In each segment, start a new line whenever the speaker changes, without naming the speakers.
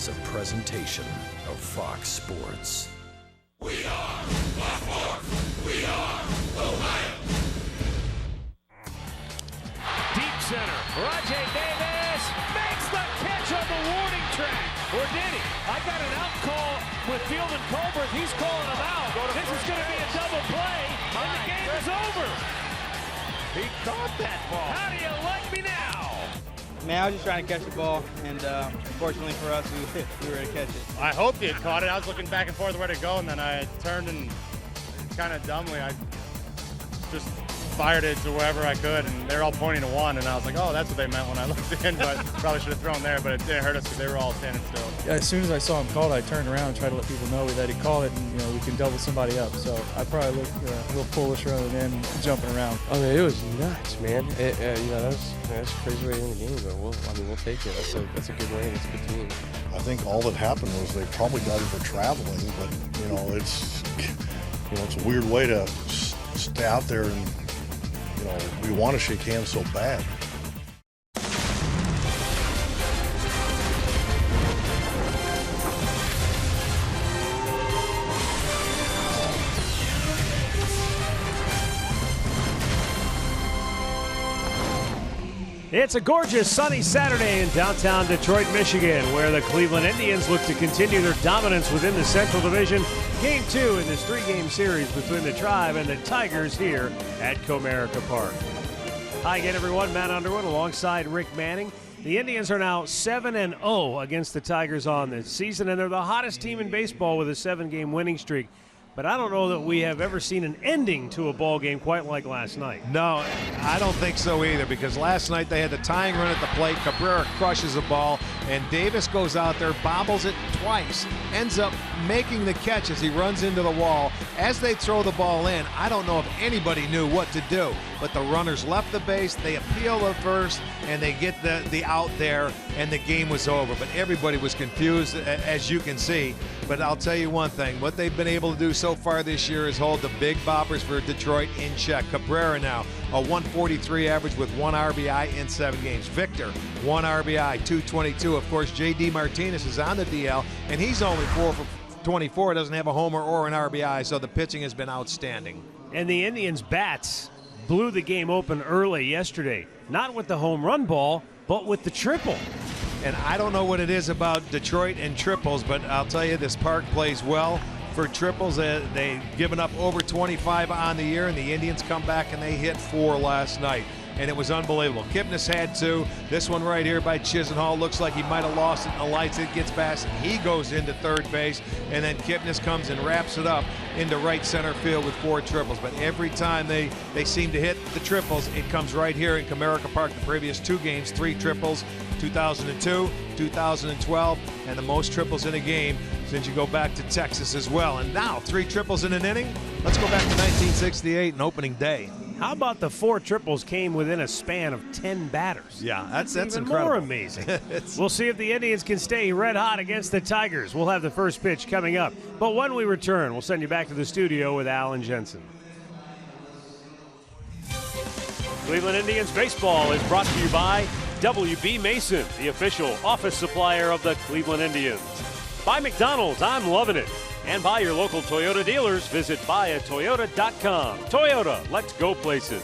is a presentation of Fox Sports.
We are Baltimore. We are Ohio.
Deep center. Rajay Davis makes the catch on the warning track. Or did he? I got an out call with Field and Colbert. He's calling him out. This is going to be a double play, and the game is over. He caught that ball. How do you like me now?
Man, I was just trying to catch the ball, and fortunately for us, we were able to catch it.
I hoped he had caught it. I was looking back and forth where to go, and then I turned and kind of dumbly, I just fired it to wherever I could, and they're all pointing to one, and I was like, oh, that's what they meant when I looked in, but probably should have thrown there, but it didn't hurt us because they were all standing still.
Yeah, as soon as I saw him called, I turned around and tried to let people know that he called it, and we can double somebody up. So I probably looked a little foolish rather than jumping around.
I mean, it was nuts, man. That's a crazy way to end the game, but we'll take it. That's a good win. It's a good team.
I think all that happened was they probably got him for traveling, but it's a weird way to stay out there and we want to shake hands so bad.
It's a gorgeous sunny Saturday in downtown Detroit, Michigan, where the Cleveland Indians look to continue their dominance within the Central Division. Game 2 in this 3-game series between the Tribe and the Tigers here at Comerica Park. Hi again, everyone. Matt Underwood alongside Rick Manning. The Indians are now 7-0 against the Tigers on this season, and they're the hottest team in baseball with a 7-game winning streak. But I don't know that we have ever seen an ending to a ball game quite like last night.
No, I don't think so either, because last night they had the tying run at the plate. Cabrera crushes the ball, and Davis goes out there, bobbles it twice, ends up making the catch as he runs into the wall. As they throw the ball in, I don't know if anybody knew what to do, but the runners left the base, they appeal to first, and they get the out there, and the game was over. But everybody was confused, as you can see. But I'll tell you one thing, what they've been able to do so far this year is hold the big boppers for Detroit in check. Cabrera now, a 143 average with 1 RBI in 7 games. Victor, 1 RBI, 222. Of course, J.D. Martinez is on the DL, and he's only 4 for 24, doesn't have a homer or an RBI, so the pitching has been outstanding.
And the Indians' bats blew the game open early yesterday, not with the home run ball, but with the triple.
And I don't know what it is about Detroit and triples, but I'll tell you, this park plays well for triples. They've given up over 25 on the year, and the Indians come back and they hit 4 last night. And it was unbelievable. Kipnis had 2. This one right here by Chisenhall looks like he might have lost it in the lights. It gets past, and he goes into third base, and then Kipnis comes and wraps it up into right center field with 4 triples. But every time they seem to hit the triples, it comes right here in Comerica Park. The previous 2 games, 3 triples, 2002, 2012, and the most triples in a game since you go back to Texas as well. And now 3 triples in an inning. Let's go back to 1968 and opening day.
How about the 4 triples came within a span of 10 batters?
Yeah, that's
even
incredible.
More amazing. We'll see if the Indians can stay red hot against the Tigers. We'll have the first pitch coming up. But when we return, we'll send you back to the studio with Alan Jensen. Cleveland Indians baseball is brought to you by W.B. Mason, the official office supplier of the Cleveland Indians. By McDonald's, I'm loving it. And by your local Toyota dealers, visit buyatoyota.com. Toyota, let's go places.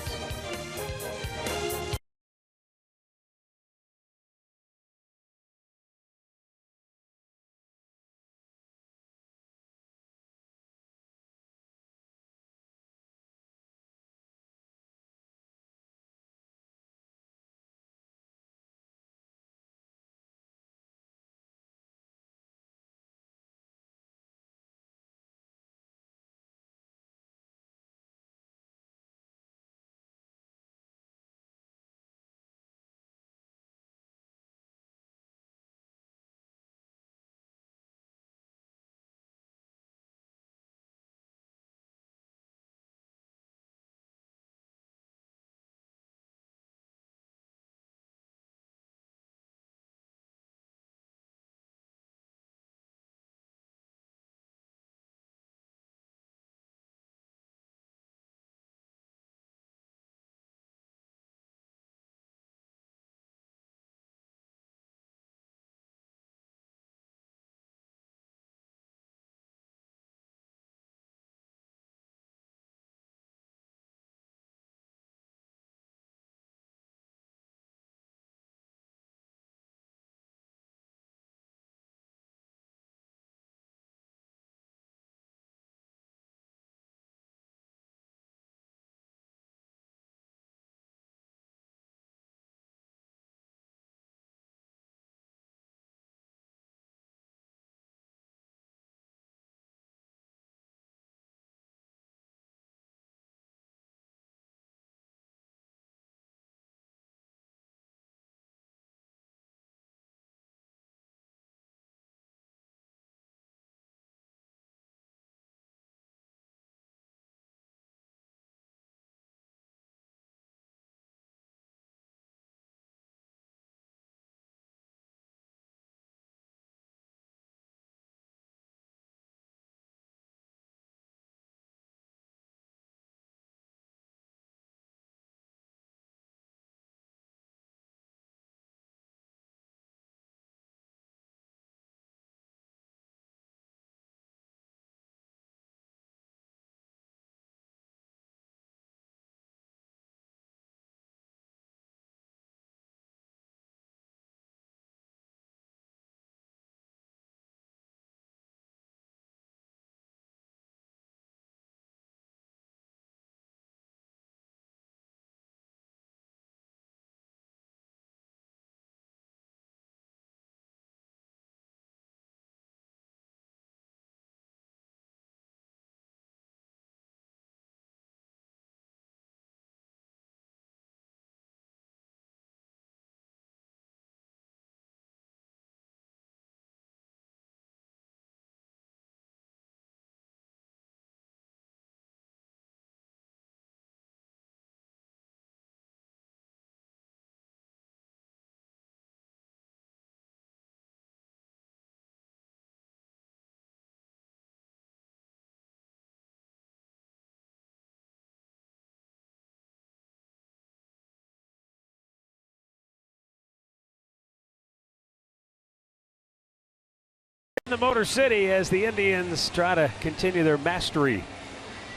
the Motor City as the Indians try to continue their mastery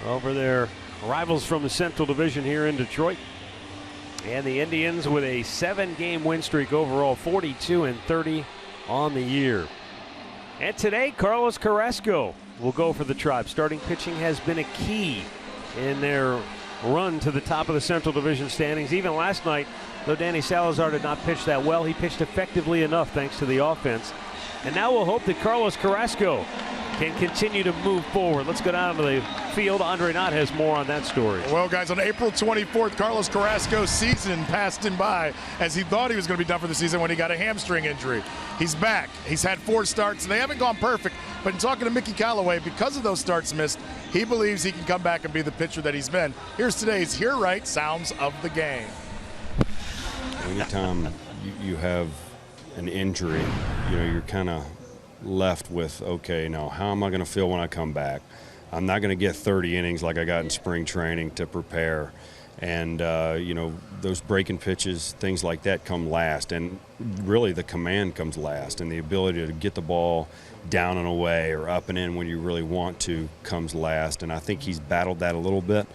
over their rivals from the Central Division here in Detroit. And the Indians with a 7-game win streak overall, 42-30 on the year. And today, Carlos Carrasco will go for the Tribe. Starting pitching has been a key in their run to the top of the Central Division standings. Even last night, though Danny Salazar did not pitch that well, he pitched effectively enough thanks to the offense. And now we'll hope that Carlos Carrasco can continue to move forward. Let's go down to the field. Andre Knott has more on that story.
Well, guys, on April 24th, Carlos Carrasco's season passed him by as he thought he was going to be done for the season when he got a hamstring injury. He's back. He's had 4 starts. They haven't gone perfect, but in talking to Mickey Callaway, because of those starts missed, he believes he can come back and be the pitcher that he's been. Here's today's Hear Right sounds of the game.
Anytime you have an injury, you're kind of left with, okay, now how am I going to feel when I come back? I'm not going to get 30 innings like I got in spring training to prepare. And, those breaking pitches, things like that come last. And really the command comes last. And the ability to get the ball down and away or up and in when you really want to comes last. And I think he's battled that a little bit.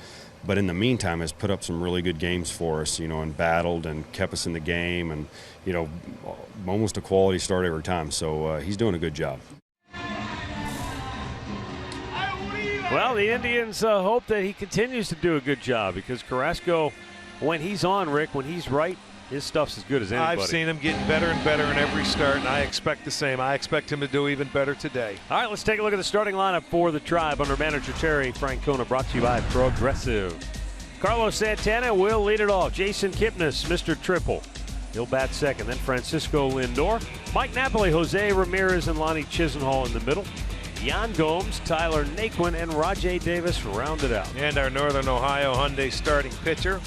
But in the meantime has put up some really good games for us, and battled and kept us in the game and, almost a quality start every time. So he's doing a good job.
Well, the Indians hope that he continues to do a good job because Carrasco, when he's on, Rick, when he's right, his stuff's as good as anybody.
I've seen him getting better and better in every start, and I expect the same. I expect him to do even better today.
All right, let's take a look at the starting lineup for the Tribe under manager Terry Francona, brought to you by Progressive. Carlos Santana will lead it off. Jason Kipnis, Mr. Triple. He'll bat second. Then Francisco Lindor, Mike Napoli, Jose Ramirez, and Lonnie Chisenhall in the middle. Yan Gomes, Tyler Naquin, and Rajay Davis rounded out.
And our Northern Ohio Hyundai starting pitcher,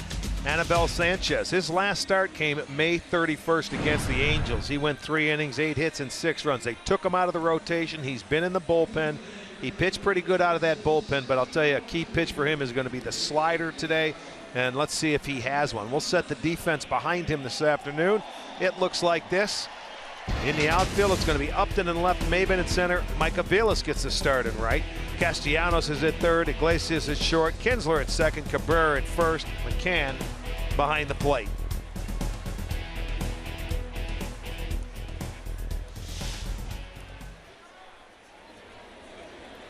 Anibal Sanchez. His last start came May 31st against the Angels. He went 3 innings, 8 hits, and 6 runs. They took him out of the rotation. He's been in the bullpen. He pitched pretty good out of that bullpen, but I'll tell you, a key pitch for him is going to be the slider today, and let's see if he has one. We'll set the defense behind him this afternoon. It looks like this. In the outfield, it's going to be Upton in left, Maben at center. Mike Aviles gets the start in right. Castellanos is at third, Iglesias at short, Kinsler at second, Cabrera at first, McCann behind the plate.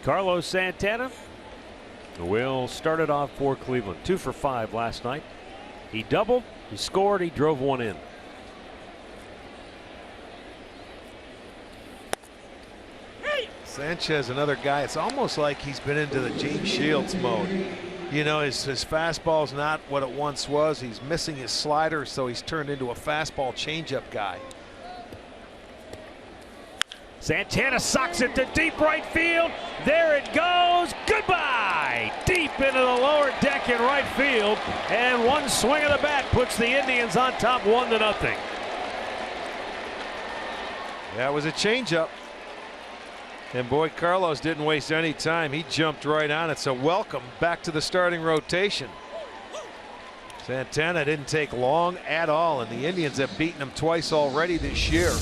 Carlos Santana will start it off for Cleveland. 2 for 5 last night. He doubled, he scored, he drove one in.
Sanchez, another guy, it's almost like he's been into the James Shields mode. His fastball's not what it once was. He's missing his slider, so he's turned into a fastball changeup guy.
Santana socks it to deep right field. There it goes. Goodbye. Deep into the lower deck in right field. And one swing of the bat puts the Indians on top 1-0.
That was a changeup. And boy, Carlos didn't waste any time. He jumped right on it. So welcome back to the starting rotation. Santana didn't take long at all, and the Indians have beaten him twice already this year.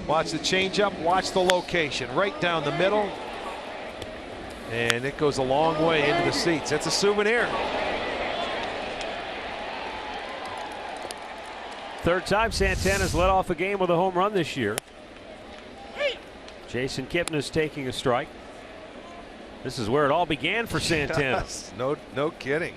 Watch the changeup, watch the location. Right down the middle. And it goes a long way into the seats. It's a souvenir.
Third time Santana's led off a game with a home run this year. Jason Kipnis taking a strike. This is where it all began for Santana.
Yes, no kidding.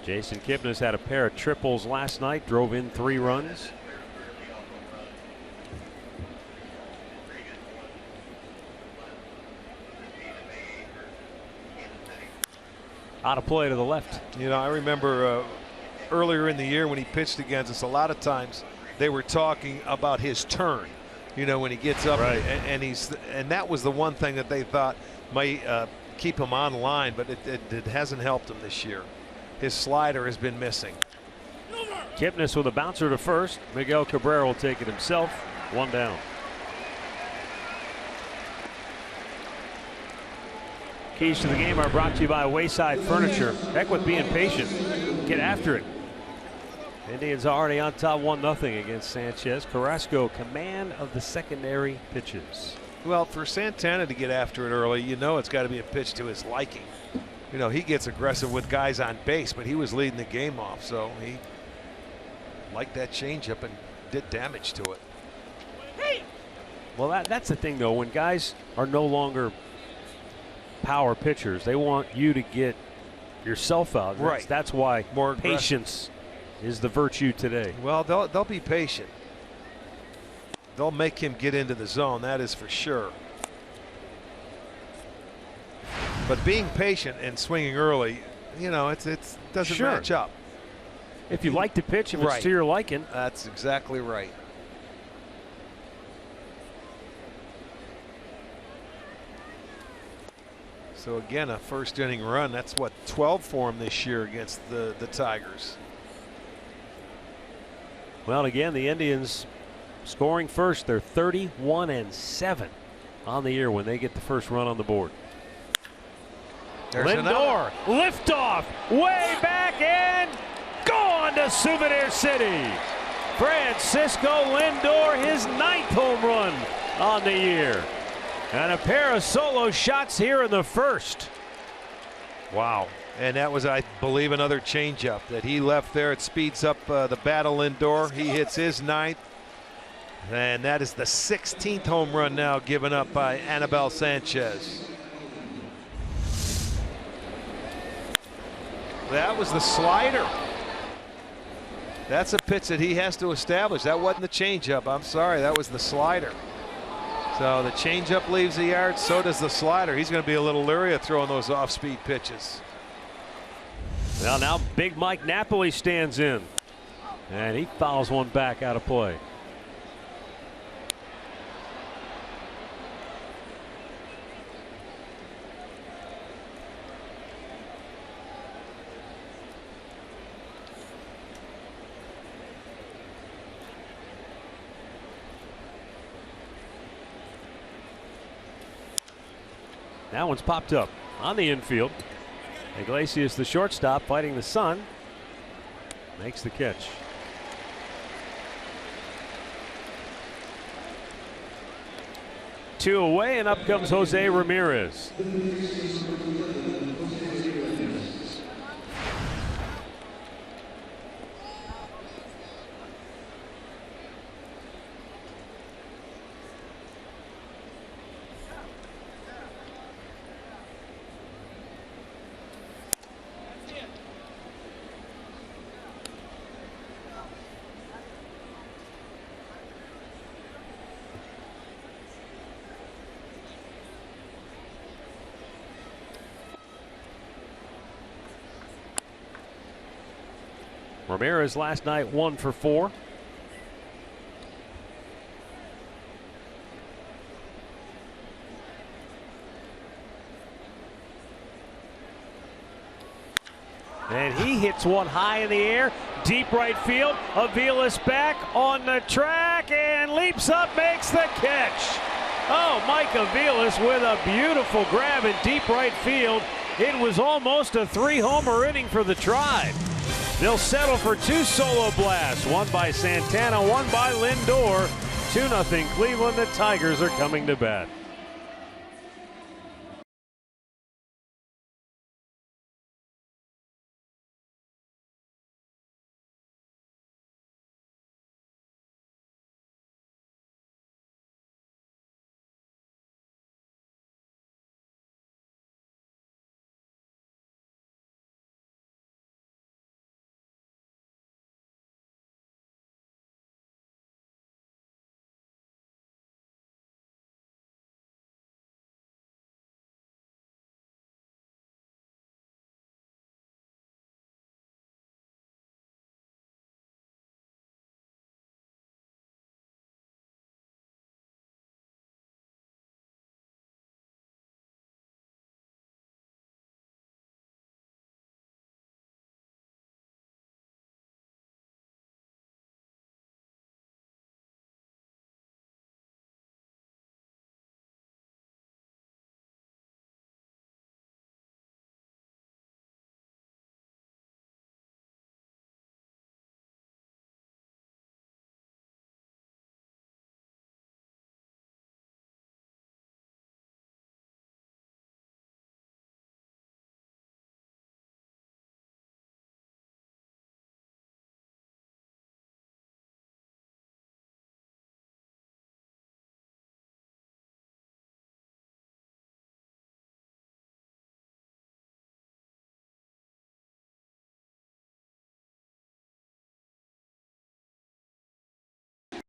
Jason Kipnis had a pair of triples last night, drove in 3 runs. Out of play to the left.
I remember earlier in the year when he pitched against us, a lot of times they were talking about his turn. When he gets up,
right.
and that was the one thing that they thought might keep him on line, but it hasn't helped him this year. His slider has been missing.
Kipnis with a bouncer to first. Miguel Cabrera will take it himself. 1 down. Keys to the game are brought to you by Wayside Furniture. Heck with being patient. Get after it. Indians already on top 1-0 against Sanchez. Carrasco, command of the secondary pitches.
Well, for Santana to get after it early, you know it's got to be a pitch to his liking. You know, he gets aggressive with guys on base, but he was leading the game off, so he liked that changeup and did damage to it.
Well, that's the thing, though. When guys are no longer power pitchers, they want you to get yourself out.
Right.
That's why
more
patience is the virtue today.
Well, they'll be patient. They'll make him get into the zone, that is for sure. But being patient and swinging early, you know, it doesn't match up.
If you like to pitch, if it's to your liking.
That's exactly right. So again, a first inning run. That's what, 12 for him this year against the Tigers.
Well, again, the Indians scoring first. They're 31-7 on the year when they get the first run on the board.
There's
Lindor, liftoff, way back and gone to Souvenir City. Francisco Lindor, his 9th home run on the year. And a pair of solo shots here in the first.
Wow. And that was, I believe, another changeup that he left there. It speeds up the battle. Lindor. He hits his 9th. And that is the 16th home run now given up by Anibal Sanchez. That was the slider. That's a pitch that he has to establish. That wasn't the changeup. I'm sorry. That was the slider. So the changeup leaves the yard. So does the slider. He's going to be a little leery of throwing those off-speed pitches.
Well, now Big Mike Napoli stands in. And he fouls one back out of play. That one's popped up on the infield. Iglesias, the shortstop, fighting the sun, makes the catch. Two away, and up comes Jose Ramirez. Ramirez last night 1 for 4. And he hits one high in the air, deep right field. Avila's back on the track and leaps up, makes the catch. Oh, Mike Avilas with a beautiful grab in deep right field. It was almost a 3-homer inning for the Tribe. They'll settle for 2 solo blasts, one by Santana, one by Lindor. 2-0 Cleveland. The Tigers are coming to bat.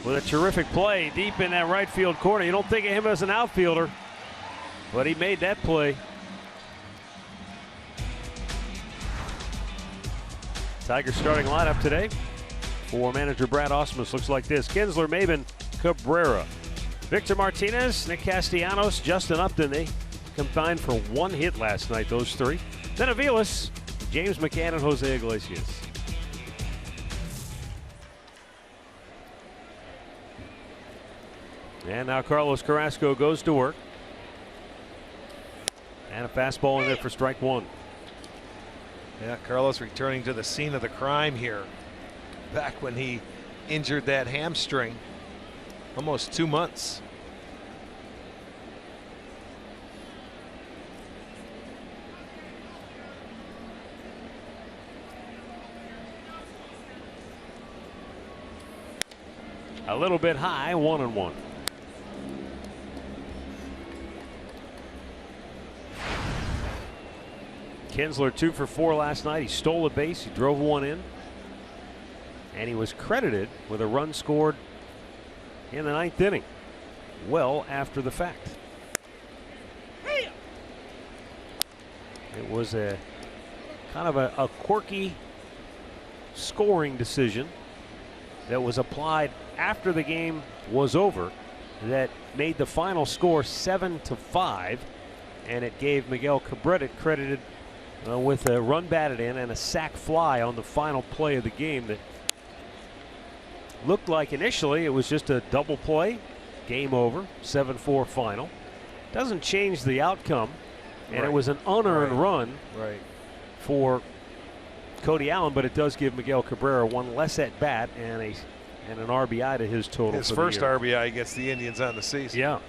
with a terrific play deep in that right field corner. You don't think of him as an outfielder, but he made that play. Tigers starting lineup today for manager Brad Ausmus looks like this. Kinsler, Maben, Cabrera, Victor Martinez, Nick Castellanos, Justin Upton. They combined for 1 hit last night, those 3. Then Aviles, James McCann, and Jose Iglesias. And now Carlos Carrasco goes to work. And a fastball in there for strike 1.
Yeah, Carlos returning to the scene of the crime here. Back when he injured that hamstring. Almost 2 months.
A little bit high, 1-1. Kinsler 2 for 4 last night. He stole a base, he drove 1 in, and he was credited with a run scored in the 9th inning, well after the fact. It was a kind of a quirky scoring decision that was applied after the game was over that made the final score 7-5, and it gave Miguel Cabrera credited with a run batted in and a sac fly on the final play of the game that looked like initially it was just a double play, game over, 7-4 final. Doesn't change the outcome, and it was an unearned run for Cody Allen, but it does give Miguel Cabrera 1 less at bat and an RBI to his total.
His first RBI gets the Indians on the season.
Yeah.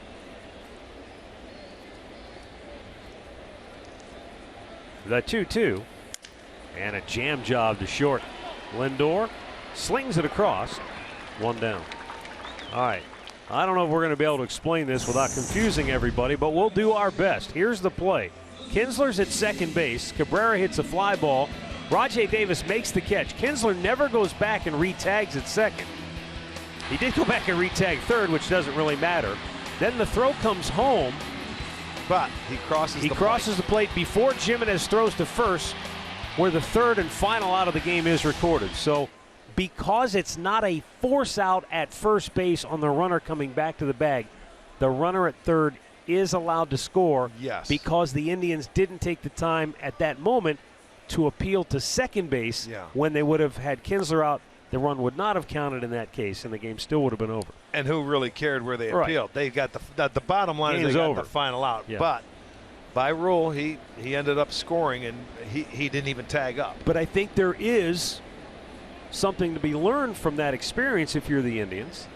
The 2-2 and a jam job to short. Lindor slings it across, 1 down. All right, I don't know if we're going to be able to explain this without confusing everybody, but we'll do our best. Here's the play. Kinsler's at second base. Cabrera hits a fly ball. Rajai Davis makes the catch. Kinsler never goes back and re-tags at second. He did go back and re-tag third, which doesn't really matter. Then the throw comes home,
but he crosses the
plate before Jimenez throws to first, where the third and final out of the game is recorded. So because it's not a force out at first base on the runner coming back to the bag, the runner at third is allowed to score.
Yes.
Because the Indians didn't take the time at that moment to appeal to second base. When they would have had Kinsler out, the run would not have counted in that case, and the game still would have been over.
And who really cared where they appealed? They got the bottom line is they got the final out.
Yeah.
But by rule, he ended up scoring, and he didn't even tag up.
But I think there is something to be learned from that experience if you're the Indians,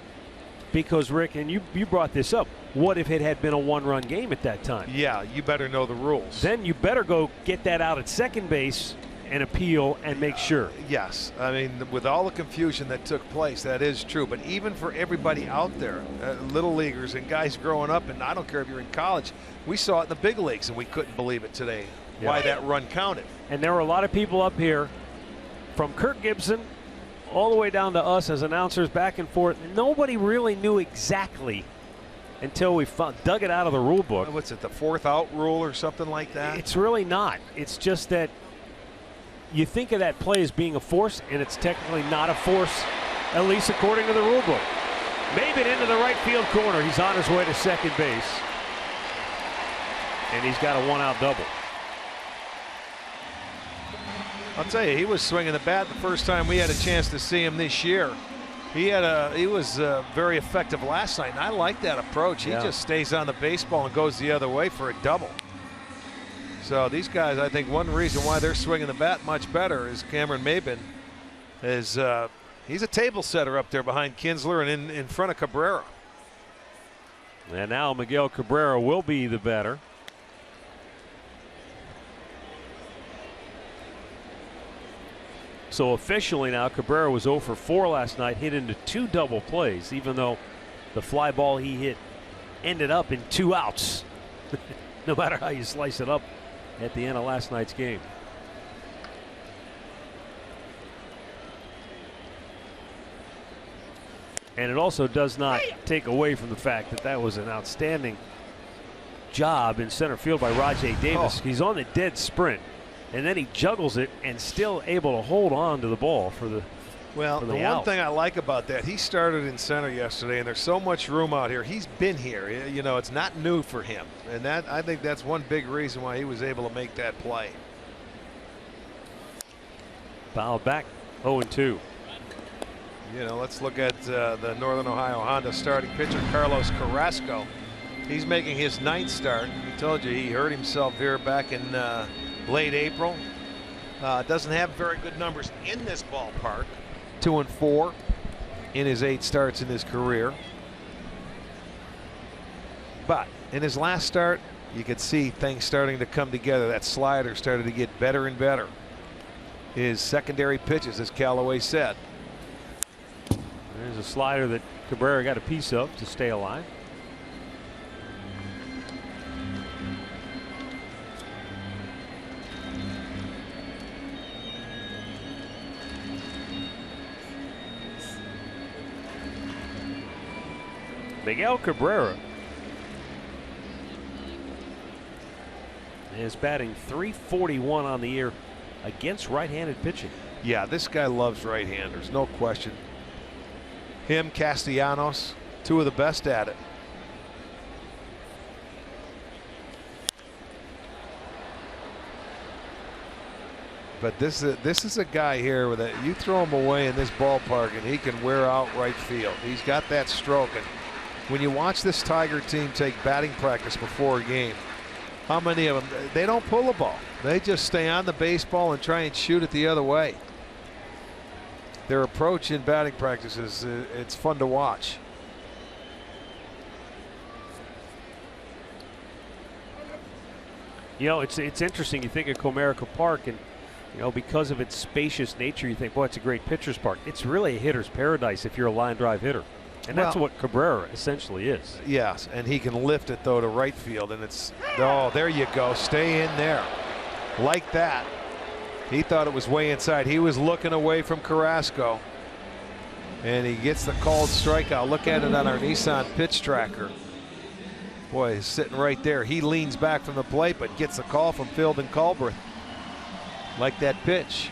because Rick, and you brought this up, what if it had been a 1-run game at that time?
Yeah, you better know the rules.
Then you better go get that out at second base and appeal and make sure.
Yes, I mean, with all the confusion that took place, that is true. But even for everybody out there, little leaguers and guys growing up, and I don't care if you're in college, we saw it in the big leagues and we couldn't believe it today, why that run counted.
And there were a lot of people up here, from Kirk Gibson all the way down to us as announcers, back and forth. Nobody really knew exactly until we dug it out of the rule book.
What's it, the 4th out rule or something like that?
It's really not. It's just that you think of that play as being a force, and it's technically not a force, at least according to the rule book. Maben into the right field corner. He's on his way to second base. And he's got a 1-out double.
I'll tell you, he was swinging the bat the first time we had a chance to see him this year. He was very effective last night, and I like that approach. He just stays on the baseball and goes the other way for a double. So these guys, I think one reason why they're swinging the bat much better is Cameron Maben is he's a table setter up there behind Kinsler and in front of Cabrera.
And now Miguel Cabrera will be the batter. So officially now, Cabrera was 0 for 4 last night, hit into 2 double plays, even though the fly ball he hit ended up in 2 outs. No matter how you slice it up at the end of last night's game. And it also does not take away from the fact that that was an outstanding job in center field by Rajai Davis. He's on the dead sprint, and then he juggles it and still able to hold on to the ball for the
Well, the one thing I like about that, he started in center yesterday, and there's so much room out here. He's been here. You know, it's not new for him. And that, I think that's one big reason why he was able to make that play.
Fouled back, 0-2.
You know, let's look at the Northern Ohio Honda starting pitcher, Carlos Carrasco. He's making his 9th start. He told you he hurt himself here back in late April. Doesn't have very good numbers in this ballpark. 2-4 in his 8 starts in his career. But in his last start, you could see things starting to come together. That slider started to get better and better. His secondary pitches, as Callaway said.
There's a slider that Cabrera got a piece of to stay alive. Miguel Cabrera is batting .341 on the year against right-handed pitching.
Yeah, this guy loves right-handers, no question. Him, Castellanos, 2 of the best at it. But this is a guy here with a, you throw him away in this ballpark and he can wear out right field. He's got that stroke. And when you watch this Tiger team take batting practice before a game, how many of them, they don't pull the ball. They just stay on the baseball and try and shoot it the other way. Their approach in batting practice is it's fun to watch.
You know, it's interesting. You think of Comerica Park, and you know, because of its spacious nature, you think, boy, it's a great pitcher's park. It's really a hitter's paradise if you're a line drive hitter. And that's what Cabrera essentially is.
Yes, and he can lift it, though, to right field. And it's, oh, there you go. Stay in there. Like that. He thought it was way inside. He was looking away from Carrasco. And he gets the called strikeout. Look at it on our Nissan pitch tracker. Boy, he's sitting right there. He leans back from the plate, but gets a call from Field and Culbreth. Like that pitch.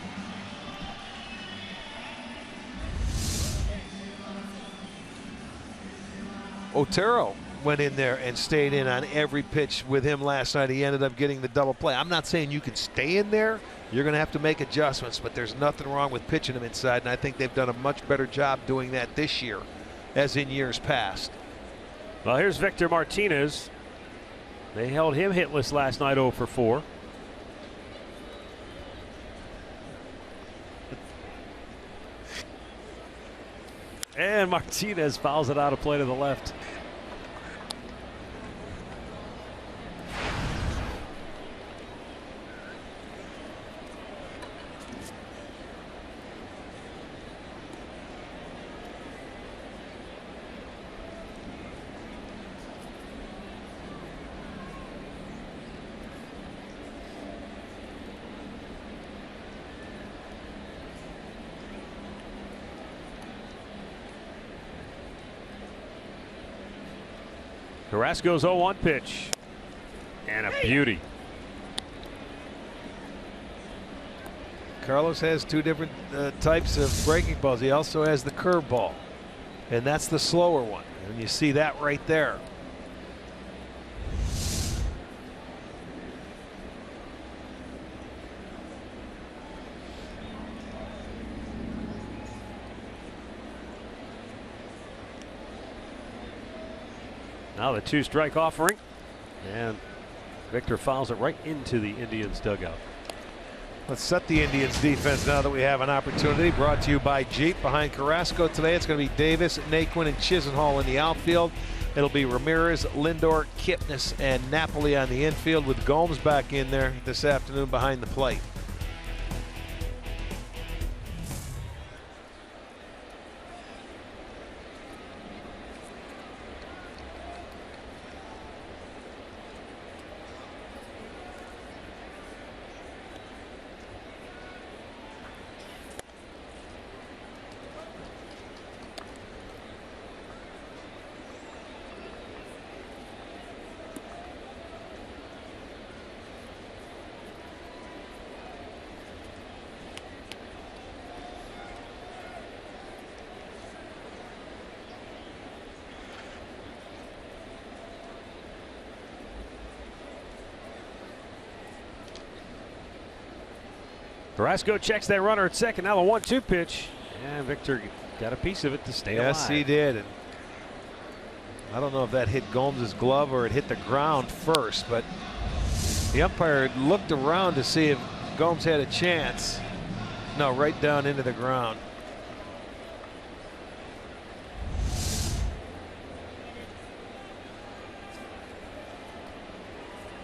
Otero went in there and stayed in on every pitch with him last night. He ended up getting the double play. I'm not saying you can stay in there. You're going to have to make adjustments, but there's nothing wrong with pitching him inside, and I think they've done a much better job doing that this year as in years past.
Well, here's Victor Martinez. They held him hitless last night, 0 for 4. And Martinez fouls it out of play to the left. Carrasco's 0-1 pitch. And a beauty.
Carlos has 2 different types of breaking balls. He also has the curveball, and that's the slower one. And you see that right there.
Now the 2-strike offering, and Victor fouls it right into the Indians dugout.
Let's set the Indians defense now that we have an opportunity. Brought to you by Jeep. Behind Carrasco today, it's going to be Davis, Naquin, and Chisenhall in the outfield. It'll be Ramirez, Lindor, Kipnis, and Napoli on the infield, with Gomes back in there this afternoon behind the plate.
Carrasco checks that runner at second. Now the 1-2 pitch. And Victor got a piece of it to stay alive.
Yes, he did. And I don't know if that hit Gomes' glove or it hit the ground first, but the umpire looked around to see if Gomes had a chance. No, right down into the ground.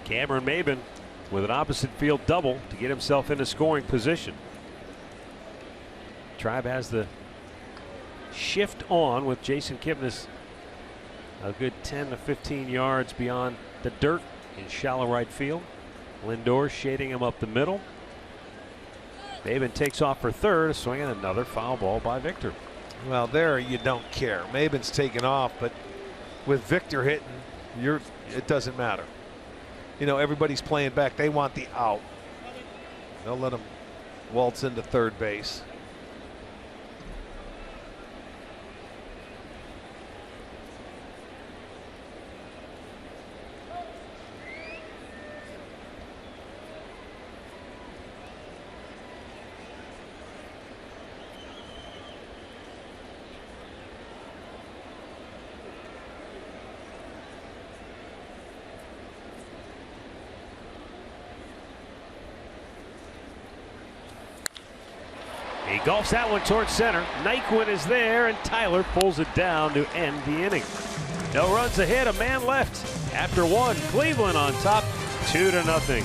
Cameron Maben with an opposite field double to get himself into scoring position. Tribe has the shift on with Jason Kipnis a good 10 to 15 yards beyond the dirt in shallow right field. Lindor shading him up the middle. Maben takes off for third, swinging another foul ball by Victor.
Well, there you don't care. Maben's taken off, but with Victor hitting, it doesn't matter. You know, everybody's playing back. They want the out. They'll let him waltz into third base.
He golfs that one towards center. Nyquist is there, and Tyler pulls it down to end the inning. No runs ahead, a man left. After one, Cleveland on top, 2-0.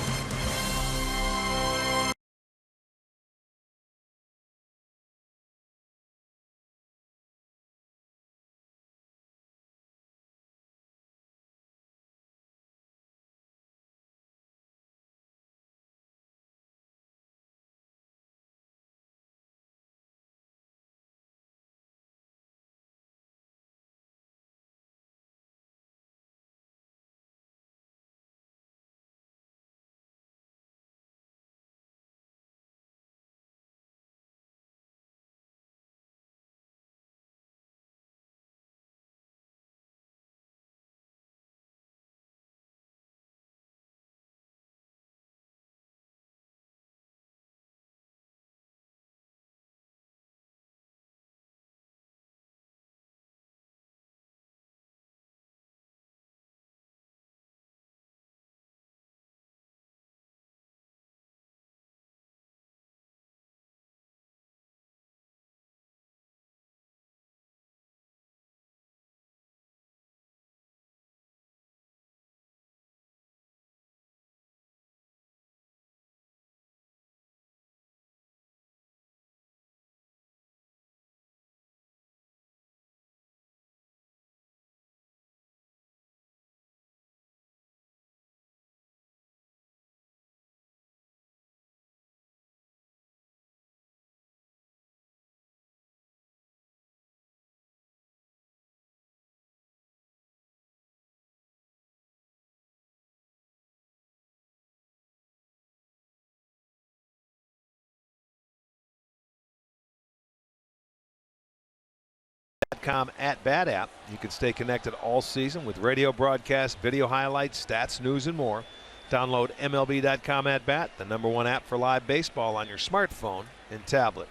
At Bat app. You can stay connected all season with radio broadcasts, video highlights, stats, news, and more. Download MLB.com at Bat, the #1 app for live baseball on your smartphone and tablet.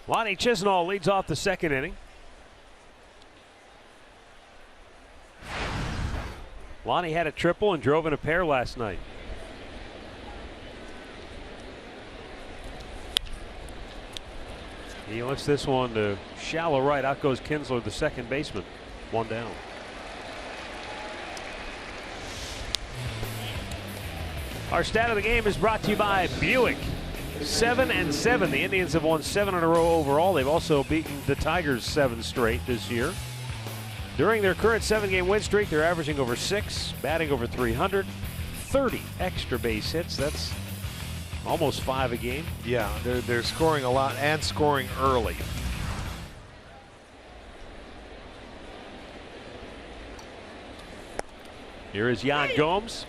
Lonnie Chisenhall leads off the second inning. Lonnie had a triple and drove in a pair last night. He lifts this one to shallow right. Out goes Kinsler, the second baseman. One down. Our stat of the game is brought to you by Buick. 7-7. The Indians have won 7 in a row overall. They've also beaten the Tigers 7 straight this year. During their current 7-game win streak, they're averaging over 6, batting over 300, 30 extra base hits. That's almost 5 a game.
Yeah, they're scoring a lot and scoring early.
Here is Yan Gomes.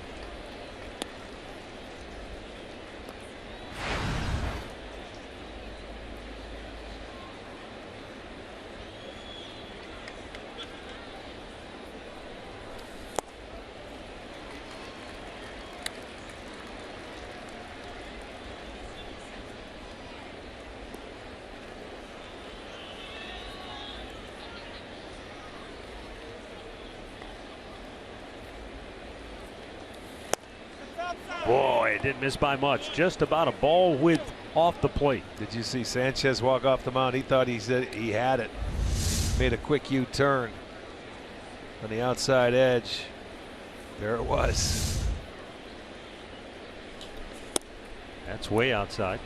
Boy, it didn't miss by much. Just about a ball width off the plate.
Did you see Sanchez walk off the mound? He thought he had it. Made a quick U-turn on the outside edge. There it was.
That's way outside.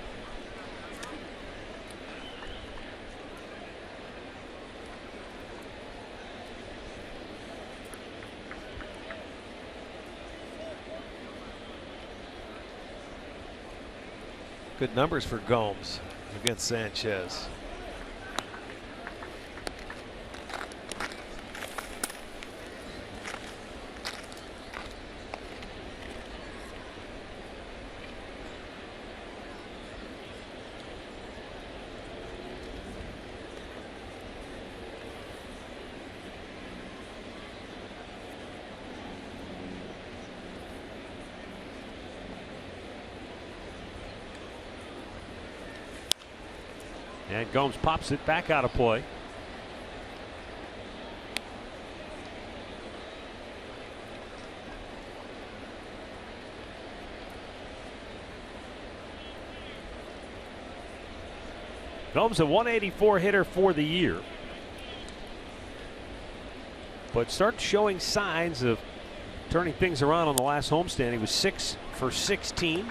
Good numbers for Gomes against Sanchez.
And Gomes pops it back out of play. Gomes a 184 hitter for the year, but starts showing signs of turning things around on the last homestand. He was 6 for 16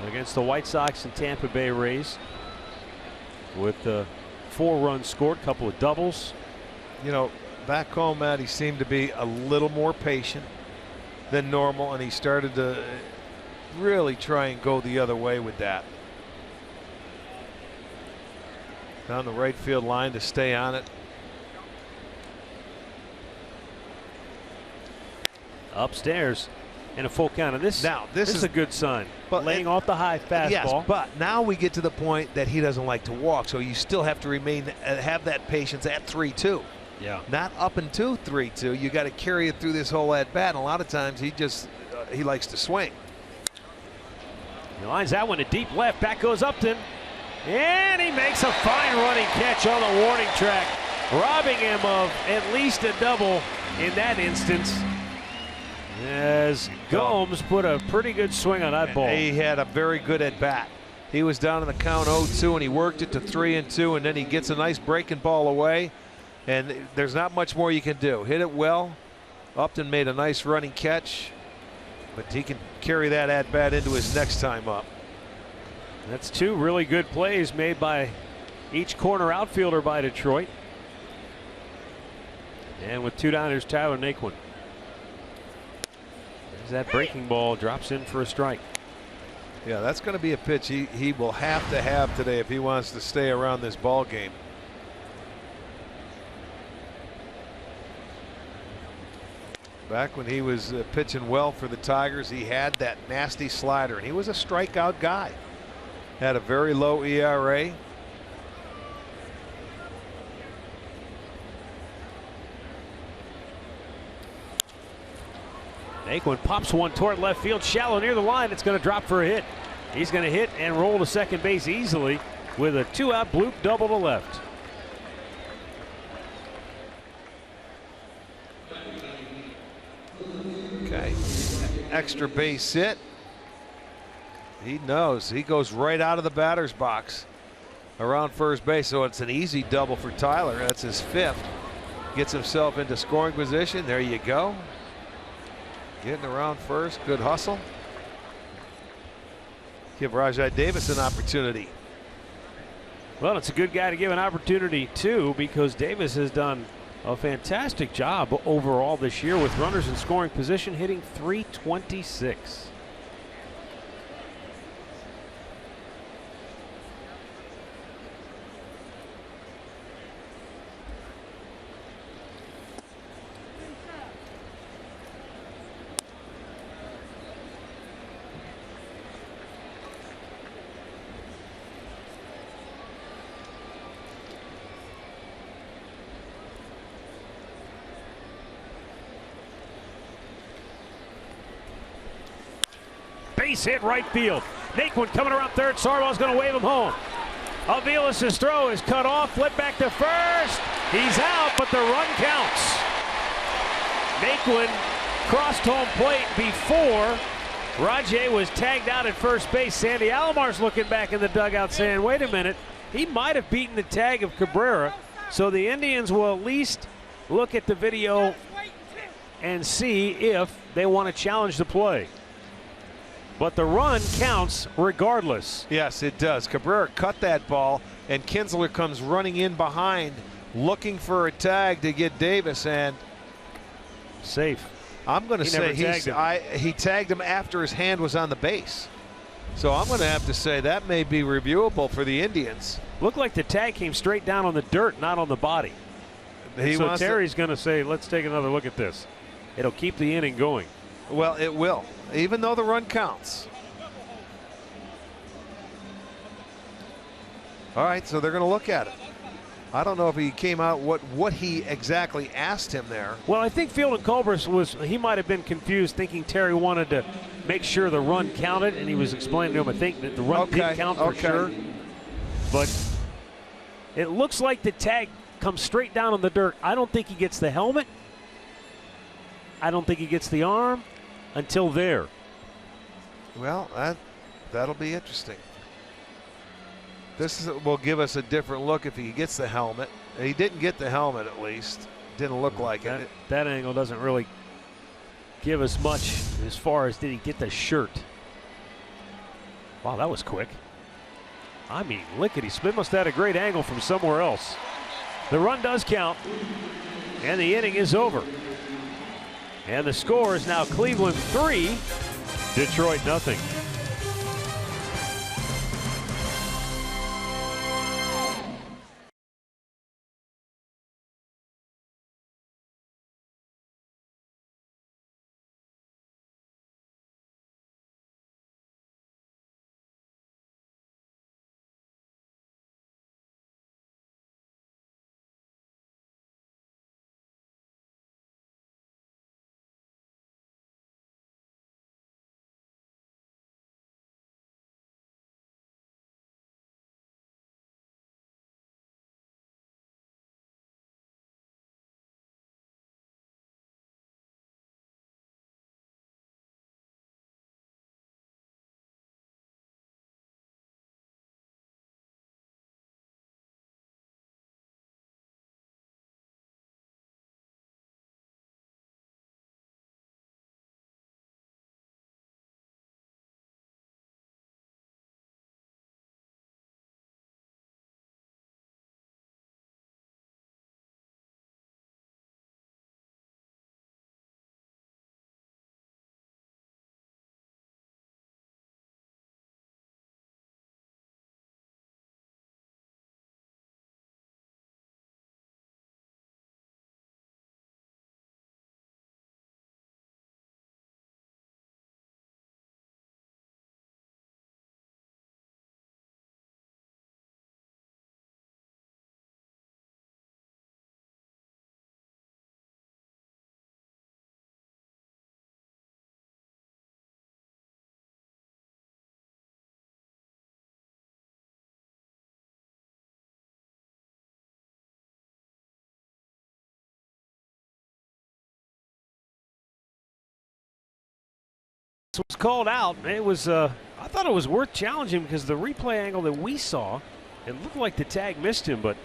against the White Sox and Tampa Bay Rays, with 4 runs scored, couple of doubles.
You know, back home, Matt, he seemed to be a little more patient than normal, and he started to really try and go the other way with that. Down the right field line to stay on it.
Upstairs and a full count. And this is a good sign.
But
laying off the high fastball.
Yes, but now we get to the point that he doesn't like to walk, so you still have to have that patience at 3-2.
Yeah.
Not up into 3-2. You got to carry it through this whole at bat. And a lot of times he likes to swing.
He lines that one to deep left. Back goes Upton. And he makes a fine running catch on the warning track, robbing him of at least a double in that instance, as Gomes put a pretty good swing on that ball.
He had a very good at bat. He was down in the count 0-2, and he worked it to 3-2, and then he gets a nice breaking ball away, and there's not much more you can do. Hit it well. Upton made a nice running catch, but he can carry that at bat into his next time up.
That's 2 really good plays made by each corner outfielder by Detroit. And with 2 down, here's Tyler Naquin. There's that breaking ball, drops in for a strike.
Yeah, that's going to be a pitch he will have to have today if he wants to stay around this ball game. Back when he was pitching well for the Tigers, he had that nasty slider, and he was a strikeout guy. Had a very low ERA.
Naquin pops one toward left field, shallow near the line. It's going to drop for a hit. He's going to hit and roll to second base easily with a 2-out bloop double to left.
Okay, extra base hit. He knows. He goes right out of the batter's box around first base, so it's an easy double for Tyler. That's his 5th. Gets himself into scoring position. There you go. Getting around first. Good hustle. Give Rajai Davis an opportunity.
Well, it's a good guy to give an opportunity to, because Davis has done a fantastic job overall this year with runners in scoring position, hitting .326. Base hit right field. Naquin coming around third. Sarwell's going to wave him home. Avilas' throw is cut off. Flip back to first. He's out, but the run counts. Naquin crossed home plate before Rajay was tagged out at first base. Sandy Alomar's looking back in the dugout saying, wait a minute, he might have beaten the tag of Cabrera. So the Indians will at least look at the video and see if they want to challenge the play. But the run counts regardless.
Yes, it does. Cabrera cut that ball, and Kinsler comes running in behind, looking for a tag to get Davis, and
safe.
I'm going to say he tagged him after his hand was on the base. So I'm going to have to say that may be reviewable for the Indians.
Looked like the tag came straight down on the dirt, not on the body. So Terry's going to say, let's take another look at this. It'll keep the inning going.
Well, it will, even though the run counts. All right, so they're going to look at it. I don't know if he came out what he exactly asked him there.
Well, I think Field and Colbert he might have been confused, thinking Terry wanted to make sure the run counted, and he was explaining to him, I think, that the run did count for sure. But it looks like the tag comes straight down on the dirt. I don't think he gets the helmet. I don't think he gets the arm until there.
Well, that'll be interesting. This will give us a different look if he gets the helmet. He didn't get the helmet, at least. Didn't look like it.
That angle doesn't really give us much as far as did he get the shirt. Wow, that was quick. I mean, lickety-split. Must have had a great angle from somewhere else. The run does count, and the inning is over. And the score is now Cleveland 3, Detroit nothing. Was called out. It was I thought it was worth challenging because the replay angle that we saw, it looked like the tag missed him, but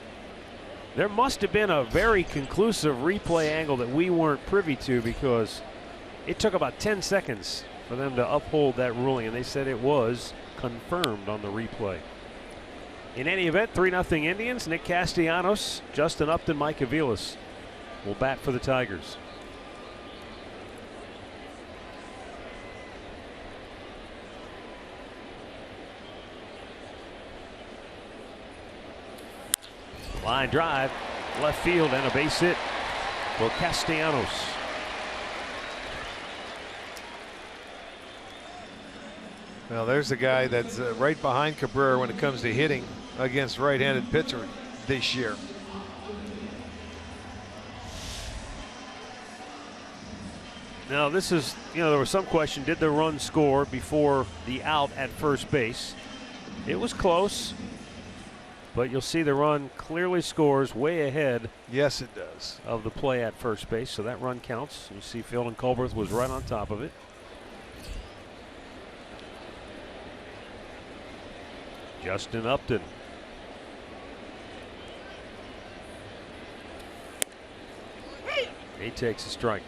there must have been a very conclusive replay angle that we weren't privy to, because it took about 10 seconds for them to uphold that ruling, and they said it was confirmed on the replay. In any event, 3-0 Indians. Nick Castellanos, Justin Upton, Mike Aviles will bat for the Tigers. Line drive, left field, and a base hit for Castellanos.
Well, there's a guy that's right behind Cabrera when it comes to hitting against right-handed pitcher this year.
Now, this is, there was some question, did the run score before the out at first base? It was close. But you'll see the run clearly scores way ahead.
Yes, it does.
Of the play at first base, so that run counts. You see Field and Colbert was right on top of it. Justin Upton. He takes a strike.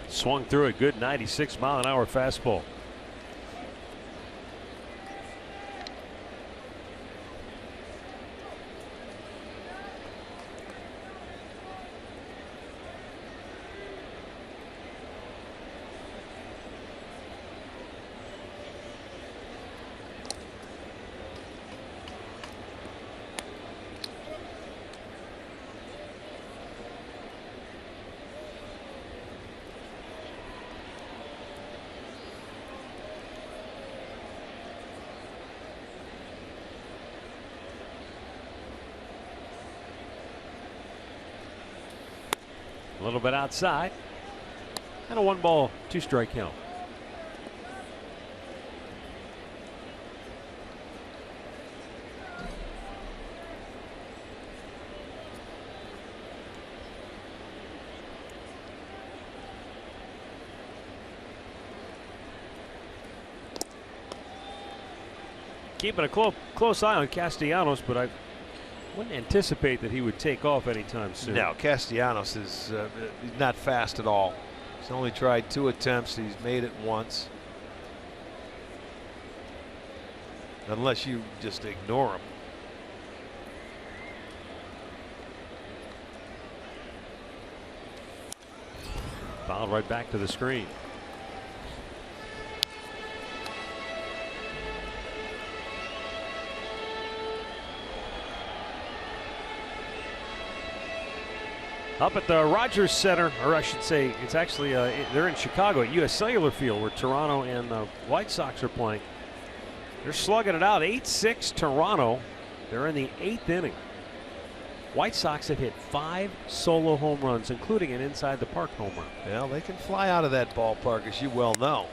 Swung through a good 96-mile-an-hour fastball. A little bit outside. And a 1-ball, 2-strike count. Keeping a close eye on Castellanos, but I wouldn't anticipate that he would take off anytime soon.
No, Castellanos is he's not fast at all. He's only tried 2 attempts. He's made it once. Unless you just ignore him.
Fouled right back to the screen. Up at the Rogers Center, or I should say, it's actually they're in Chicago at U.S. Cellular Field, where Toronto and the White Sox are playing. They're slugging it out, 8-6 Toronto. They're in the 8th inning. White Sox have hit 5 solo home runs, including an inside the park home run.
Well, they can fly out of that ballpark, as you well know.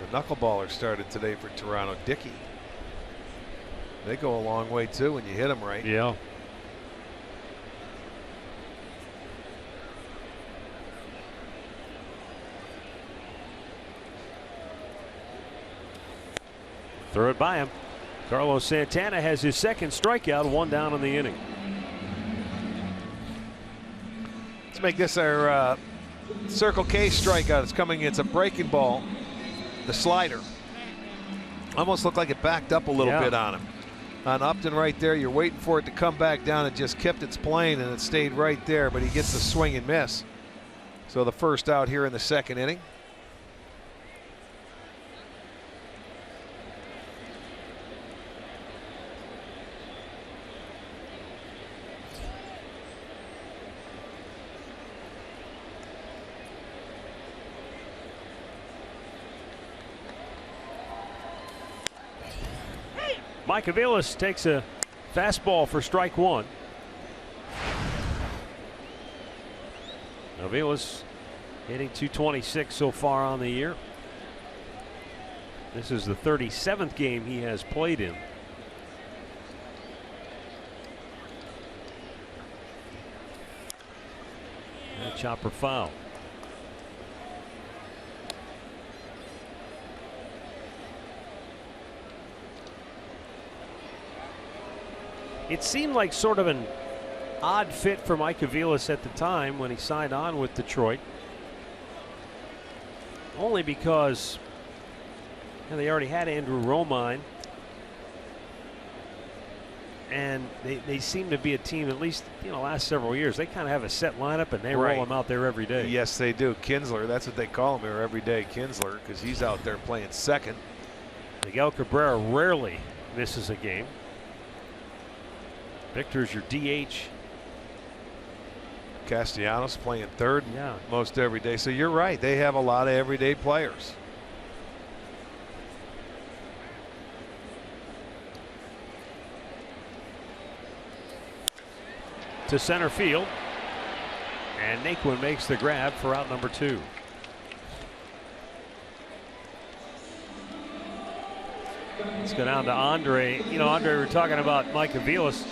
The knuckleballer started today for Toronto, Dickey. They go a long way too when you hit them right.
Yeah. Throw it by him. Carlos Santana has his second strikeout, 1 down in the inning.
Let's make this our Circle K strikeout. It's coming. It's a breaking ball. The slider almost looked like it backed up a little bit on him. On Upton right there, you're waiting for it to come back down. It just kept its plane and it stayed right there, but he gets the swing and miss. So the first out here in the 2nd inning.
Mike Aviles takes a fastball for strike 1. Aviles hitting .226 so far on the year. This is the 37th game he has played in. And a chopper foul. It seemed like sort of an odd fit for Mike Aviles at the time when he signed on with Detroit. Only because they already had Andrew Romine. And they seem to be a team, at least last several years. They kind of have a set lineup and they roll them out there every day.
Yes, they do. Kinsler, that's what they call him here, everyday Kinsler, because he's out there playing second.
Miguel Cabrera rarely misses a game. Victor's your DH.
Castellanos playing third most every day. So you're right. They have a lot of everyday players.
to center field. And Naquin makes the grab for out number 2. Let's go down to Andre. You know, Andre, we were talking about Mike Aviles.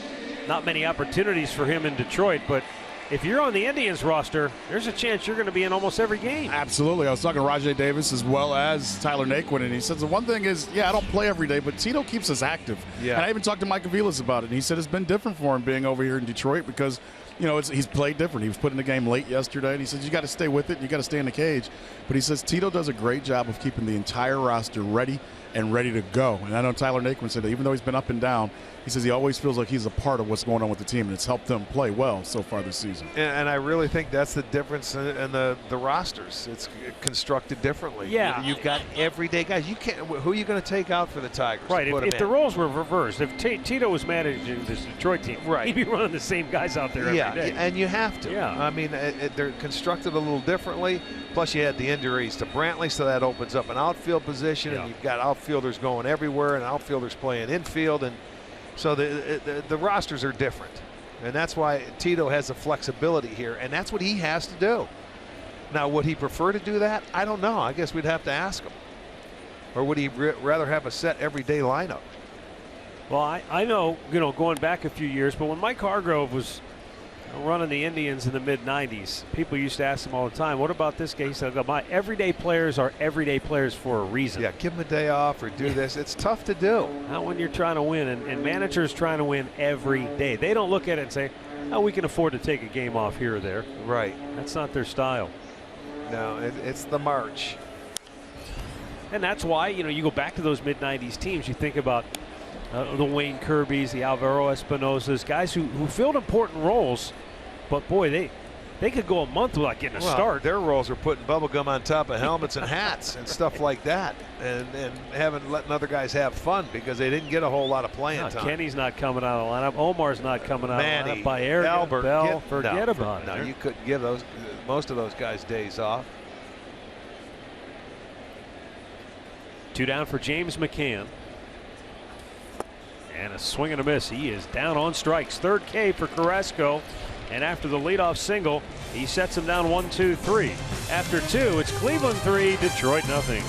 Not many opportunities for him in Detroit, but if you're on the Indians roster, there's a chance you're going to be in almost every game.
Absolutely. I was talking to Rajay Davis as well as Tyler Naquin, and he says the one thing is, I don't play every day, but Tito keeps us active.
Yeah.
And I even talked to Mike Aviles about it, and he said it's been different for him being over here in Detroit because, he's played different. He was put in the game late yesterday, and he says you got to stay with it, you got to stay in the cage. But he says Tito does a great job of keeping the entire roster ready to go. And I know Tyler Naquin said that even though he's been up and down, he says he always feels like he's a part of what's going on with the team, and it's helped them play well so far this season.
And I really think that's the difference in the rosters. It's constructed differently.
Yeah.
You've got everyday guys. You can't. Who are you going to take out for the Tigers?
Right. If the roles were reversed, if Tito was managing this Detroit team,
right,
he'd be running the same guys out there every day.
And you have to.
Yeah.
I mean, they're constructed a little differently. Plus, you had the injuries to Brantley, so that opens up an outfield position, and you've got outfielders going everywhere, and outfielders playing infield, and so the rosters are different. And that's why Tito has the flexibility here, and that's what he has to do. Now, would he prefer to do that? I don't know. I guess we'd have to ask him. Or would he rather have a set everyday lineup?
Well, I know, going back a few years, but when Mike Hargrove was running the Indians in the mid-'90s, people used to ask him all the time, what about this guy? He said, my everyday players are everyday players for a reason.
Yeah, give him a day off or do this. It's tough to do.
Not when you're trying to win, and managers trying to win every day. They don't look at it and say, we can afford to take a game off here or there.
Right.
That's not their style.
No, it's the march.
And that's why, you go back to those mid-'90s teams, you think about the Wayne Kirbys, the Alvaro Espinosas, guys who filled important roles, but boy, they could go a month without getting a start.
Their roles are putting bubble gum on top of helmets and hats and stuff like that, and letting other guys have fun because they didn't get a whole lot of playing time.
Kenny's not coming out of the lineup. Omar's not coming out of the lineup. Baerga,
Albert,
Bell, forget about it.
No, you couldn't give most of those guys days off.
2 down for James McCann. And a swing and a miss. He is down on strikes. 3rd K for Carrasco. And after the leadoff single, he sets him down 1-2-3. After 2, it's Cleveland 3, Detroit nothing.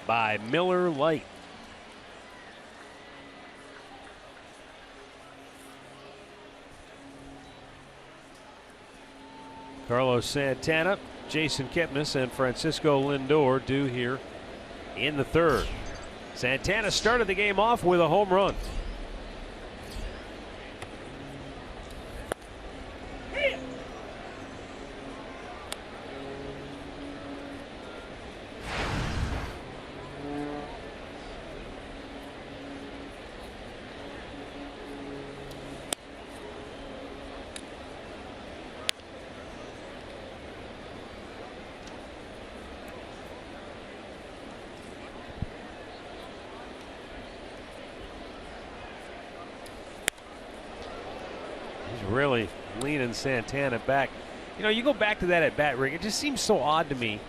By Miller Lite. Carlos Santana, Jason Kipnis, and Francisco Lindor due here in the 3rd. Santana started the game off with a home run. He's really leaning Santana back. You know, you go back to that at bat, Rick. It just seems so odd to me.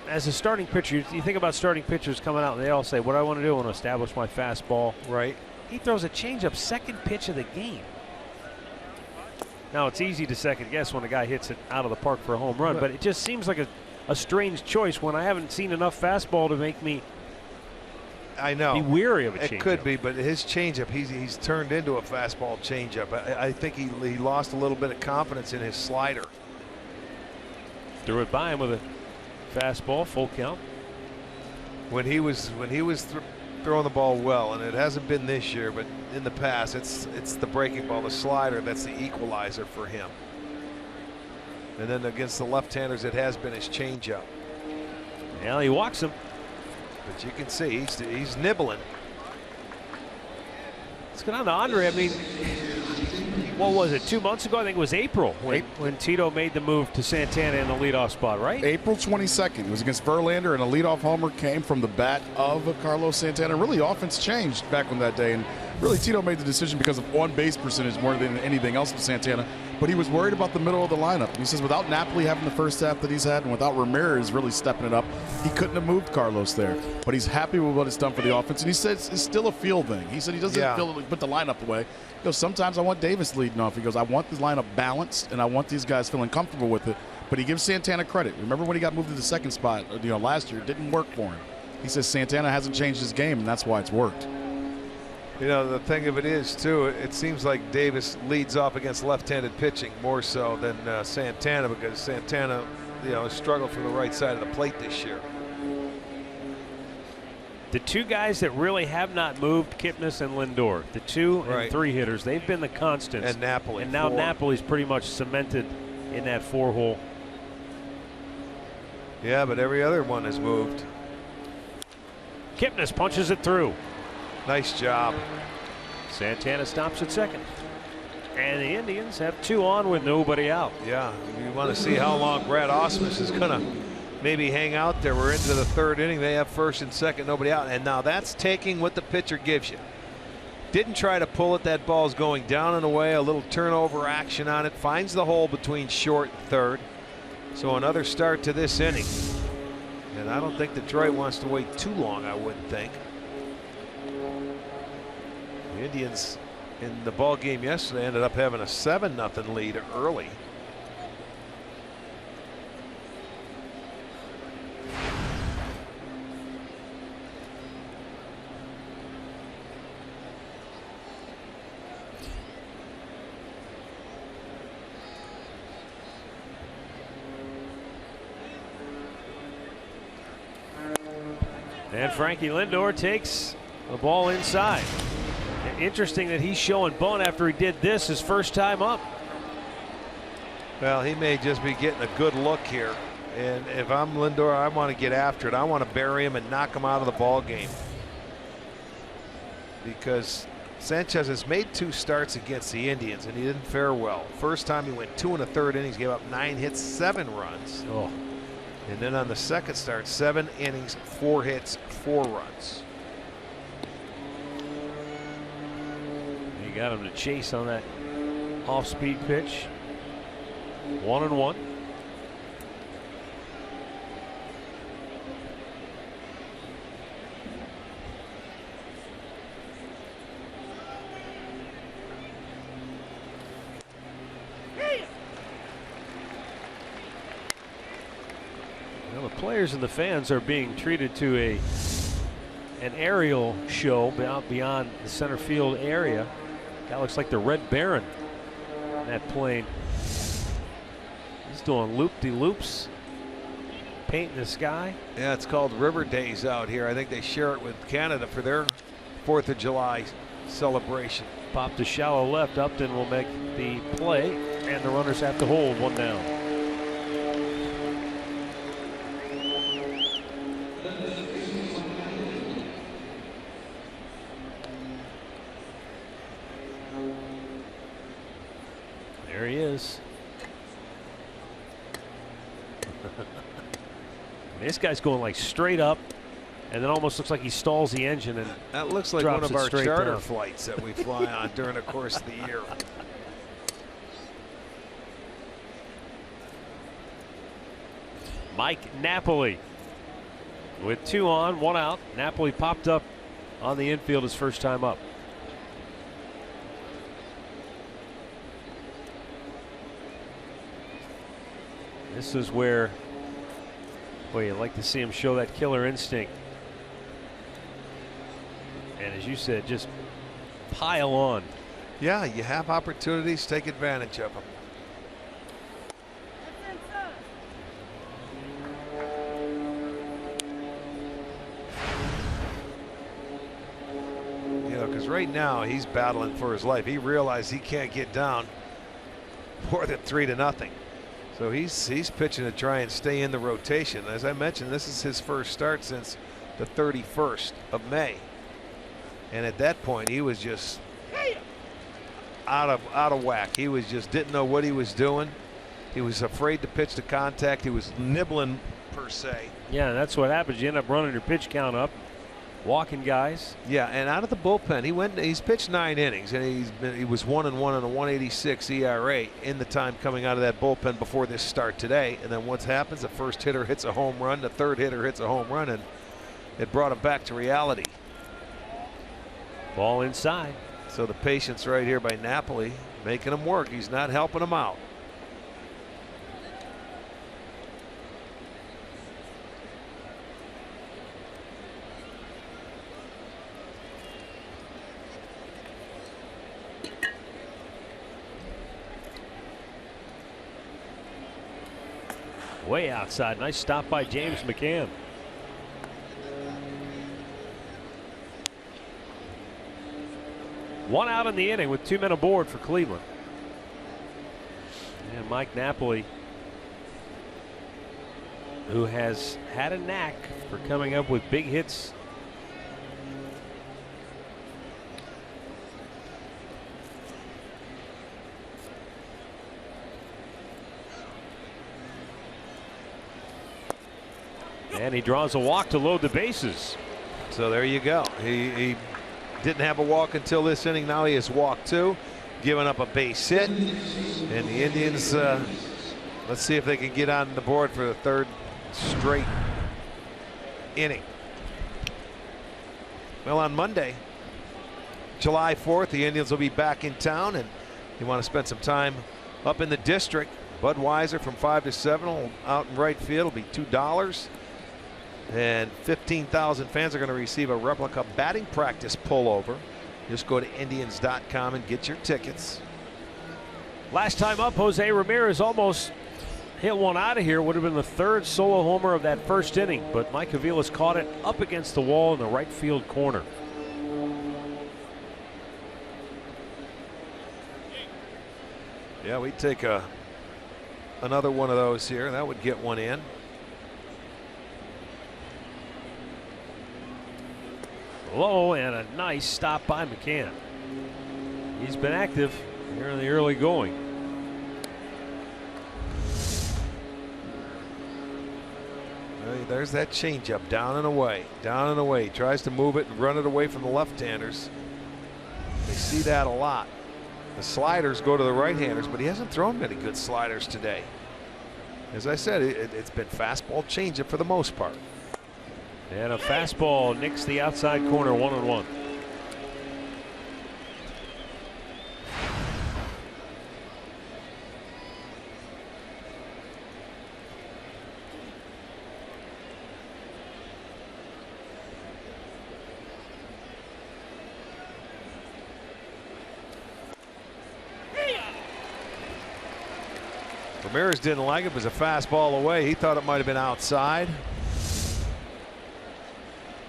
As a starting pitcher, you think about starting pitchers coming out, and they all say, what do I want to do? I want to establish my fastball.
Right.
He throws a changeup second pitch of the game. Now, it's easy to second guess when a guy hits it out of the park for a home run, but it just seems like a strange choice when I haven't seen enough fastball to make me be weary of a changeup.
It could be, but his changeup, he's turned into a fastball changeup. I think he lost a little bit of confidence in his slider.
Threw it by him with a fastball, full count.
When he was throwing the ball well, and it hasn't been this year, but in the past, it's the breaking ball, the slider, that's the equalizer for him. And then against the left-handers, it has been his changeup.
Well, he walks him.
But you can see he's nibbling.
Let's get on to Andre. I mean, what was it, 2 months ago? I think it was April when Tito made the move to Santana in the leadoff spot, right?
April 22nd. It was against Verlander, and a leadoff homer came from the bat of Carlos Santana. Really, offense changed back on that day, and really Tito made the decision because of on-base percentage more than anything else with Santana. But he was worried about the middle of the lineup. And he says without Napoli having the first half that he's had and without Ramirez really stepping it up, he couldn't have moved Carlos there. But he's happy with what it's done for the offense. And he says it's still a feel thing. He said he doesn't feel like put the lineup away. He goes, sometimes I want Davis leading off. He goes, I want this lineup balanced, and I want these guys feeling comfortable with it. But he gives Santana credit. Remember when he got moved to the second spot, last year? It didn't work for him. He says Santana hasn't changed his game, and that's why it's worked.
You know, the thing of it is, too, it seems like Davis leads off against left-handed pitching more so than Santana, because Santana, has struggled from the right side of the plate this year.
The two guys that really have not moved, Kipnis and Lindor, the 2 and 3 hitters, they've been the constants.
And Napoli.
And now
4.
Napoli's pretty much cemented in that 4-hole.
Yeah, but every other one has moved.
Kipnis punches it through.
Nice job.
Santana stops at second. And the Indians have 2 on with nobody out.
Yeah, you want to see how long Brad Ausmus is going to maybe hang out there. We're into the 3rd inning. They have first and second, nobody out. And now that's taking what the pitcher gives you. Didn't try to pull it. That ball's going down and away. A little turnover action on it. Finds the hole between short and third. So another start to this inning. And I don't think Detroit wants to wait too long, I wouldn't think. The Indians in the ball game yesterday ended up having a 7-0 lead early.
And Frankie Lindor takes the ball inside. Interesting that he's showing bunt after he did this his first time up.
Well, he may just be getting a good look here. And if I'm Lindor, I want to get after it. I want to bury him and knock him out of the ball game. Because Sanchez has made 2 starts against the Indians, and he didn't fare well. First time he went 2 1/3 innings, gave up 9 hits, 7 runs.
Oh.
And then on the second start, 7 innings, 4 hits, 4 runs.
You got him to chase on that off-speed pitch. 1-1. Well, the players and the fans are being treated to an aerial show beyond the center field area. That looks like the Red Baron in that plane. He's doing loop-de-loops, painting the sky.
Yeah, it's called River Days out here. I think they share it with Canada for their 4th of July celebration.
Popped to shallow left. Upton will make the play, and the runners have to hold 1 down. There he is. This guy's going like straight up, and then almost looks like he stalls the engine. And
that looks like one of our charter flights that we fly on during the course of the year.
Mike Napoli with 2 on, 1 out. Napoli popped up on the infield his first time up. This is where, boy, you'd like to see him show that killer instinct. And as you said, just pile on.
Yeah, you have opportunities, take advantage of them. You know, because right now he's battling for his life. He realized he can't get down more than 3-0. So he's pitching to try and stay in the rotation. As I mentioned, this is his first start since the 31st of May. And at that point, he was just out of whack. He was just didn't know what he was doing. He was afraid to pitch to contact. He was nibbling per se.
Yeah, that's what happens. You end up running your pitch count up, walking guys.
Yeah, and out of the bullpen, he's pitched 9 innings, and he was 1-1 on a 1.86 ERA in the time coming out of that bullpen before this start today. And then what happens? The first hitter hits a home run, the third hitter hits a home run, and it brought him back to reality.
Ball inside.
So the patience right here by Napoli, making him work. He's not helping him out.
Way outside. Nice stop by James McCann. One out in the inning with 2 men aboard for Cleveland. And Mike Napoli, who has had a knack for coming up with big hits. And he draws a walk to load the bases.
So there you go. He didn't have a walk until this inning. Now he has walked 2, giving up a base hit. And the Indians, let's see if they can get on the board for the 3rd straight inning. Well, on Monday, July 4th, the Indians will be back in town, and you want to spend some time up in the district. Budweiser from 5 to 7 out in right field will be $2. And 15,000 fans are going to receive a replica batting practice pullover. Just go to Indians.com and get your tickets.
Last time up, Jose Ramirez almost hit one out of here. Would have been the 3rd solo homer of that first inning, but Mike Aviles caught it up against the wall in the right field corner.
Yeah, we'd take another one of those here. That would get one in.
Low, and a nice stop by McCann. He's been active here in the early going.
There's that changeup, down and away, down and away. Tries to move it and run it away from the left-handers. They see that a lot. The sliders go to the right-handers, but he hasn't thrown many good sliders today. As I said, it's been fastball changeup for the most part.
And a fastball nicks the outside corner, 1-1.
Ramirez didn't like it. It was a fastball away. He thought it might have been outside.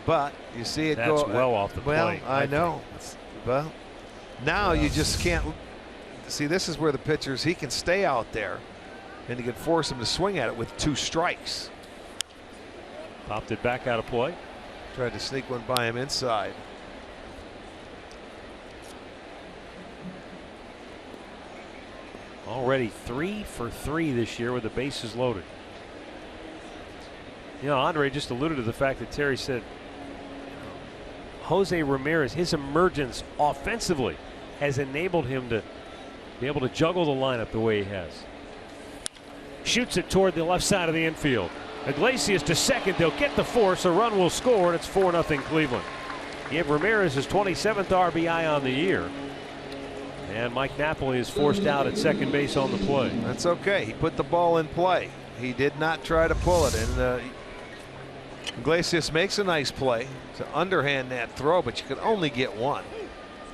But you see it
That's
go
well off the plate.
Well, I know. Well, now you just can't see. This is where the pitchers, he can stay out there and he can force him to swing at it with 2 strikes.
Popped it back out of play.
Tried to sneak one by him inside.
Already 3 for 3 this year with the bases loaded. You know, Andre just alluded to the fact that Terry said Jose Ramirez, his emergence offensively has enabled him to be able to juggle the lineup the way he has. Shoots it toward the left side of the infield. Iglesias to second. They'll get the force. A run will score, and it's 4-0 Cleveland. Give Ramirez his 27th RBI on the year. And Mike Napoli is forced out at second base on the play.
That's okay. He put the ball in play. He did not try to pull it. And Iglesias makes a nice play to underhand that throw, but you can only get one.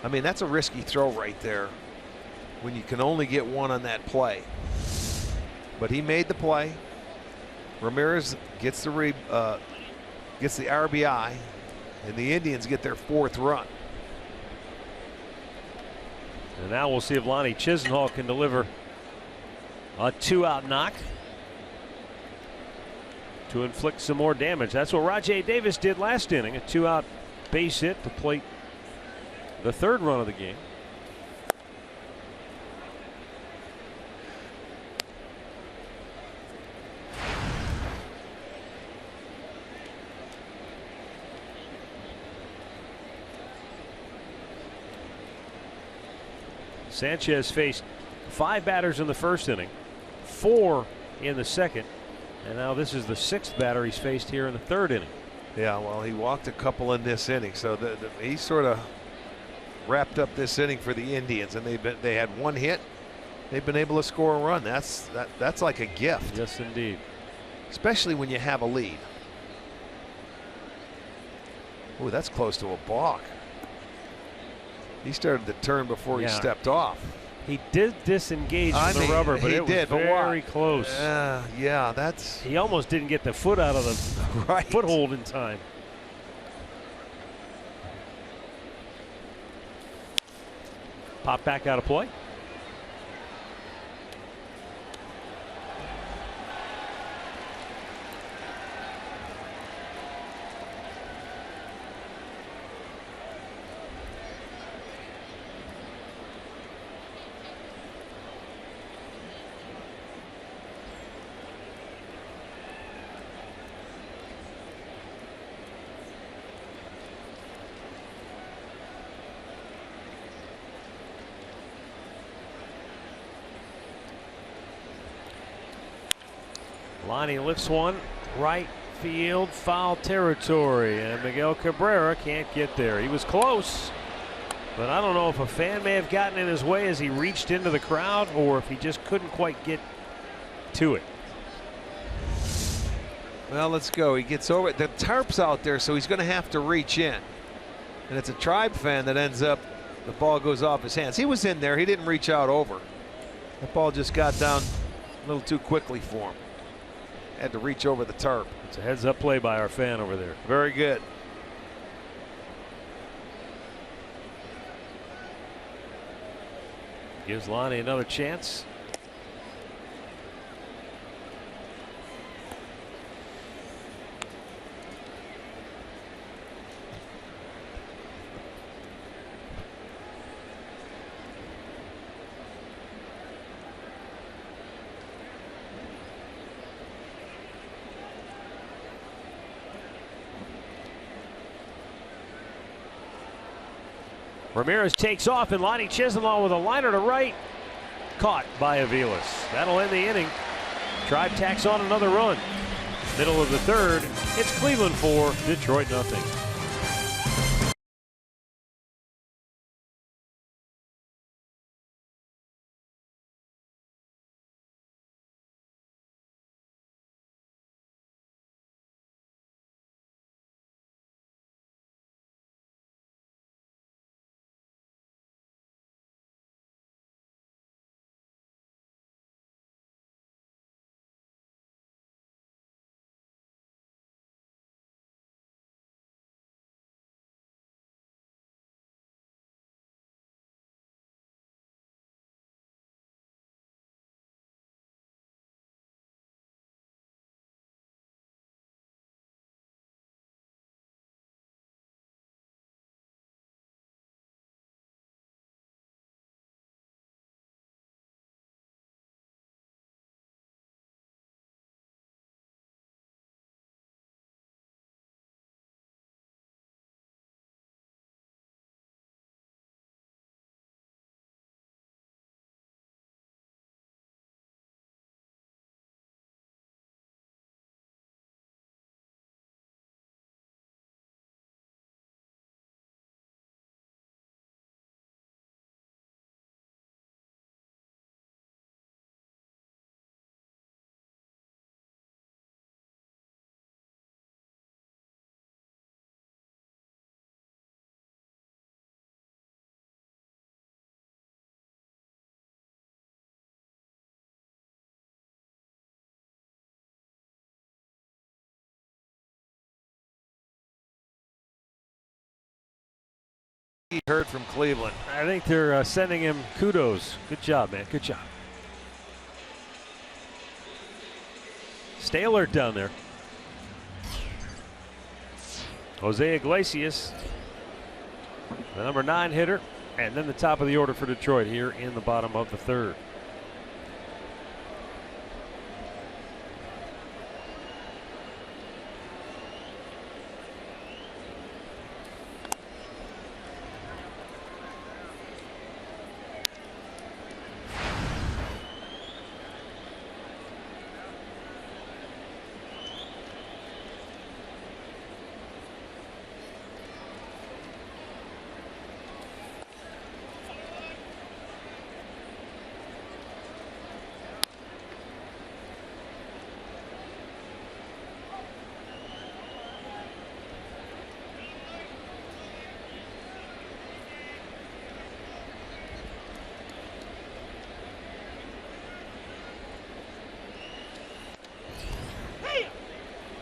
I mean, that's a risky throw right there when you can only get one on that play. But he made the play. Ramirez gets the RBI, and the Indians get their 4th run.
And now we'll see if Lonnie Chisenhall can deliver a 2-out knock to inflict some more damage. That's what Rajai Davis did last inning, a 2-out base hit to plate the 3rd run of the game. Sanchez faced 5 batters in the 1st inning, 4 in the 2nd, and now this is the 6th batter he's faced here in the 3rd inning.
Yeah, well, he walked a couple in this inning, so he sort of wrapped up this inning for the Indians, and they had 1 hit. They've been able to score a run. That's like a gift.
Yes, indeed.
Especially when you have a lead. Oh, that's close to a balk. He started to turn before he stepped off.
He did disengage from the rubber, but it was very close.
Yeah, that's.
He almost didn't get the foot out of the foothold in time. Pop back out of play. Lonnie lifts one, right field, foul territory, and Miguel Cabrera can't get there. He was close, but I don't know if a fan may have gotten in his way as he reached into the crowd or if he just couldn't quite get to it.
Well, let's go. He gets over it. The tarp's out there, so he's going to have to reach in. And it's a Tribe fan that ends up, the ball goes off his hands. He was in there. He didn't reach out over. That ball just got down a little too quickly for him. Had to reach over the tarp.
It's a heads up play by our fan over there.
Very good.
Gives Lonnie another chance. Ramirez takes off, and Lonnie Chisenhall with a liner to right. Caught by Aviles. That'll end the inning. Tribe tacks on another run. Middle of the 3rd. It's Cleveland 4, Detroit nothing.
he heard from Cleveland.
I think they're sending him kudos. Good job, man. Good job. Stay alert down there. Jose Iglesias, the number 9 hitter, and then the top of the order for Detroit here in the bottom of the 3rd.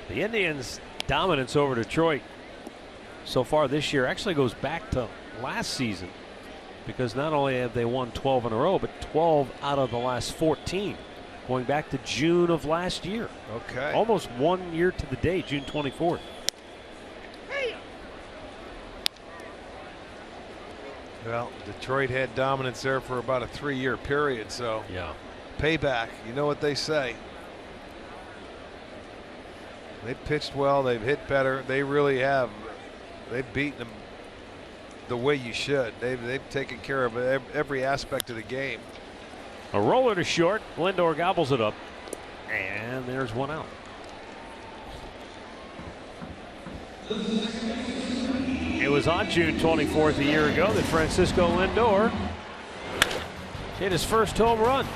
The Indians' dominance over Detroit so far this year actually goes back to last season, because not only have they won 12 in a row, but 12 out of the last 14, going back to June of last year.
Okay.
Almost 1 year to the day, June 24th.
Well, Detroit had dominance there for about a 3-year period, so
yeah,
payback. You know what they say. They've pitched well. They've hit better. They really have. They've beaten them the way you should. They've taken care of every aspect of the game.
A roller to short. Lindor gobbles it up, and there's one out. It was on June 24th a year ago that Francisco Lindor hit his first home run.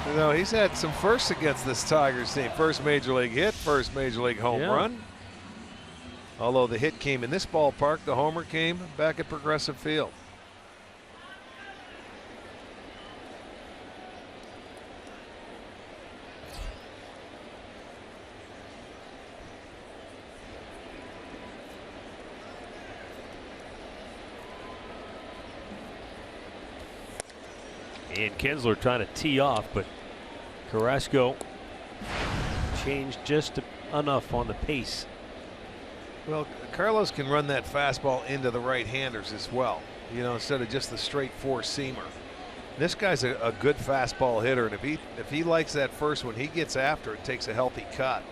You know, he's had some firsts against this Tigers team. First major league hit, first major league home run. Although the hit came in this ballpark, the homer came back at Progressive Field.
Ian Kinsler trying to tee off, but Carrasco changed just enough on the pace.
Well, Carlos can run that fastball into the right-handers as well, you know, instead of just the straight four-seamer. This guy's a good fastball hitter, and if he likes that first one, he gets after it, takes a healthy cut.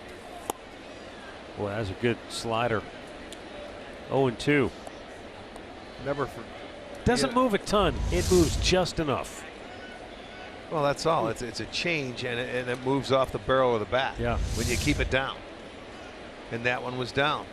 Well, that's a good slider. 0-2. Doesn't move a ton. It moves just enough.
Well, that's all. It's a change, and it moves off the barrel of the bat.
Yeah.
When you keep it down. And that one was down.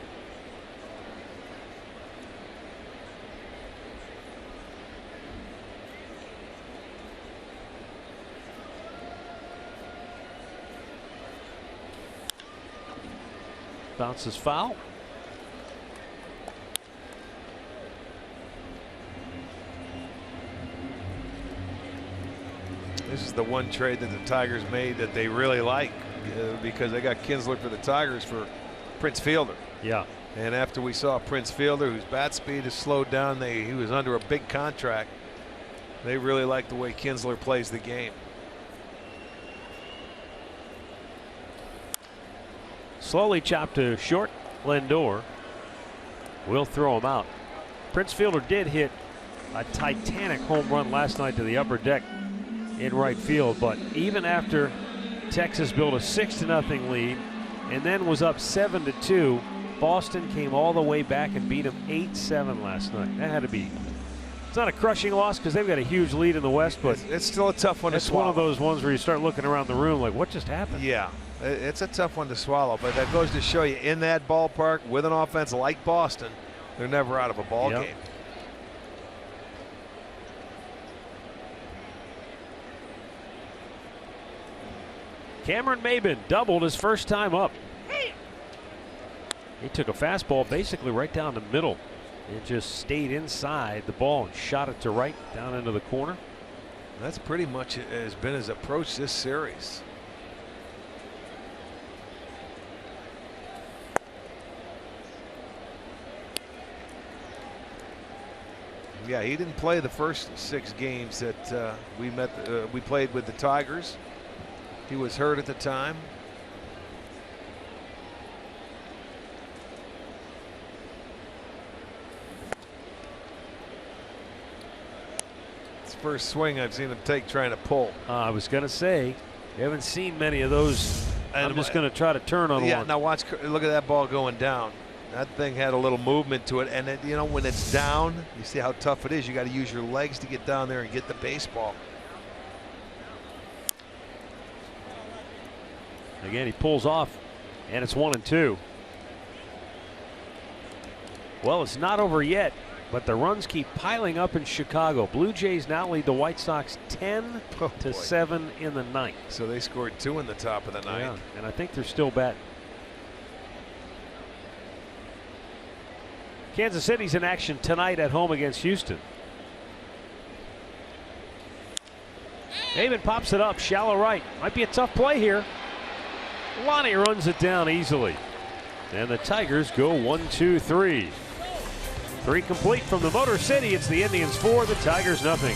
Bounces foul.
This is the one trade that the Tigers made that they really like, because they got Kinsler for the Tigers for Prince Fielder.
Yeah.
And after we saw Prince Fielder, whose bat speed has slowed down, he was under a big contract. They really like the way Kinsler plays the game.
Slowly chopped to short. Lindor will throw him out. Prince Fielder did hit a titanic home run last night to the upper deck in right field, but even after Texas built a 6-0 lead and then was up 7-2, Boston came all the way back and beat them 8-7 last night. That had to be. It's not a crushing loss because they've got a huge lead in the West, but
it's still a tough one to swallow.
It's one of those ones where you start looking around the room like, what just happened?
Yeah, it's a tough one to swallow, but that goes to show you, in that ballpark with an offense like Boston, they're never out of a ball game.
Cameron Maybin doubled his first time up. He took a fastball basically right down the middle. It just stayed inside the ball and shot it to right down into the corner.
That's pretty much has been his approach this series. Yeah, he didn't play the first 6 games that we played with the Tigers. He was hurt at the time. It's the first swing I've seen him take trying to pull.
I was going to say, you haven't seen many of those. I'm just going to try to turn on one.
Yeah, now watch. Look at that ball going down. That thing had a little movement to it, and it, you know, when it's down, you see how tough it is. You got to use your legs to get down there and get the baseball.
Again, he pulls off, and it's 1-2. Well, it's not over yet, but the runs keep piling up in Chicago. Blue Jays now lead the White Sox 10-7 in the ninth.
So they scored 2 in the top of the ninth.
Yeah, and I think they're still batting. Kansas City's in action tonight at home against Houston. David pops it up, shallow right. Might be a tough play here. Lonnie runs it down easily. And the Tigers go 1-2-3. 3 complete from the Motor City. It's the Indians 4, the Tigers nothing.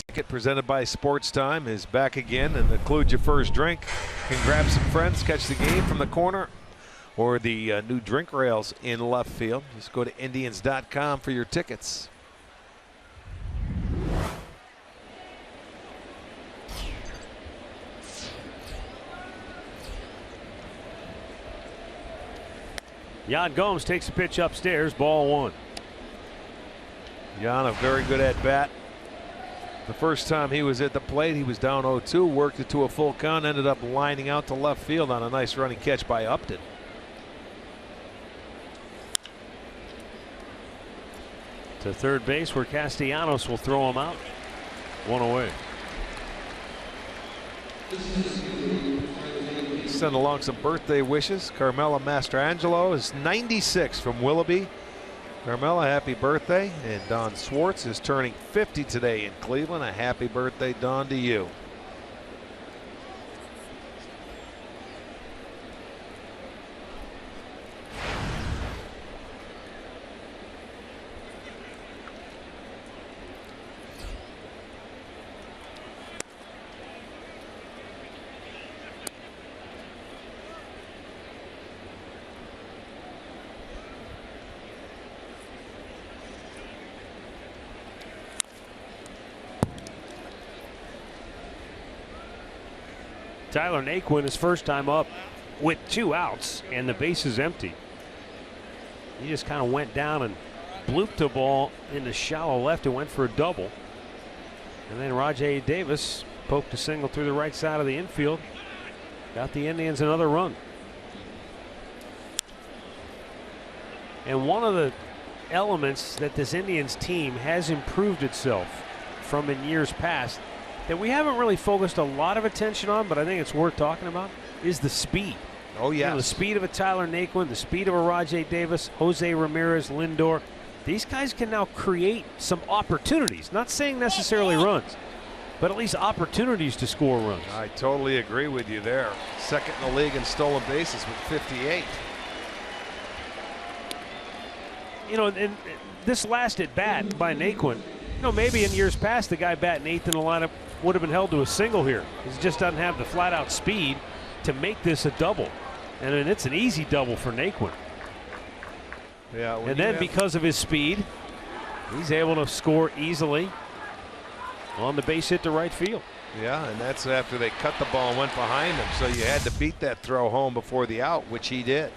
Ticket presented by Sports Time is back again and includes your first drink. You can grab some friends, catch the game from the corner or the new drink rails in left field. Just go to Indians.com for your tickets.
Yan Gomes takes a pitch upstairs, ball 1.
Yan, a very good at bat. The first time he was at the plate, he was down 0-2, worked it to a full count, ended up lining out to left field on a nice running catch by Upton.
To third base where Castellanos will throw him out. 1 away.
Send along some birthday wishes. Carmela Mastrangelo is 96 from Willoughby. Carmela, happy birthday. And Don Swartz is turning 50 today in Cleveland. A happy birthday, Don, to you.
Tyler Naquin his first time up with 2 outs and the base is empty. He just kind of went down and blooped the ball into shallow left and went for a double. And then Rajay Davis poked a single through the right side of the infield. Got the Indians another run. And one of the elements that this Indians team has improved itself from in years past that we haven't really focused a lot of attention on, but I think it's worth talking about, is the speed.
Oh, yeah.
You know, the speed of a Tyler Naquin, the speed of a Rajai Davis, Jose Ramirez, Lindor. These guys can now create some opportunities. Not saying necessarily runs, but at least opportunities to score runs.
I totally agree with you there. Second in the league in stolen bases with 58.
You know, and this last at bat by Naquin, you know, maybe in years past the guy batting eighth in the lineup would have been held to a single here. He just doesn't have the flat out speed to make this a double. And it's an easy double for Naquin.
Yeah,
and then because of his speed, he's able to score easily on the base hit to right field.
Yeah, and that's after they cut the ball and went behind him. So you had to beat that throw home before the out, which he did.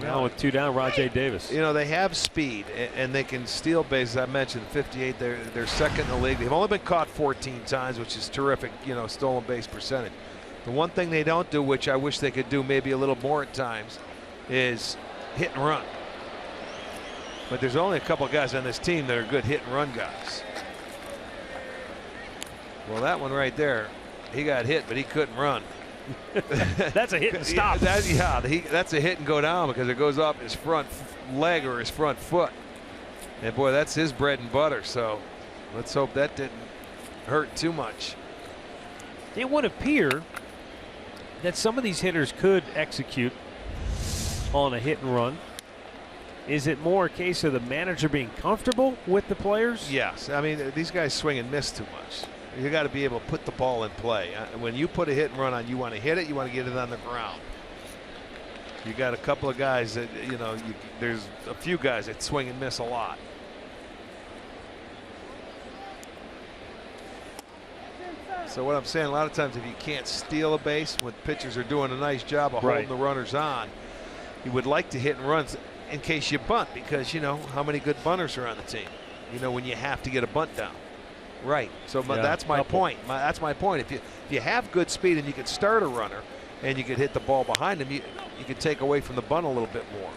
Now with 2 down, Rajai Davis.
You know, they have speed and they can steal bases. I mentioned 58. They're second in the league. They've only been caught 14 times, which is terrific, you know, stolen base percentage. The one thing they don't do, which I wish they could do maybe a little more at times, is hit and run. But there's only a couple of guys on this team that are good hit and run guys. Well, that one right there, he got hit, but he couldn't run.
That's a hit and stop.
That's a hit and go down because it goes off his front leg or his front foot. And boy, that's his bread and butter. So let's hope that didn't hurt too much.
It would appear that some of these hitters could execute on a hit and run. Is it more a case of the manager being comfortable with the players?
Yes. I mean, these guys swing and miss too much. You got to be able to put the ball in play. When you put a hit and run on, you want to hit it, you want to get it on the ground. You got a couple of guys that, you know, there's a few guys that swing and miss a lot. So what I'm saying, a lot of times if you can't steal a base when pitchers are doing a nice job of holding the runners on, you would like to hit and runs in case you bunt, because you know how many good bunters are on the team. You know when you have to get a bunt down. Right. So that's my point. That's my point. If you have good speed and you can start a runner and you can hit the ball behind him, you can take away from the bunt a little bit more.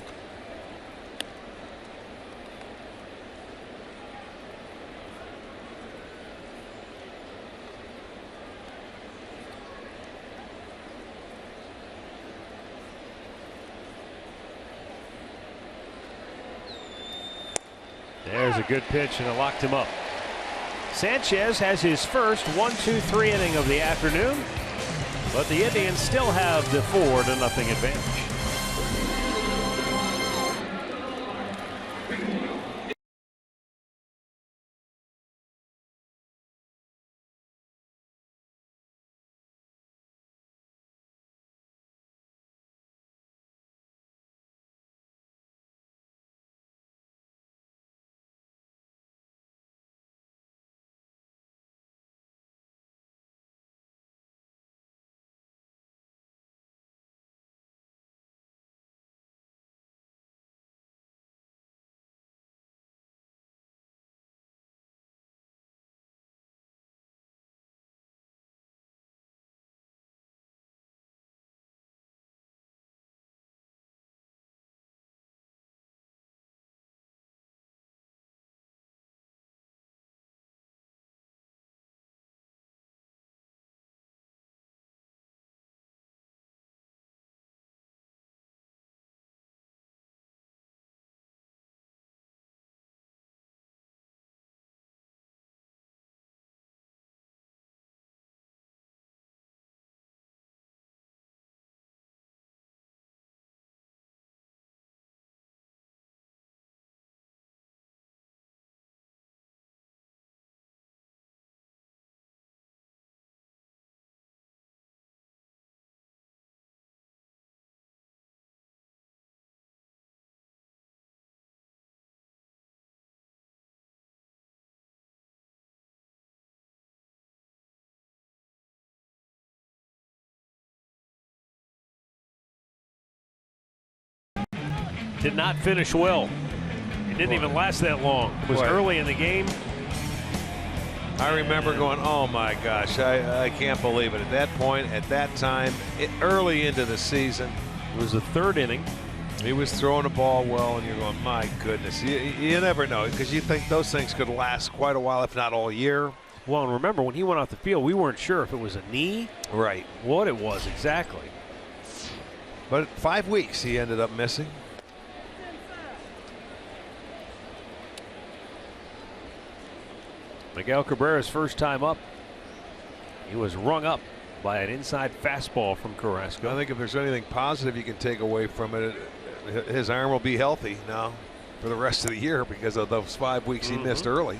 There's a good pitch, and it locked him up. Sanchez has his first 1-2-3 inning of the afternoon, but the Indians still have the 4-0 advantage. Did not finish well. It didn't even last that long. It was early in the game.
I remember going, oh my gosh, I can't believe it. At that point, at that time, early into the season.
It was the third inning.
He was throwing the ball well, and you're going, my goodness. You never know, because you think those things could last quite a while, if not all year.
Well, and remember, when he went off the field, we weren't sure if it was a knee.
Right.
What it was exactly.
But 5 weeks he ended up missing.
Miguel Cabrera's first time up. He was rung up by an inside fastball from Carrasco.
I think if there's anything positive you can take away from it, his arm will be healthy now for the rest of the year because of those 5 weeks he missed early.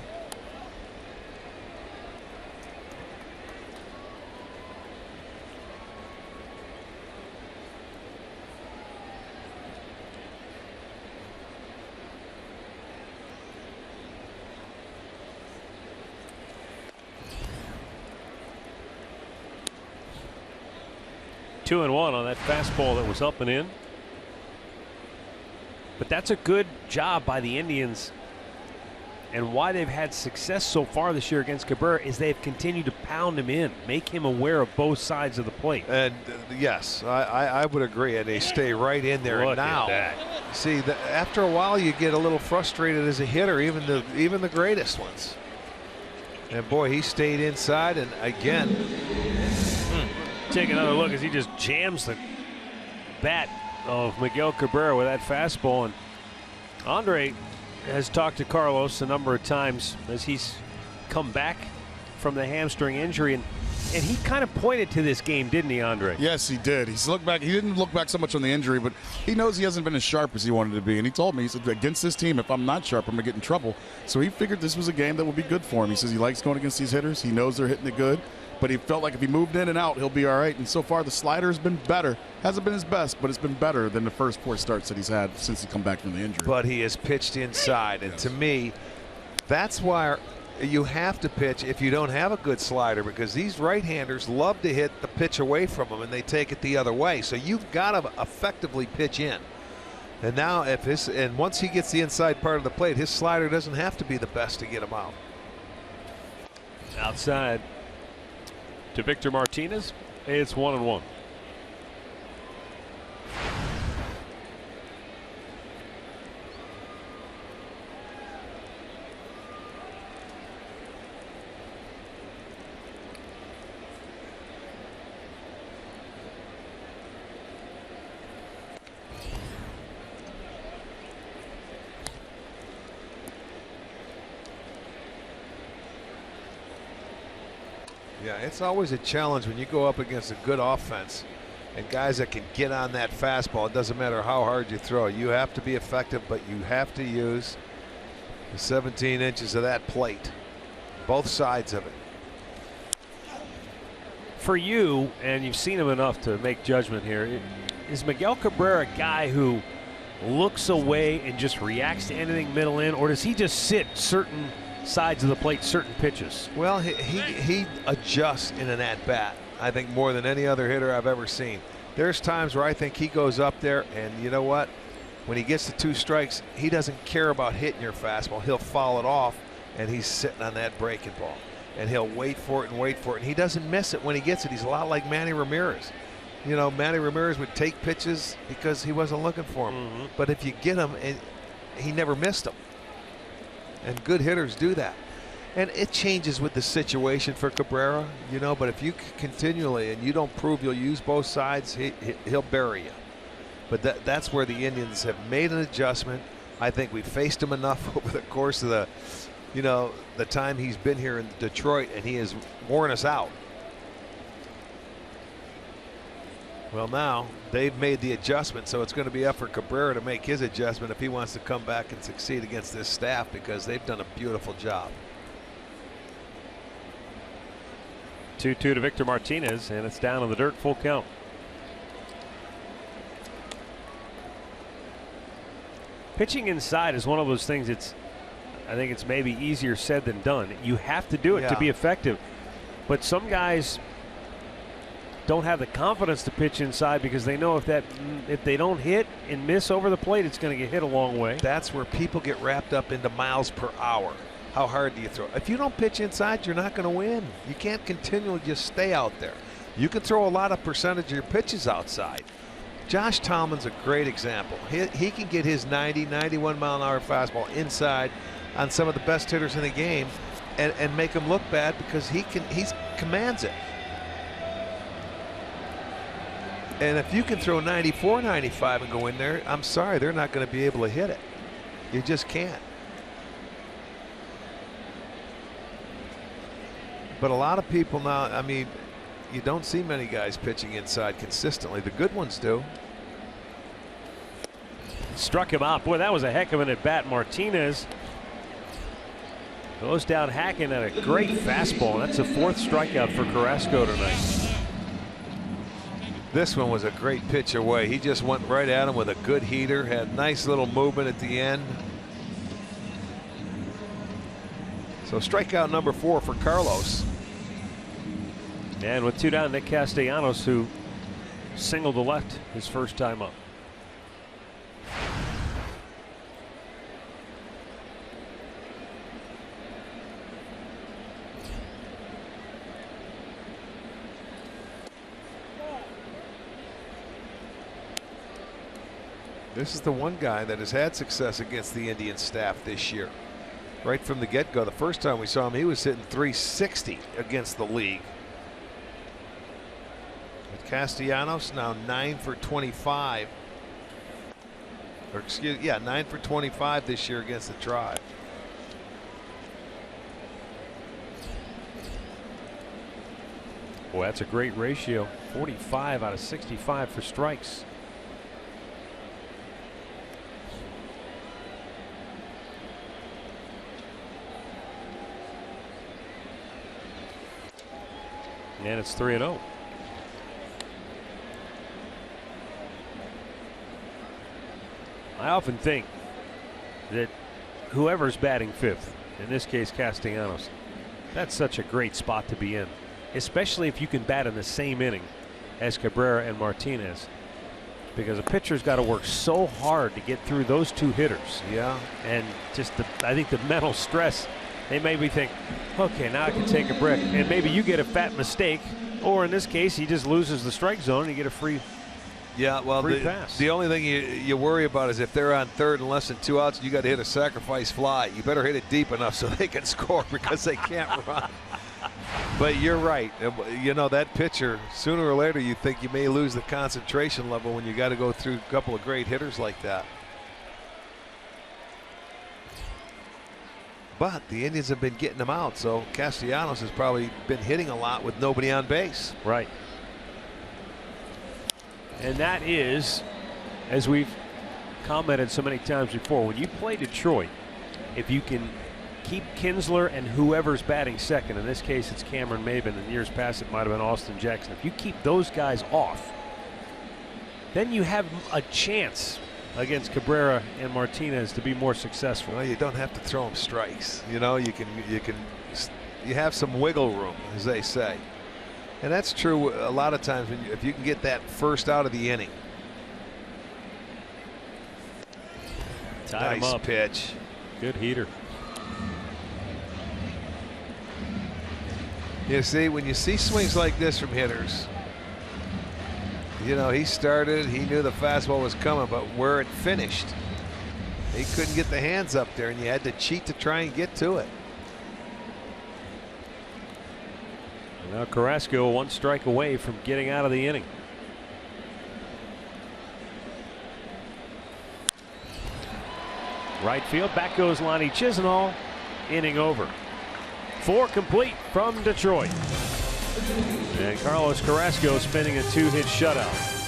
Two and one on that fastball that was up and in. But that's a good job by the Indians. And why they've had success so far this year against Cabrera is they've continued to pound him in, make him aware of both sides of the plate.
And yes, I would agree. And they stay right in there.
Look
now,
at that.
see, after a while, you get a little frustrated as a hitter, even the greatest ones. And boy, he stayed inside, and again.
Take another look as he just jams the bat of Miguel Cabrera with that fastball. And Andre has talked to Carlos a number of times as he's come back from the hamstring injury, and he kind of pointed to this game, didn't he, Andre?
Yes, he did. He's looked back. He didn't look back so much on the injury, but he knows he hasn't been as sharp as he wanted to be. And he told me, he said, against this team, if I'm not sharp, I'm going to get in trouble. So he figured this was a game that would be good for him. He says he likes going against these hitters. He knows they're hitting it good. But he felt like if he moved in and out, he'll be all right. And so far, the slider has been better. Hasn't been his best, but it's been better than the first 4 starts that he's had since he come back from the injury.
But he has pitched inside. And to me, that's why you have to pitch if you don't have a good slider, because these right-handers love to hit the pitch away from them, and they take it the other way. So you've got to effectively pitch in. And now and once he gets the inside part of the plate, his slider doesn't have to be the best to get him out.
Outside to Victor Martinez. It's 1-1.
Yeah, it's always a challenge when you go up against a good offense and guys that can get on that fastball. It doesn't matter how hard you throw. You have to be effective, but you have to use the 17 inches of that plate, both sides of it.
For you, and you've seen him enough to make judgment here, is Miguel Cabrera a guy who looks away and just reacts to anything middle in, or does he just sit certain sides of the plate, certain pitches?
Well, he adjusts in an at-bat, I think, more than any other hitter I've ever seen. There's times where I think he goes up there, and you know what? When he gets to 2 strikes, he doesn't care about hitting your fastball. He'll foul it off, and he's sitting on that breaking ball. And he'll wait for it and wait for it, and he doesn't miss it when he gets it. He's a lot like Manny Ramirez. You know, Manny Ramirez would take pitches because he wasn't looking for them. But if you get him, and he never missed them. And good hitters do that. And it changes with the situation for Cabrera, you know, but if you continually and you don't prove you'll use both sides, he'll bury you. But that's where the Indians have made an adjustment. I think we've faced him enough over the course of the time he's been here in Detroit, and he has worn us out. Well, now they've made the adjustment, so it's going to be up for Cabrera to make his adjustment if he wants to come back and succeed against this staff, because they've done a beautiful job.
2-2 to Victor Martinez, and it's down in the dirt, full count. Pitching inside is one of those things, I think it's maybe easier said than done. You have to do it to be effective. But some guys don't have the confidence to pitch inside because they know if they don't hit and miss over the plate, it's going to get hit a long way.
That's where people get wrapped up into miles per hour. how hard do you throw? If you don't pitch inside, you're not going to win. You can't continually just stay out there. You can throw a lot of percentage of your pitches outside. Josh Tomlin's a great example. He can get his 90, 91 mile an hour fastball inside on some of the best hitters in the game and make them look bad because he commands it. And if you can throw 94, 95 and go in there, I'm sorry, they're not going to be able to hit it. You just can't. But a lot of people now, I mean, you don't see many guys pitching inside consistently. The good ones do.
Struck him out. Boy, that was a heck of an at bat. Martinez goes down hacking at a great fastball. That's a 4th strikeout for Carrasco tonight.
This one was a great pitch away. He just went right at him with a good heater. Had nice little movement at the end. So strikeout number 4 for Carlos.
And with 2 down, Nick Castellanos, who singled to left his first time up.
This is the one guy that has had success against the Indian staff this year. Right from the get-go. The first time we saw him, he was hitting .360 against the league. Castellanos now 9 for 25. Or excuse, yeah, 9 for 25 this year against the Tribe.
Boy, that's a great ratio. 45 out of 65 for strikes. And it's 3-0. I often think that whoever's batting 5th, in this case Castellanos, that's such a great spot to be in, especially if you can bat in the same inning as Cabrera and Martinez, because a pitcher's got to work so hard to get through those 2 hitters.
Yeah.
And just I think the mental stress, they maybe think, okay, now I can take a breath, and maybe you get a fat mistake, or in this case he just loses the strike zone and you get a free.
Yeah, well, the only thing you worry about is if they're on 3rd and less than 2 outs, you got to hit a sacrifice fly. You better hit it deep enough so they can score because they can't run. But you're right. You know, that pitcher, sooner or later, you think you may lose the concentration level when you got to go through a couple of great hitters like that. But the Indians have been getting them out, so Castellanos has probably been hitting a lot with nobody on base.
Right. And that is, as we've commented so many times before, when you play Detroit, if you can keep Kinsler and whoever's batting second, in this case it's Cameron Maybin, in years past it might have been Austin Jackson, if you keep those guys off, then you have a chance against Cabrera and Martinez to be more successful.
Well, you don't have to throw them strikes. You know, you have some wiggle room, as they say. And that's true a lot of times if you can get that first out of the inning.
Tied him
nice
up.
Pitch.
Good heater.
You see, when you see swings like this from hitters, you know, he started, he knew the fastball was coming, but where it finished, he couldn't get the hands up there, and you had to cheat to try and get to it.
Now Carrasco 1 strike away from getting out of the inning. Right field, back goes Lonnie Chisenhall. Inning over. 4 complete from Detroit. And Carlos Carrasco spinning a 2-hit shutout.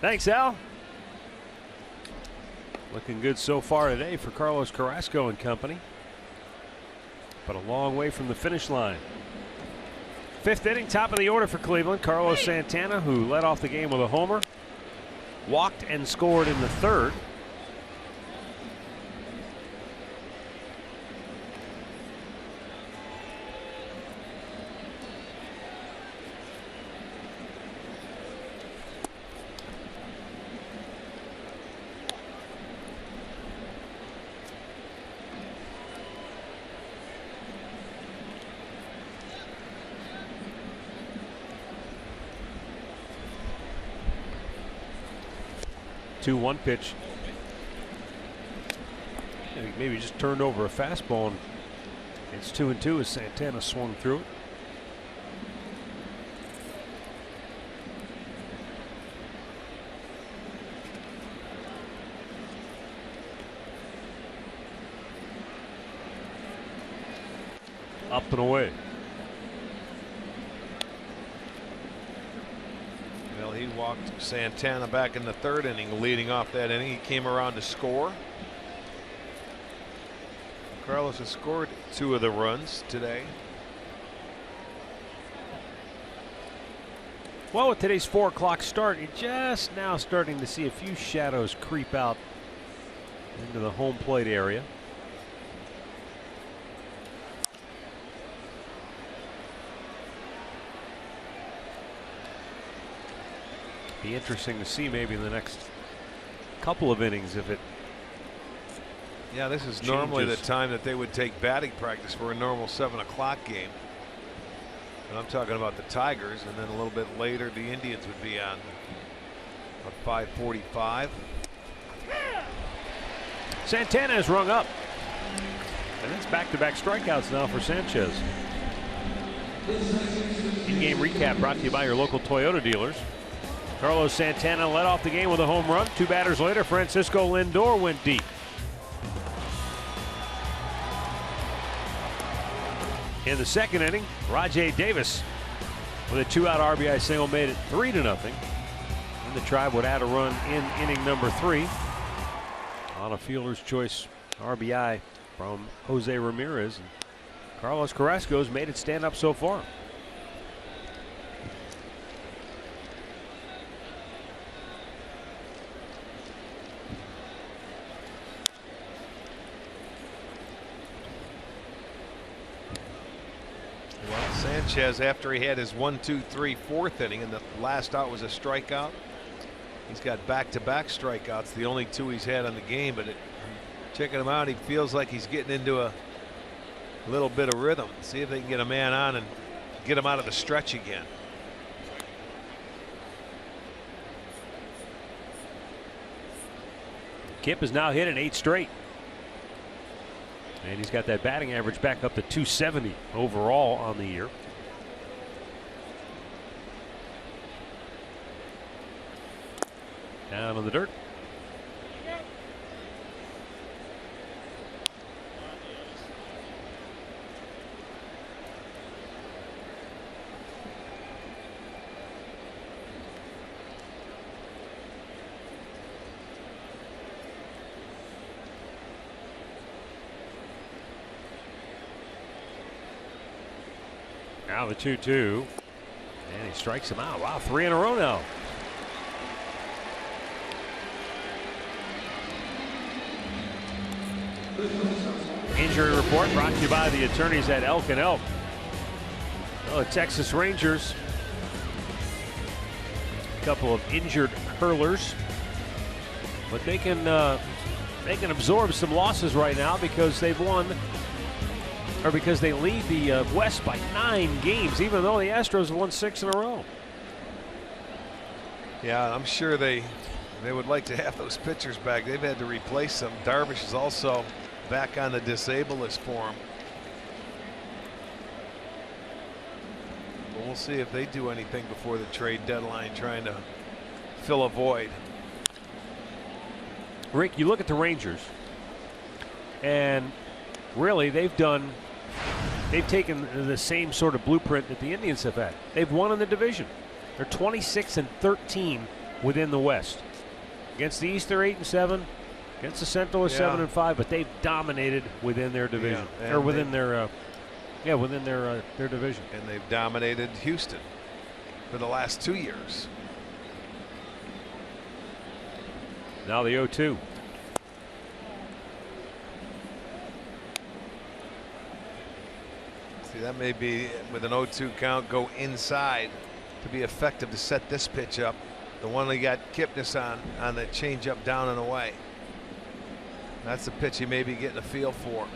Thanks, Al. Looking good so far today for Carlos Carrasco and company, but a long way from the finish line. Fifth inning, top of the order for Cleveland. Carlos Santana, who led off the game with a homer, walked and scored in the third. Two-one pitch. Maybe just turned over a fastball, and it's 2-2 as Santana swung through it. Up and away.
Well, he walked Santana back in the third inning, leading off that inning. He came around to score. Carlos has scored 2 of the runs today.
Well, with today's 4 o'clock start, you're just now starting to see a few shadows creep out into the home plate area. Be interesting to see maybe in the next couple of innings if it.
Yeah, this is normally the time that they would take batting practice for a normal 7 o'clock game. And I'm talking about the Tigers, and then a little bit later the Indians would be on at 5:45.
Santana is rung up, and it's back-to-back strikeouts now for Sanchez. In-game recap brought to you by your local Toyota dealers. Carlos Santana led off the game with a home run. 2 batters later, Francisco Lindor went deep. In the second inning, Rajay Davis with a 2-out RBI single made it 3-0. And the Tribe would add a run in inning number 3 on a fielder's choice RBI from Jose Ramirez. And Carlos Carrasco's made it stand up so far.
Sanchez, after he had his 1-2-3 fourth inning, and the last out was a strikeout. He's got back-to-back strikeouts, the only 2 he's had on the game. But checking him out, he feels like he's getting into a little bit of rhythm. See if they can get a man on and get him out of the stretch again.
Kip has now hit in 8 straight. And he's got that batting average back up to 270 overall on the year. Down on the dirt. Now the 2-2, and he strikes him out. Wow, 3 in a row now. Injury report brought to you by the attorneys at Elk & Elk. Well, the Texas Rangers, a couple of injured hurlers, but they can absorb some losses right now because they've won. Or because they lead the West by 9 games, even though the Astros have won 6 in a row.
Yeah, I'm sure they would like to have those pitchers back. They've had to replace them. Darvish is also back on the disabled list for him. But we'll see if they do anything before the trade deadline, trying to fill a void.
Rick, you look at the Rangers, and really they've taken the same sort of blueprint that the Indians have had. They've won in the division. They're 26-13 within the West. Against the East, they're 8-7. Against the Central, they're 7-5. But they've dominated within their division, or within their division.
And they've dominated Houston for the last 2 years.
Now the 0-2.
See, that may be with an 0-2 count, go inside to be effective to set this pitch up. The one he got Kipnis on the changeup down and away. That's the pitch he may be getting a feel for.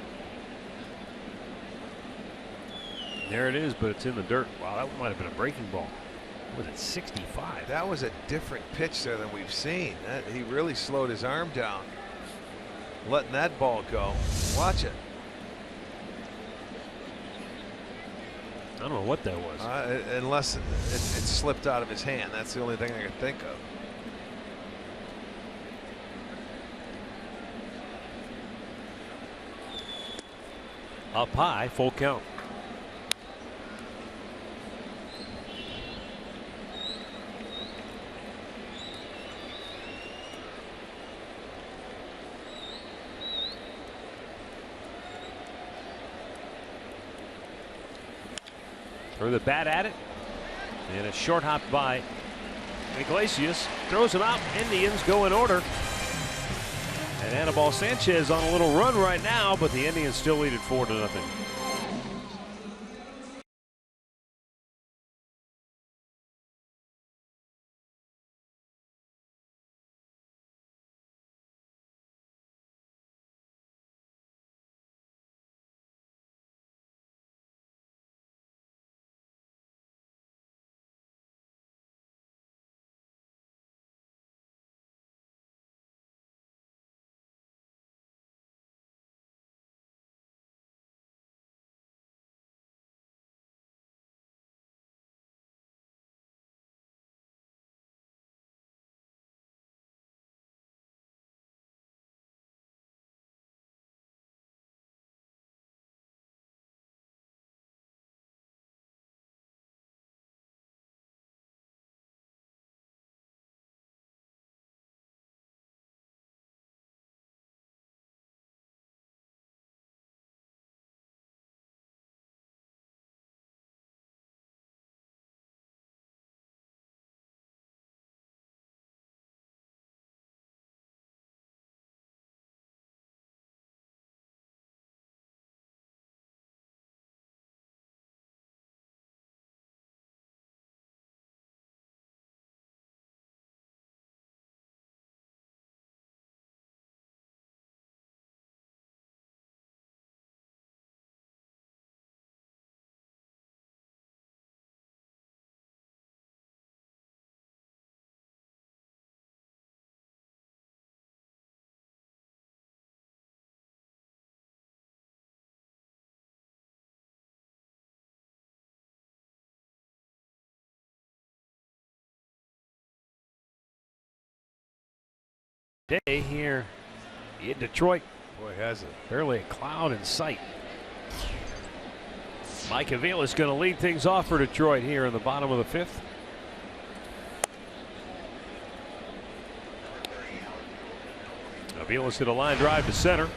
There it is, but it's in the dirt. Wow, that might have been a breaking ball. Was it 65?
That was a different pitch there than we've seen. He really slowed his arm down, letting that ball go. Watch it.
I don't know what that was.
Unless it slipped out of his hand. That's the only thing I can think of.
Up high, full count. Throw the bat at it. And a short hop by Iglesias. Throws him out. Indians go in order. And Anibal Sanchez on a little run right now, but the Indians still lead it 4-0. Day here in Detroit.
Boy, has it.
Barely a cloud in sight. Mike Avila is going to lead things off for Detroit here in the bottom of the fifth. Avila's hit a line drive to center.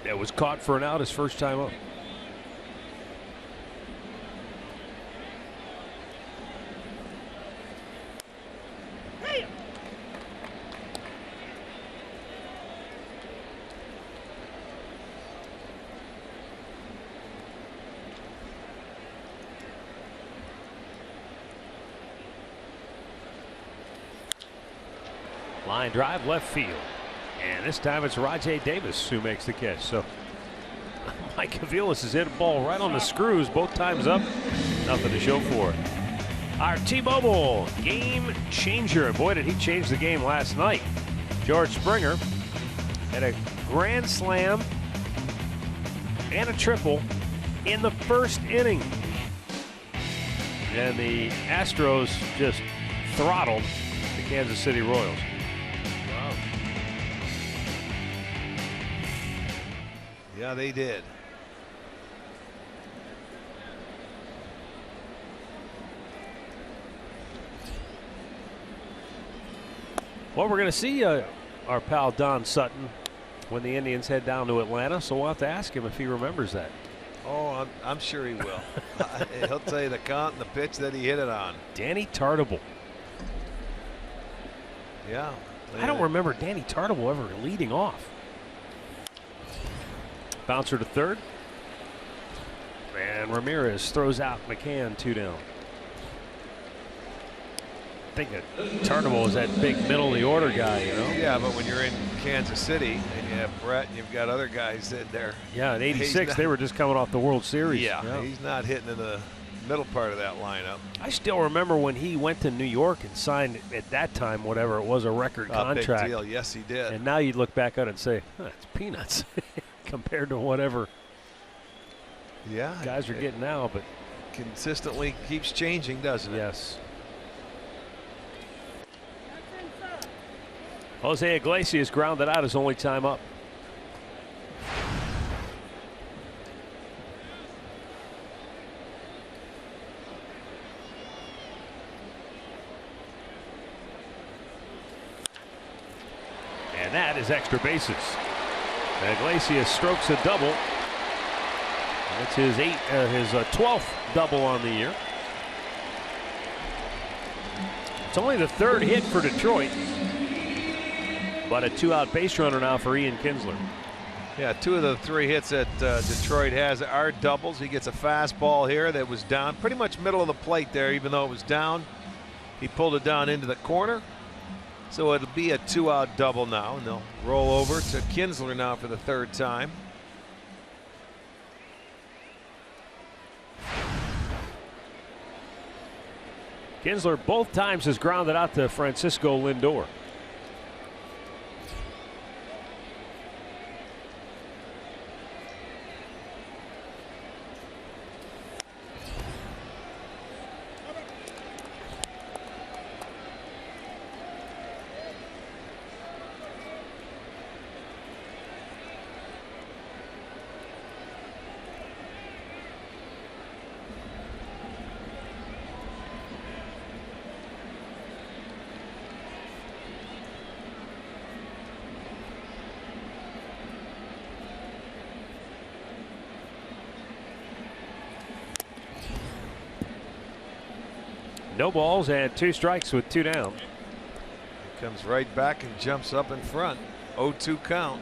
That was caught for an out his first time up. Line drive left field. And this time it's Rajay Davis who makes the catch. So Mike Avilas has hit a ball right on the screws both times up. Nothing to show for it. Our T-Mobile game changer. Boy, did he change the game last night. George Springer had a grand slam and a triple in the first inning. And the Astros just throttled the Kansas City Royals.
Yeah, they did.
Well, we're going to see our pal Don Sutton when the Indians head down to Atlanta, so we'll have to ask him if he remembers that.
Oh, I'm sure he will. He'll tell you the count and the pitch that he hit it on.
Danny Tartable.
Yeah.
I don't remember Danny Tartable ever leading off. Bouncer to third. And Ramirez throws out McCann, 2 down. I think that Tartable is that big middle of the order guy, you know?
Yeah, but when you're in Kansas City and you have Brett and you've got other guys in there.
Yeah, in '86 they were just coming off the World Series.
Yeah, he's not hitting in the middle part of that lineup.
I still remember when he went to New York and signed at that time whatever it was, a record contract.
Big deal. Yes, he did.
And now you'd look back at it and say, it's peanuts compared to whatever guys are getting now. But
consistently keeps changing, doesn't it?
Yes. Jose Iglesias grounded out his only time up. And that is extra bases. Iglesias strokes a double. That's his 12th double on the year. It's only the 3rd hit for Detroit, but a 2-out base runner now for Ian Kinsler.
Yeah, 2 of the 3 hits that Detroit has are doubles. He gets a fastball here that was down pretty much middle of the plate there, even though it was down. He pulled it down into the corner. So it'll be a 2-out double now, and they'll roll over to Kinsler now for the 3rd time.
Kinsler both times has grounded out to Francisco Lindor. No balls and 2 strikes with 2 down.
He comes right back and jumps up in front. 0-2 count.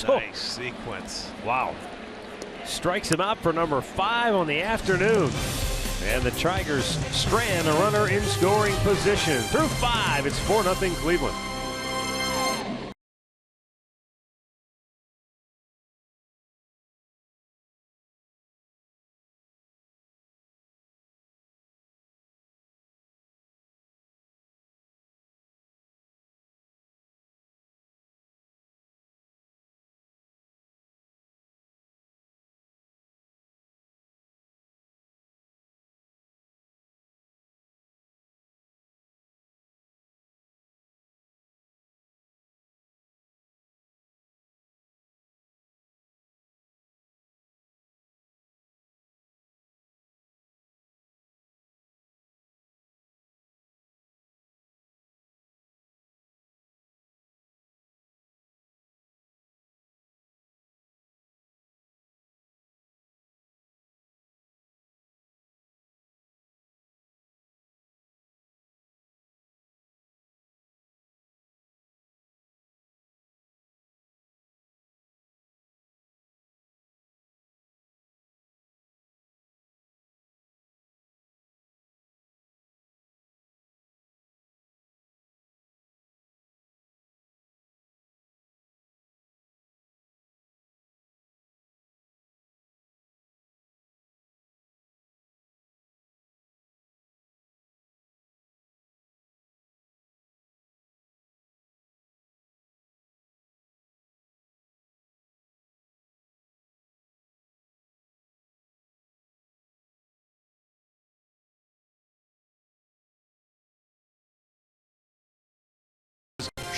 Nice sequence.
Wow. Strikes him out for number 5 on the afternoon. And the Tigers strand a runner in scoring position. Through 5, it's 4-0 Cleveland.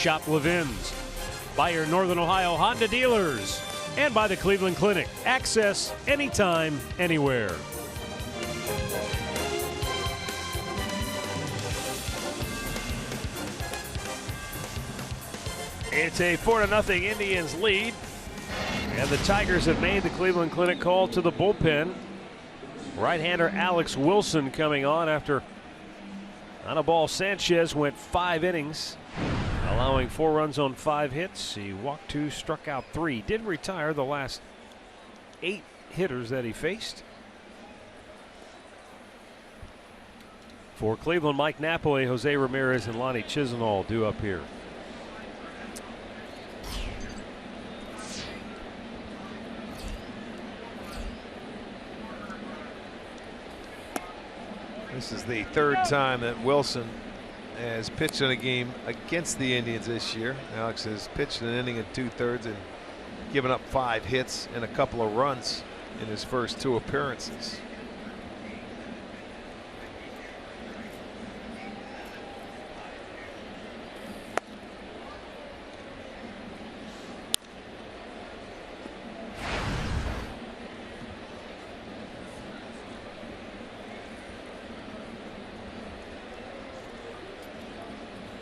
Shop Levin's, by your Northern Ohio Honda dealers, and by the Cleveland Clinic. Access anytime, anywhere. It's a 4-0 Indians lead, and the Tigers have made the Cleveland Clinic call to the bullpen. Right-hander Alex Wilson coming on after Anibal Sanchez went 5 innings, allowing 4 runs on 5 hits. He walked 2, struck out 3. Did retire the last 8 hitters that he faced. For Cleveland, Mike Napoli, Jose Ramirez, and Lonnie Chisenhall due up here.
This is the 3rd time that Wilson has pitched in a game against the Indians this year. Alex has pitched an inning and 2/3 and given up 5 hits and a couple of runs in his first 2 appearances.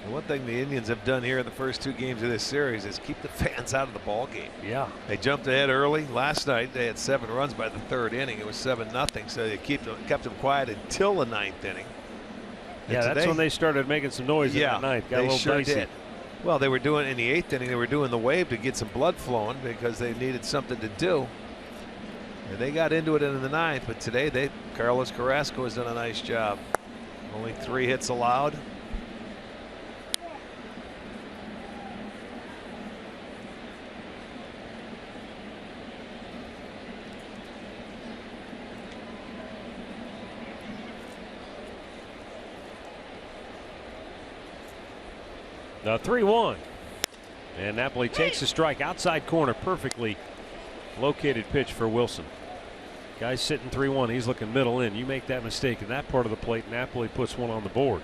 One thing the Indians have done here in the first 2 games of this series is keep the fans out of the ball game.
Yeah.
They jumped ahead early. Last night they had 7 runs by the 3rd inning. It was 7-0, so they kept them quiet until the 9th inning.
Yeah, that's when they started making some noise in the 9th. Got a little dicey.
Did. Well, they were doing in the 8th inning. They were doing the wave to get some blood flowing because they needed something to do. And they got into it in the 9th. But today, Carlos Carrasco has done a nice job. Only 3 hits allowed.
The 3-1. And Napoli takes a strike outside corner. Perfectly located pitch for Wilson. Guy's sitting 3-1. He's looking middle in. You make that mistake in that part of the plate, Napoli puts one on the board.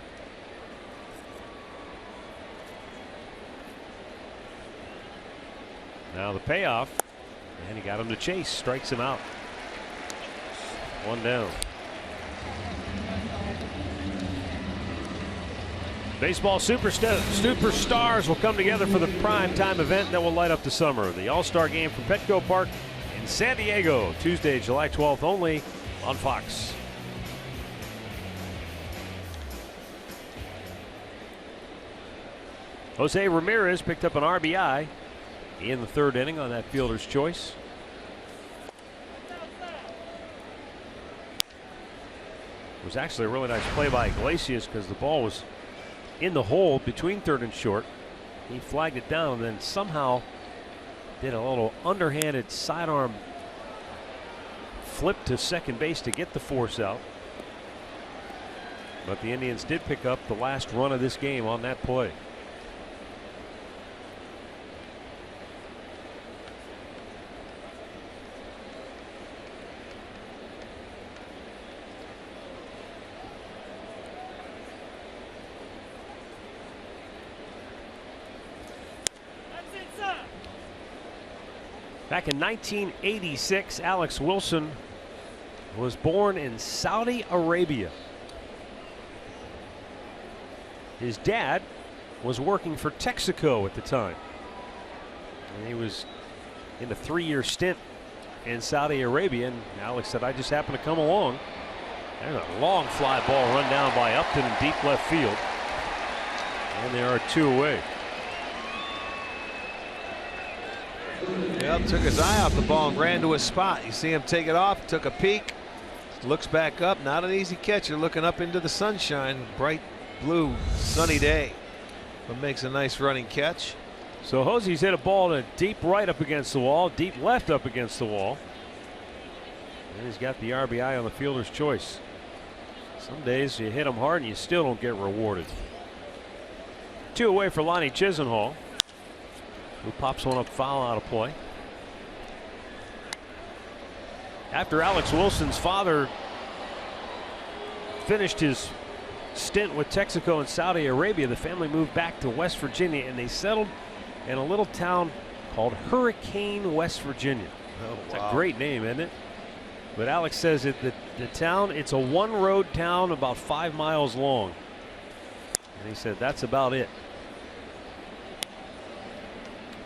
Now the payoff. And he got him to chase. Strikes him out. 1 down. Baseball superstars will come together for the prime time event that will light up the summer. The All-Star Game from Petco Park in San Diego, Tuesday, July 12th, only on Fox. Jose Ramirez picked up an RBI in the 3rd inning on that fielder's choice. It was actually a really nice play by Iglesias because the ball was in the hole between 3rd and short. He flagged it down and then somehow did a little underhanded sidearm flip to second base to get the force out. But the Indians did pick up the last run of this game on that play. Back in 1986, Alex Wilson was born in Saudi Arabia. His dad was working for Texaco at the time. And he was in a 3-year stint in Saudi Arabia. And Alex said, I just happened to come along. There's a long fly ball run down by Upton in deep left field. And there are 2 away.
Yep, took his eye off the ball and ran to a spot. You see him take it off, took a peek, looks back up. Not an easy catch. You're looking up into the sunshine. Bright blue, sunny day. But makes a nice running catch.
So Hosey's hit a ball to deep right up against the wall, deep left up against the wall. And he's got the RBI on the fielder's choice. Some days you hit them hard and you still don't get rewarded. 2 away for Lonnie Chisenhall, who pops one up foul out of play. After Alex Wilson's father finished his stint with Texaco and Saudi Arabia, the family moved back to West Virginia, and they settled in a little town called Hurricane, West Virginia.
Oh,
it's a great name, isn't it? But Alex says that the town, it's a one-road town about 5 miles long. And he said that's about it.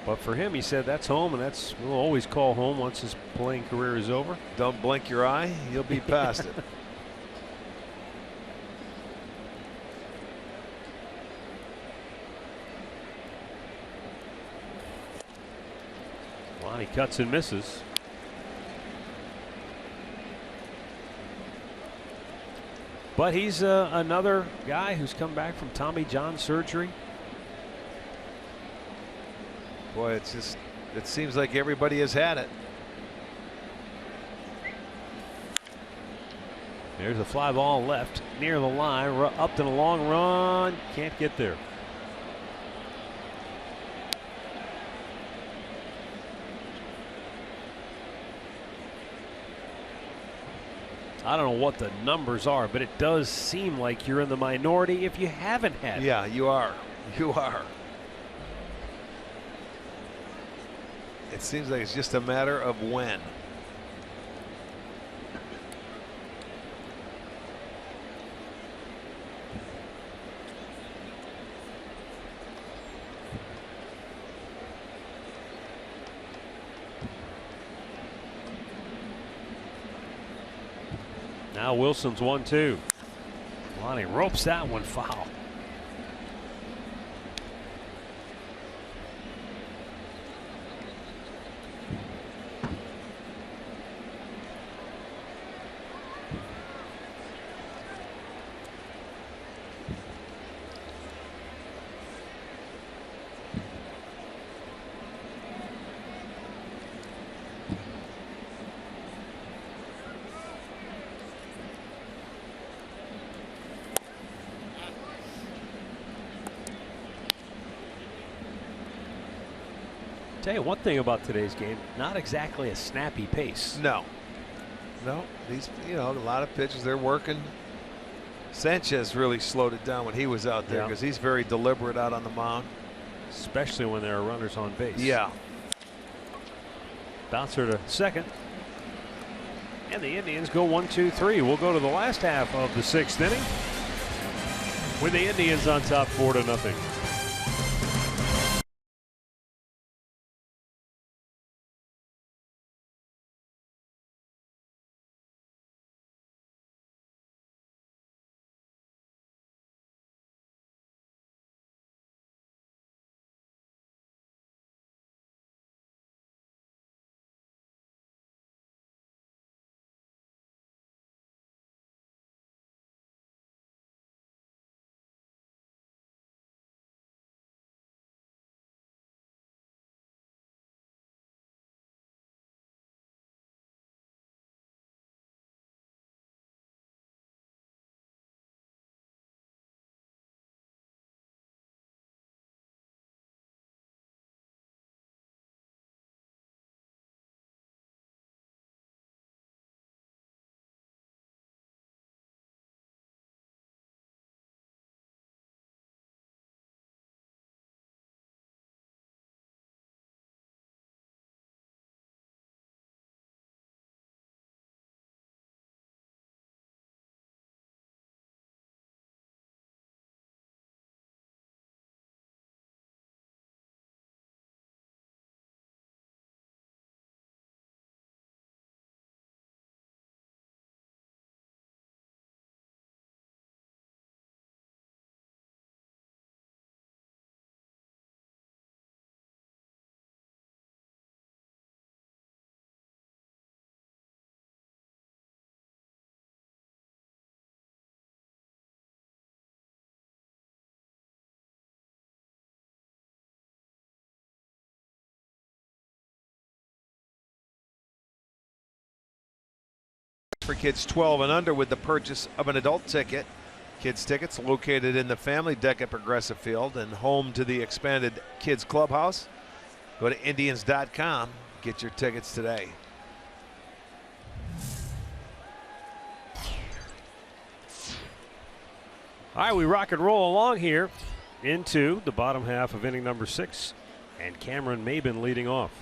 But for him, he said that's home, and that's we'll always call home once his playing career is over.
Don't blink your eye, you'll be past it.
Lonnie cuts and misses. But he's another guy who's come back from Tommy John surgery.
Boy, it seems like everybody has had it.
There's a fly ball left near the line, up to the long run, can't get there. I don't know what the numbers are, but it does seem like you're in the minority if you haven't had it.
Yeah, you are. You are. It seems like it's just a matter of when.
Now Wilson's 1-2. Lonnie ropes that one foul. Tell you one thing about today's game, not exactly a snappy pace.
No. These, a lot of pitches they're working. Sanchez really slowed it down when he was out there because he's very deliberate out on the mound.
Especially when there are runners on base.
Yeah.
Bouncer to second. And the Indians go 1-2-3. We'll go to the last half of the 6th inning with the Indians on top 4-0.
For kids 12 and under with the purchase of an adult ticket. Kids tickets located in the family deck at Progressive Field and home to the expanded kids clubhouse. Go to Indians.com. Get your tickets today.
All right, we rock and roll along here into the bottom half of inning number 6, and Cameron Maben leading off.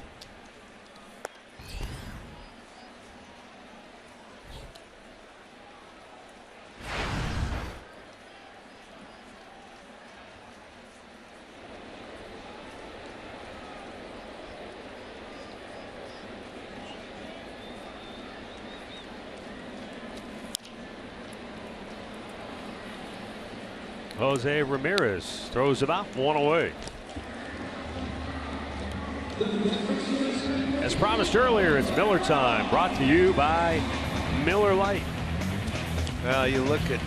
Jose Ramirez throws about 1 away. As promised earlier, it's Miller time, brought to you by Miller Lite.
Well, you look at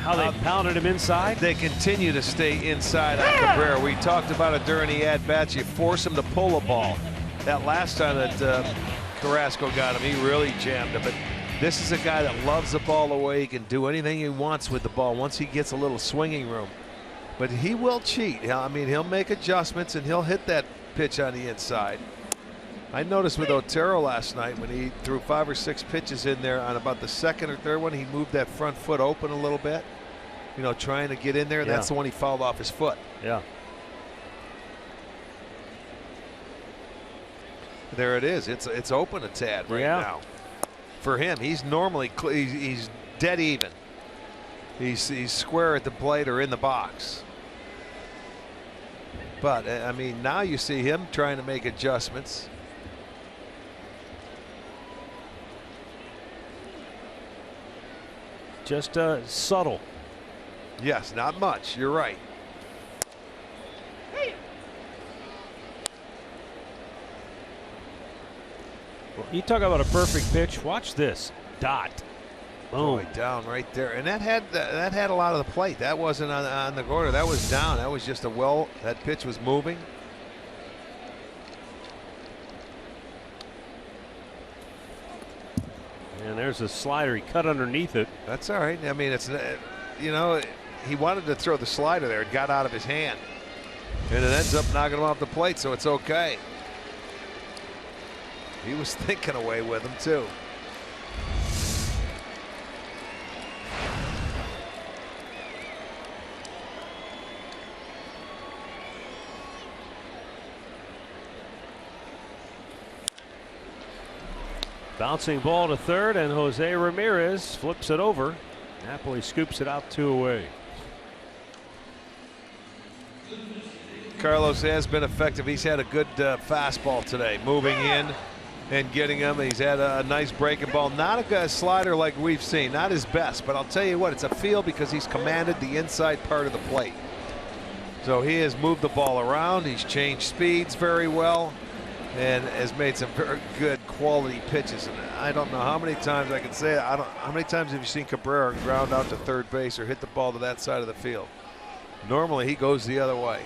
how they pounded him inside.
They continue to stay inside on Cabrera. We talked about it during the at-bats. You force him to pull a ball. That last time that Carrasco got him, he really jammed him. But this is a guy that loves the ball away. He can do anything he wants with the ball once he gets a little swinging room. But he will cheat. I mean, he'll make adjustments and he'll hit that pitch on the inside. I noticed with Otero last night when he threw 5 or 6 pitches in there on about the second or third one, he moved that front foot open a little bit, you know, trying to get in there.
Yeah.
That's the one he fouled off his foot.
Yeah.
There it is. It's open a tad right now. For him, he's normally he's dead even. He's square at the plate or in the box. But I mean, now you see him trying to make adjustments.
Just subtle.
Yes, not much. You're right.
You talk about a perfect pitch. Watch this. Dot. Boom.
Boy, down right there. And that had a lot of the plate. That wasn't on the corner. That was down. That was just that pitch was moving.
And there's a slider. He cut underneath it.
That's all right. I mean, it's, you know, he wanted to throw the slider there. It got out of his hand. And it ends up knocking him off the plate, so it's okay. He was thinking away with him, too.
Bouncing ball to third, and Jose Ramirez flips it over. Napoli scoops it out 2 away.
Carlos has been effective. He's had a good fastball today, moving in and getting him. He's had a nice breaking ball. Not a slider like we've seen. Not his best, but I'll tell you what, it's a feel because he's commanded the inside part of the plate. So he has moved the ball around. He's changed speeds very well and has made some very good quality pitches. And I don't know how many times I can say it. How many times have you seen Cabrera ground out to third base or hit the ball to that side of the field? Normally he goes the other way.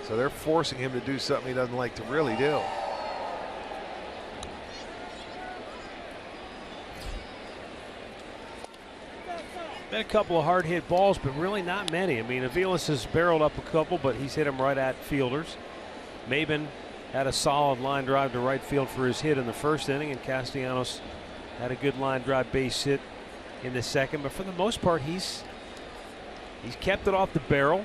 So they're forcing him to do something he doesn't like to really do.
Been a couple of hard hit balls, but really not many. I mean, Aviles has barreled up a couple, but he's hit them right at fielders. Maben had a solid line drive to right field for his hit in the first inning, and Castellanos had a good line drive base hit in the second. But for the most part, he's kept it off the barrel.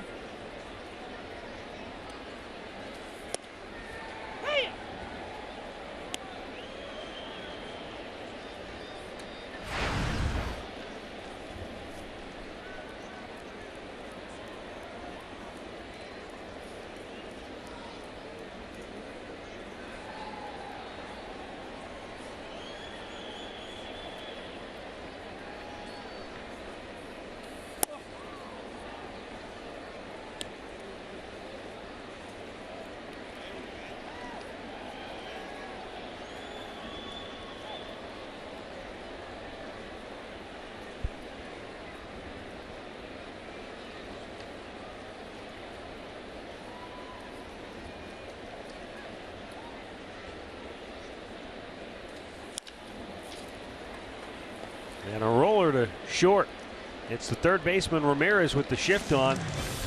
And a roller to short. It's the third baseman Ramirez with the shift on,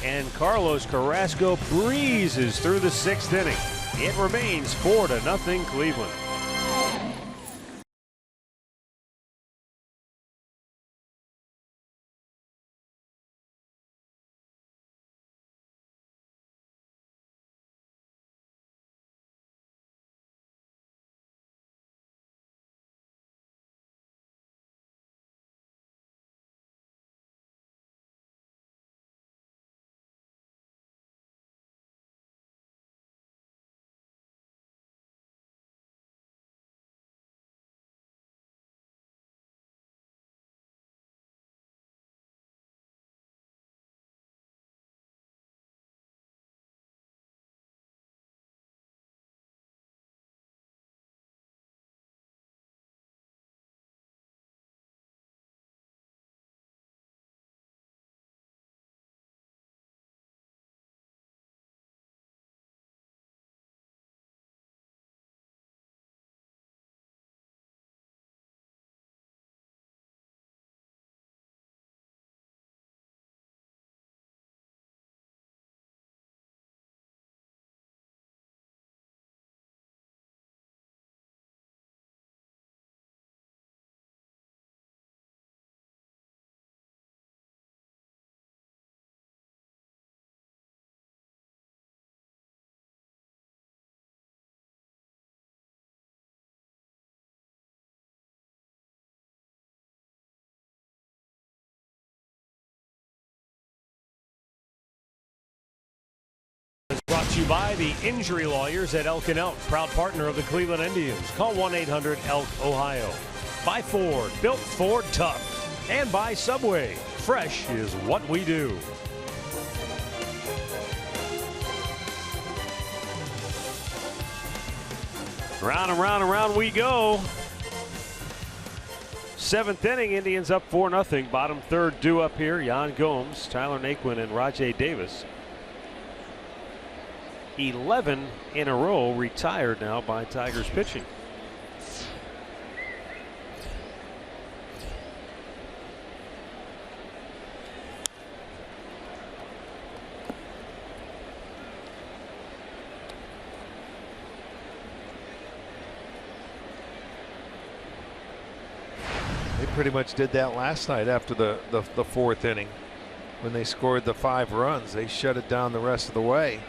and Carlos Carrasco breezes through the 6th inning. It remains 4-0 Cleveland. to you by the Injury Lawyers at Elk & Elk, proud partner of the Cleveland Indians. Call 1-800-ELK, Ohio. By Ford, built Ford tough. And by Subway, fresh is what we do. Round and round and round we go. 7th inning, Indians up 4-0. Bottom third due up here. Yan Gomes, Tyler Naquin, and Rajai Davis. 11 in a row retired now by Tigers pitching.
Pretty much did that last night after the 4th inning when they scored the 5 runs. They shut it down the rest of the way.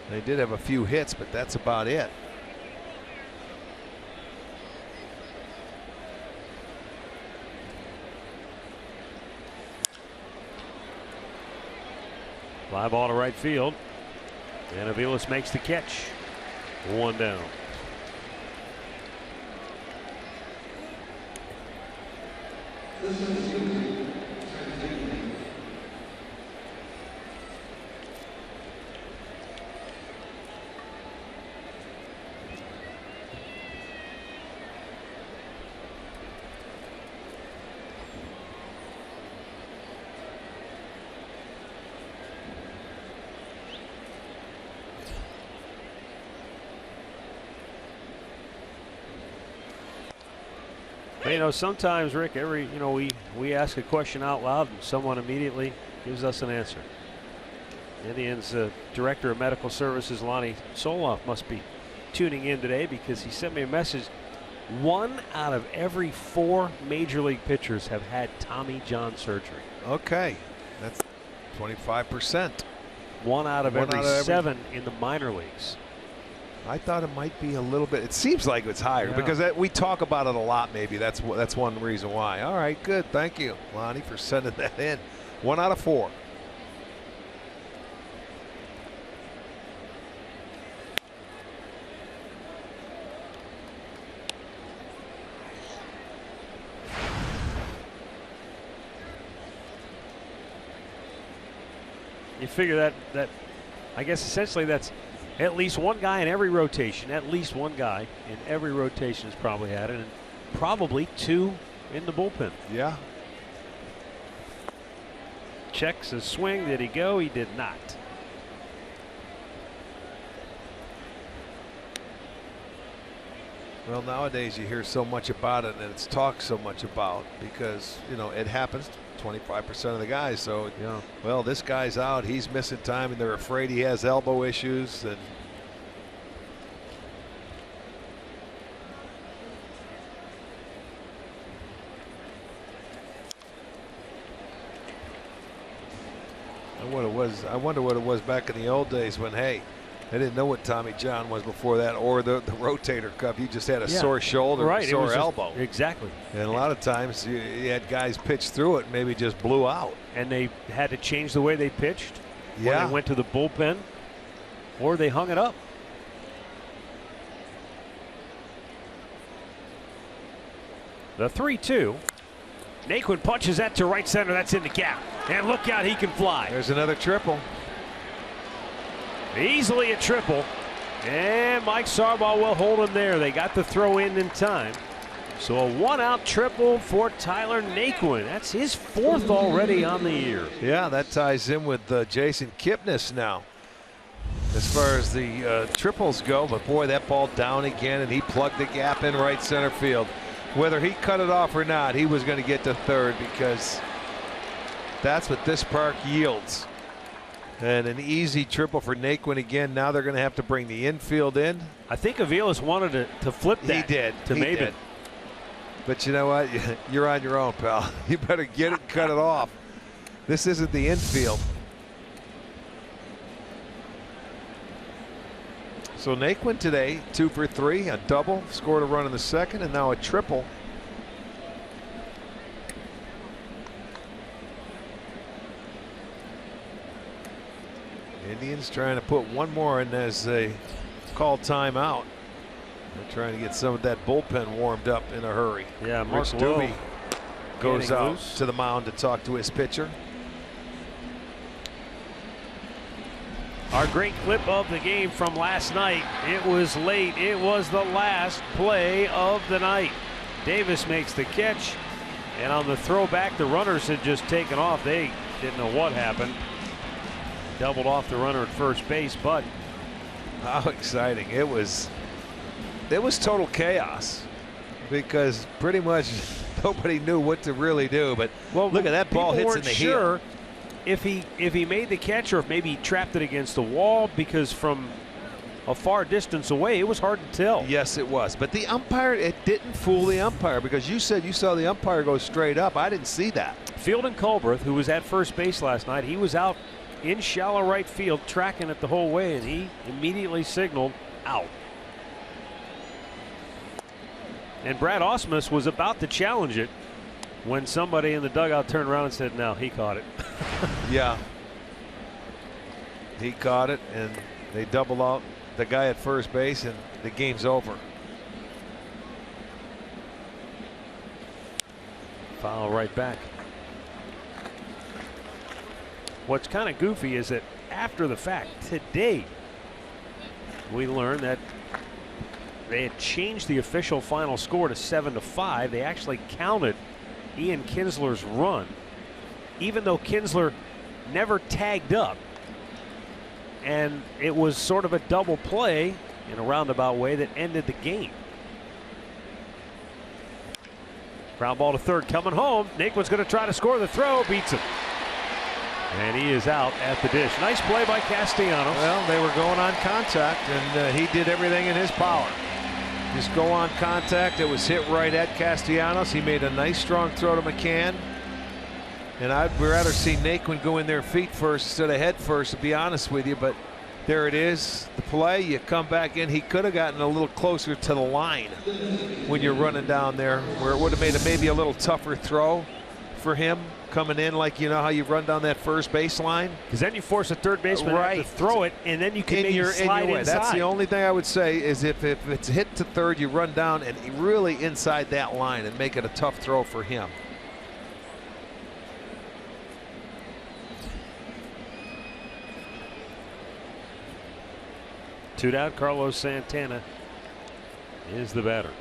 They did have a few hits, but that's about it.
Fly ball to right field, and Aviles makes the catch. 1 down. You know, sometimes, Rick, we ask a question out loud and someone immediately gives us an answer. Indians Director of Medical Services Lonnie Soloff must be tuning in today because he sent me a message. 1 out of every 4 major league pitchers have had Tommy John surgery.
Okay, that's 25%.
1 out of every 7 in the minor leagues.
I thought it might be a little bit. It seems like it's higher because we talk about it a lot. Maybe that's one reason why. All right, good. Thank you, Lonnie, for sending that in. 1 out of 4.
You figure that I guess essentially that's at least one guy in every rotation. At least one guy in every rotation has probably had it, and probably 2 in the bullpen.
Yeah.
Checks his swing. Did he go? He did not.
Well, nowadays you hear so much about it, and it's talked so much about because it happens to 25% of the guys. So well, this guy's out, he's missing time, and they're afraid he has elbow issues. And I wonder what it was back in the old days when, hey, I didn't know what Tommy John was before that, or the rotator cuff. You just had a sore shoulder, right, or sore elbow.
Exactly.
And a lot of times you had guys pitch through it and maybe just blew out.
And they had to change the way they pitched.
Yeah.
Or they went to the bullpen, or they hung it up. The 3-2. Naquin punches that to right center. That's in the gap. And look out, he can fly.
There's another triple.
Easily a triple. And Mike Sarbaugh will hold him there. They got the throw in time. So a 1-out triple for Tyler Naquin. That's his 4th already on the year.
Yeah, that ties in with Jason Kipnis now as far as the triples go. But boy, that ball down again, and he plugged the gap in right center field. Whether he cut it off or not, he was going to get to third because that's what this park yields. And an easy triple for Naquin again. Now they're going to have to bring the infield in.
I think Aviles wanted to flip that.
He did.
To
he
Maben.
Did. But you know what? You're on your own, pal. You better get it, cut it off. This isn't the infield. So Naquin today, 2 for 3, a double, scored a run in the 2nd, and now a triple. Indians trying to put one more in as they call timeout. They're trying to get some of that bullpen warmed up in a hurry.
Yeah, Mark
Rich Doobie goes out
loose
to the mound to talk to his pitcher.
Our great clip of the game from last night. It was late. It was the last play of the night. Davis makes the catch, and on the throwback, the runners had just taken off. They didn't know what happened. Doubled off the runner at first base, but
how exciting it was. It was total chaos because pretty much nobody knew what to really do. But look at that ball hits in the heel.
If he made the catch or if maybe he trapped it against the wall, because from a far distance away it was hard to tell.
Yes, it was. But the umpire, it didn't fool the umpire, because you said you saw the umpire go straight up. I didn't see that.
Fielding Culbreth, who was at first base last night, he was out in shallow right field tracking it the whole way, and he immediately signaled out. And Brad Ausmus was about to challenge it when somebody in the dugout turned around and said, no, he caught it.
Yeah. He caught it, and they double out the guy at first base, and the game's over.
Foul right back. What's kind of goofy is that after the fact, today, we learned that they had changed the official final score to 7-5. They actually counted Ian Kinsler's run, even though Kinsler never tagged up. And it was sort of a double play in a roundabout way that ended the game. Ground ball to third coming home. Naquin's going to try to score. The throw beats him. And he is out at the dish. Nice play by Castellanos.
Well, they were going on contact, and he did everything in his power. Just go on contact. It was hit right at Castellanos. He made a nice strong throw to McCann. And I'd rather see Naquin go in there feet first instead of head first, to be honest with you. But there it is, the play. You come back in. He could have gotten a little closer to the line when you're running down there, where it would have made a maybe a little tougher throw for him coming in, like you know how you run down that first baseline.
Because then you force a third baseman to throw it, and then you can maybe slide inside.
That's the only thing I would say is if it's hit to third, you run down and really inside that line and make it a tough throw for him.
Two down, Carlos Santana is the batter.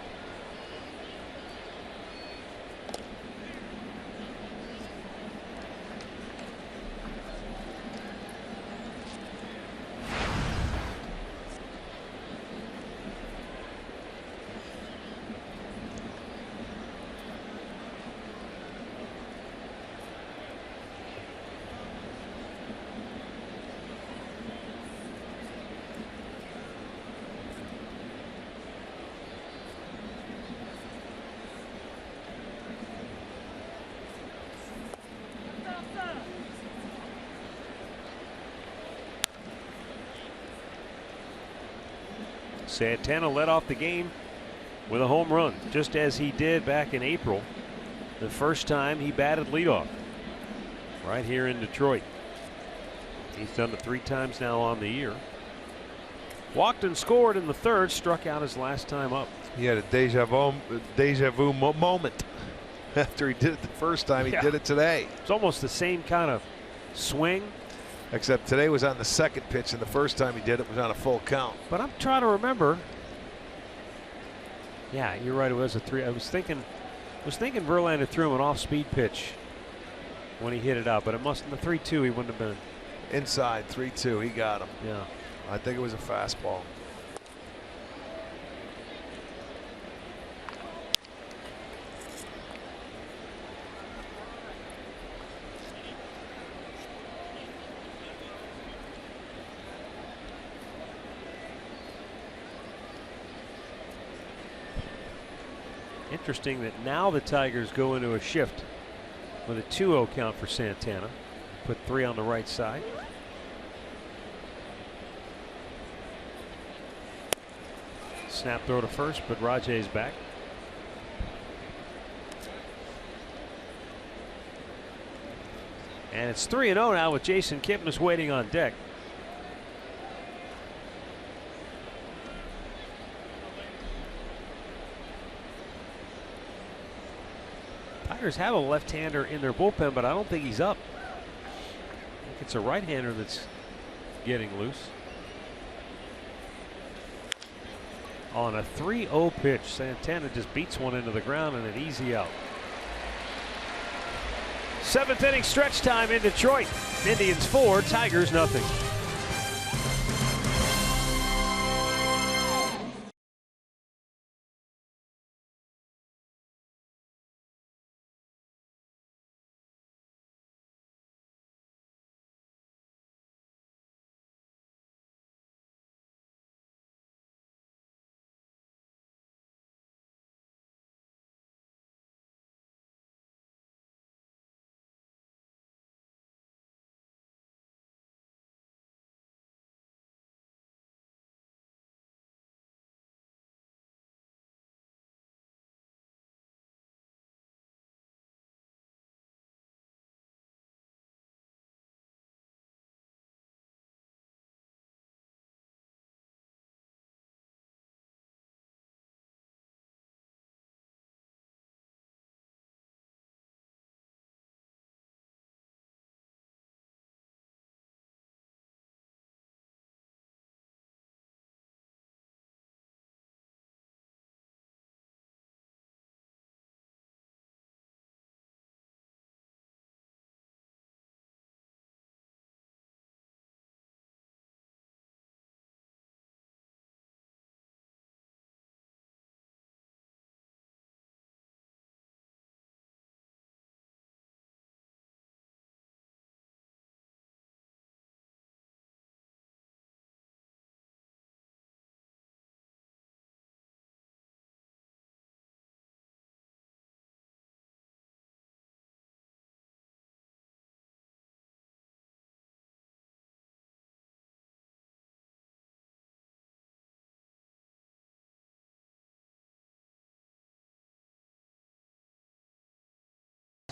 Santana led off the game with a home run, just as he did back in April, the first time he batted leadoff right here in Detroit. He's done it 3 times now on the year. Walked and scored in the third, struck out his last time up.
He had a deja vu moment after he did it the first time. He did it today.
It's almost the same kind of swing.
Except today was on the second pitch, and the first time he did it was on a full count.
But I'm trying to remember. Yeah, you're right. It was a 3. I was thinking Verlander threw him an off-speed pitch when he hit it out, but it must, in the 3-2 he wouldn't have been.
Inside 3-2, he got him.
Yeah.
I think it was a fastball.
Interesting that now the Tigers go into a shift with a 2-0 count for Santana. Put 3 on the right side. Snap throw to first, but Rajay's back. And it's 3-0 now with Jason Kipnis waiting on deck. Tigers have a left-hander in their bullpen, but I don't think he's up. I think it's a right-hander that's getting loose. On a 3-0 pitch, Santana just beats one into the ground and an easy out. 7th inning stretch time in Detroit. Indians 4, Tigers nothing.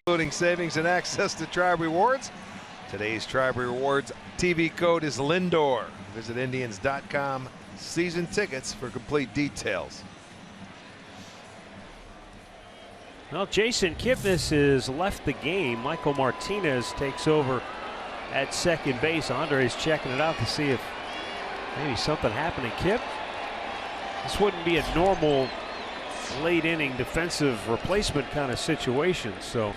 Including savings and access to Tribe Rewards. Today's Tribe Rewards TV code is Lindor. Visit Indians.com season tickets for complete details.
Well, Jason Kipnis has left the game. Michael Martinez takes over at second base. Andre's checking it out to see if maybe something happened to Kip. This wouldn't be a normal late inning defensive replacement kind of situation. So,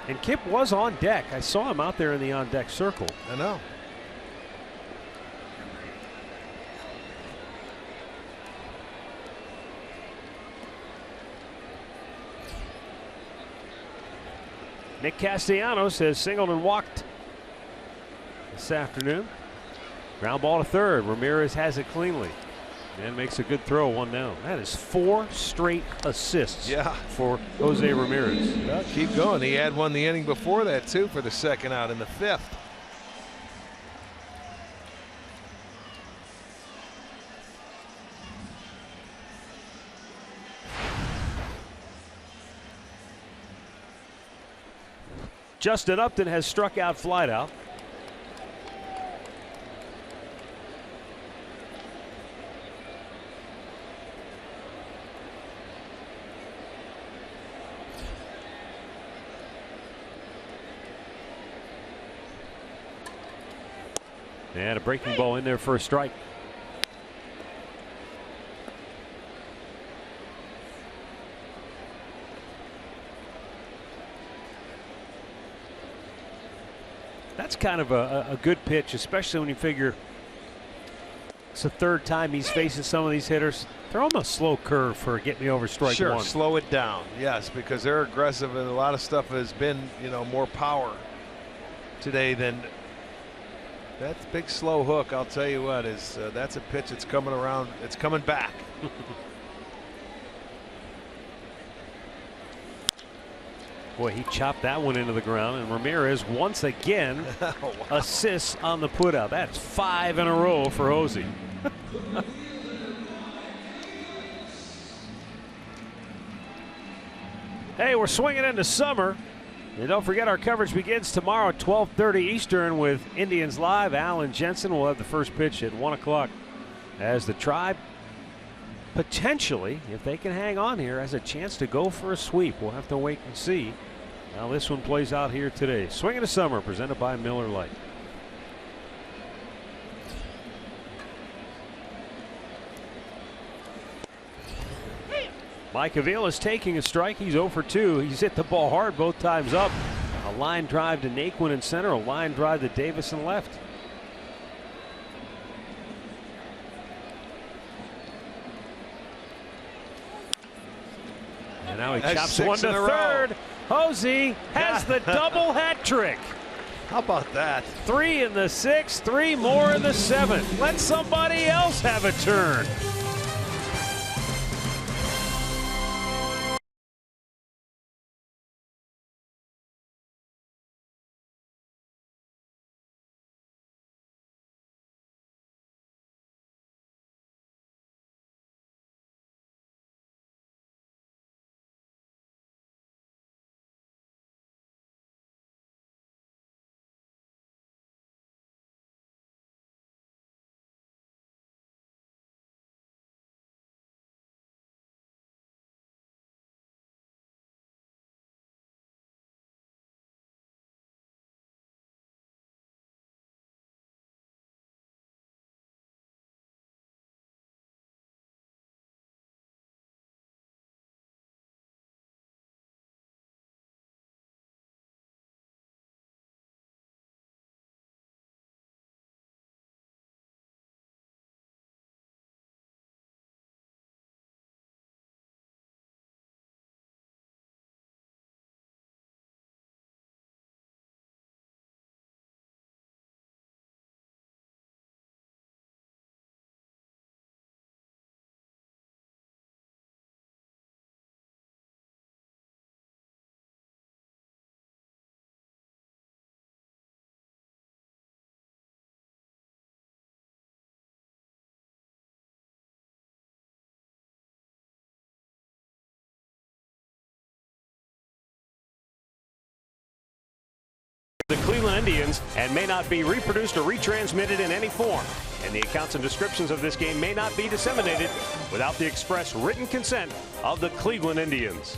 and Kip was on deck. I saw him out there in the on deck circle.
I know.
Nick Castellanos has singled and walked this afternoon. Ground ball to third. Ramirez has it cleanly and makes a good throw, 1 down. That is 4 straight assists for Jose Ramirez.
Well, keep going. He had one the inning before that too for the second out in the 5th.
Justin Upton has struck out flied out. And a breaking ball in there for a strike. That's kind of a good pitch, especially when you figure it's the 3rd time he's facing some of these hitters. Throw him a slow curve for get me over strike
sure,
one.
Slow it down. Yes, because they're aggressive and a lot of stuff has been, you know, more power today than that big slow hook. I'll tell you what, is that's a pitch that's coming around. It's coming back.
Boy, he chopped that one into the ground, and Ramirez once again assists on the putout. That's 5 in a row for Jose. Hey, we're swinging into summer. And don't forget, our coverage begins tomorrow at 12:30 Eastern with Indians Live. Alan Jensen will have the first pitch at 1 o'clock as the Tribe potentially, if they can hang on here, has a chance to go for a sweep. We'll have to wait and see how this one plays out here today. Swing of the Summer presented by Miller Lite. Mike Avila is taking a strike. He's 0 for 2. He's hit the ball hard both times up. A line drive to Naquin in center, a line drive to Davis in left. And now he chops one to third. Hosey has the double hat trick.
How about that?
3 in the 6th, 3 more in the 7th. Let somebody else have a turn. The Cleveland Indians and may not be reproduced or retransmitted in any form. And the accounts and descriptions of this game may not be disseminated without the express written consent of the Cleveland Indians.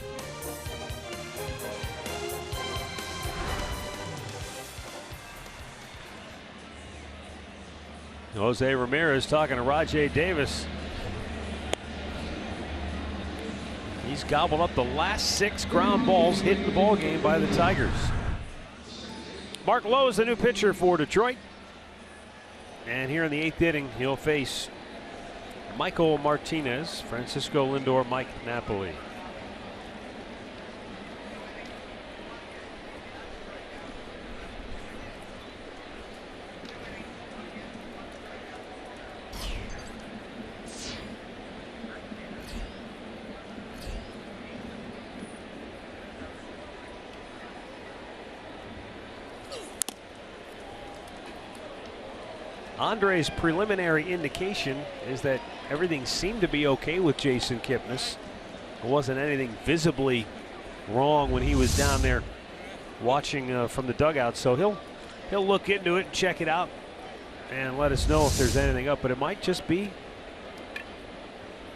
Jose Ramirez talking to Rajai Davis. He's gobbled up the last 6 ground balls hit in the ball game by the Tigers. Mark Lowe is the new pitcher for Detroit. And here in the 8th inning, he'll face Michael Martinez, Francisco Lindor, Mike Napoli. Andre's preliminary indication is that everything seemed to be okay with Jason Kipnis. There wasn't anything visibly wrong when he was down there watching from the dugout. So he'll look into it and check it out and let us know if there's anything up. But it might just be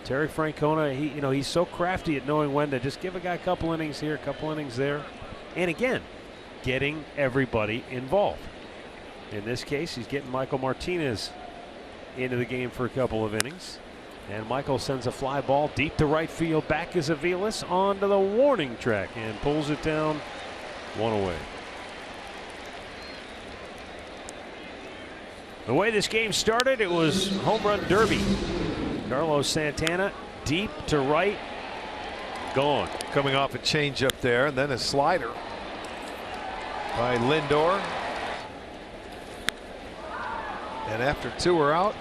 Terry Francona. He's so crafty at knowing when to just give a guy a couple innings here, a couple innings there, and again, getting everybody involved. In this case, he's getting Michael Martinez into the game for a couple of innings. And Michael sends a fly ball deep to right field. Back is Aviles onto the warning track and pulls it down 1 away. The way this game started, it was home run derby. Carlos Santana deep to right, gone.
Coming off a changeup there, and then a slider by Lindor. And after 2 were out,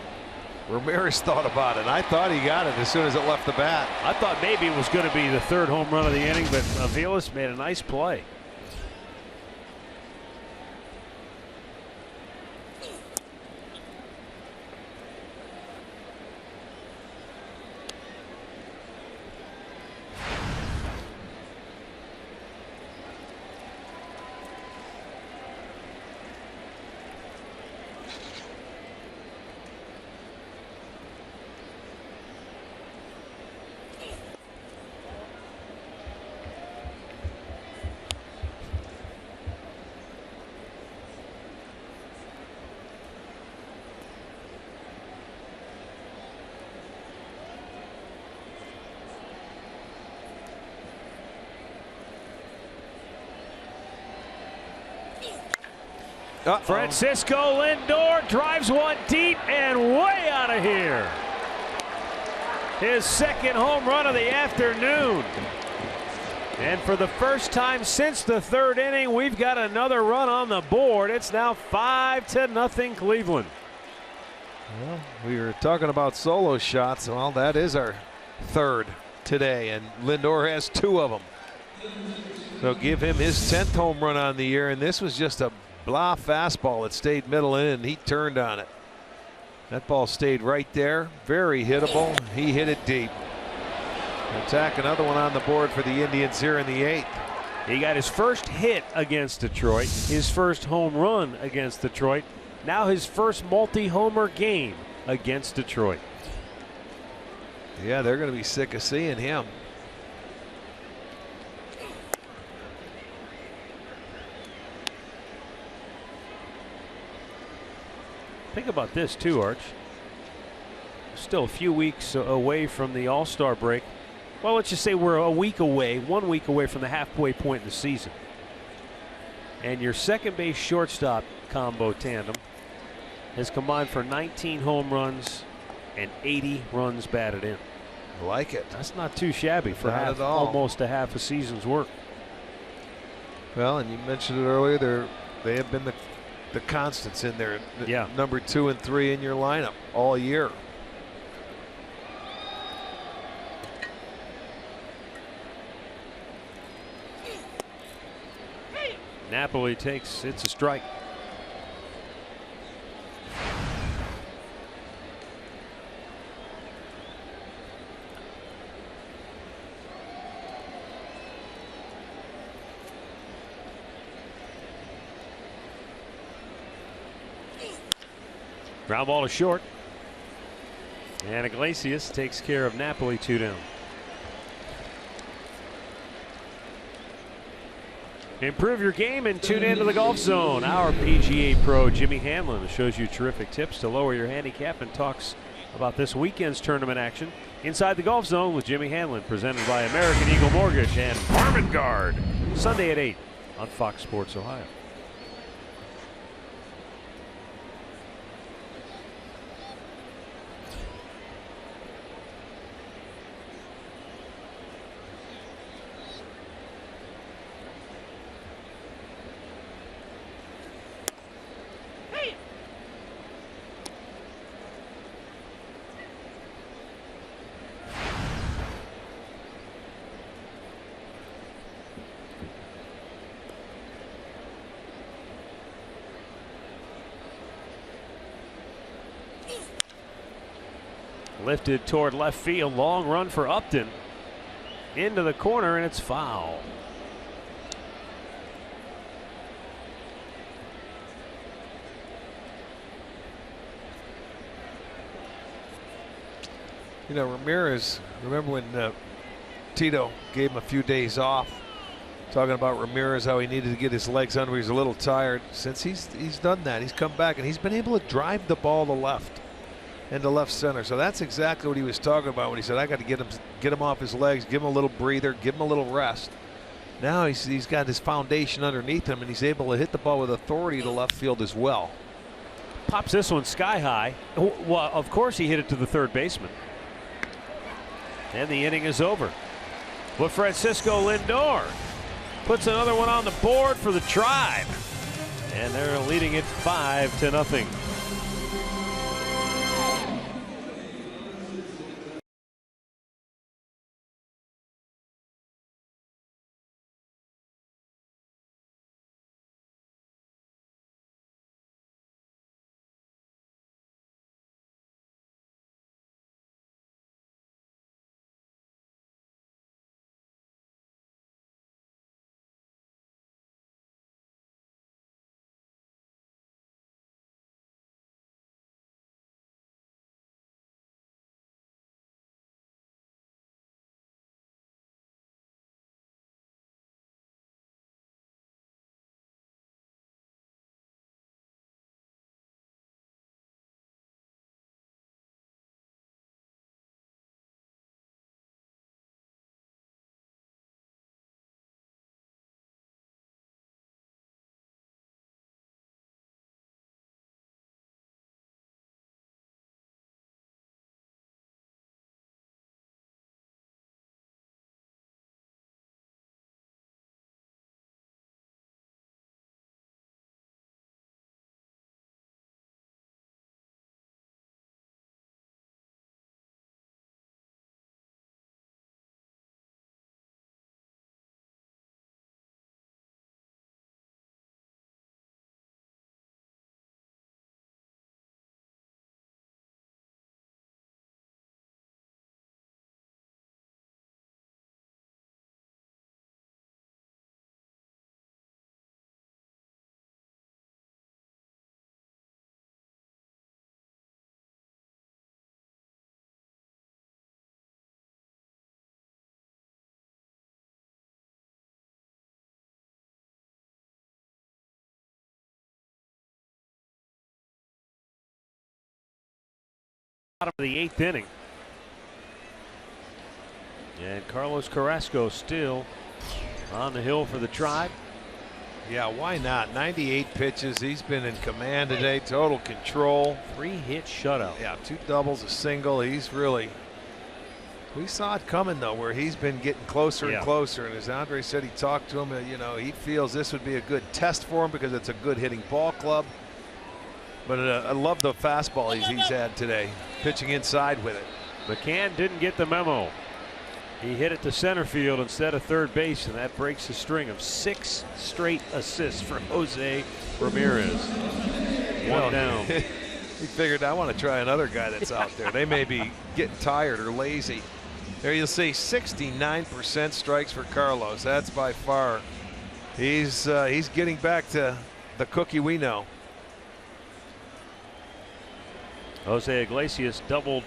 Ramirez thought about it. I thought he got it as soon as it left the bat.
I thought maybe it was going to be the 3rd home run of the inning, but Aviles made a nice play. Francisco Lindor drives one deep and way out of here. His second home run of the afternoon. And for the first time since the third inning, we've got another run on the board. It's now 5-0 Cleveland.
Well, we were talking about solo shots. Well, that is our third today, and Lindor has 2 of them. So give him his 10th home run on the year, and this was just a blah fastball that stayed middle in, and he turned on it. That ball stayed right there, very hittable. He hit it deep. Attack another one on the board for the Indians here in the 8th.
He got his first hit against Detroit, his first home run against Detroit, now his first multi-homer game against Detroit.
Yeah, they're going to be sick of seeing him.
Think about this too, Arch. Still a few weeks away from the All-Star break. Well, let's just say we're a week away, 1 week away from the halfway point in the season. And your second base shortstop combo tandem has combined for 19 home runs and 80 runs batted in.
I like it.
That's not too shabby for
Not at all.
almost a half a season's work.
Well, and you mentioned it earlier, they have been the constants in there.
Yeah.
Number 2 and 3 in your lineup all year.
Napoli takes, it's a strike. Ground ball to short. And Iglesias takes care of Napoli, 2 down. Improve your game and tune into the Golf Zone. Our PGA pro Jimmy Hamlin shows you terrific tips to lower your handicap and talks about this weekend's tournament action. Inside the Golf Zone with Jimmy Hamlin, presented by American Eagle Mortgage and Farm & Guard. Sunday at 8 on Fox Sports Ohio. Lifted toward left field. Long run for Upton. Into the corner, and it's foul.
You know, Ramirez, remember when Tito gave him a few days off, talking about Ramirez, how he needed to get his legs under. He's a little tired. Since he's done that, he's come back and he's been able to drive the ball to left and to left center. So that's exactly what he was talking about when he said, I got to get him off his legs, give him a little breather, give him a little rest. Now he's got his foundation underneath him, and he's able to hit the ball with authority to left field as well.
Pops this one sky high. Well, of course he hit it to the third baseman. And the inning is over. But Francisco Lindor puts another one on the board for the Tribe. And they're leading it 5-0. Bottom of the 8th inning. And Carlos Carrasco still on the hill for the Tribe.
Yeah, why not? 98 pitches. He's been in command today. Total control.
3-hit shutout.
Yeah, 2 doubles, a single. He's really. We saw it coming though, where he's been getting closer and closer. And as Andre said, he talked to him. You know, he feels this would be a good test for him because it's a good hitting ball club. But I love the fastball he's had today, pitching inside with it.
McCann didn't get the memo. He hit it to center field instead of third base, and that breaks a string of 6 straight assists for Jose Ramirez. One down.
He figured, I want to try another guy that's out there. They may be getting tired or lazy. There you'll see 69% strikes for Carlos. That's by far. He's getting back to the cookie we know.
Jose Iglesias doubled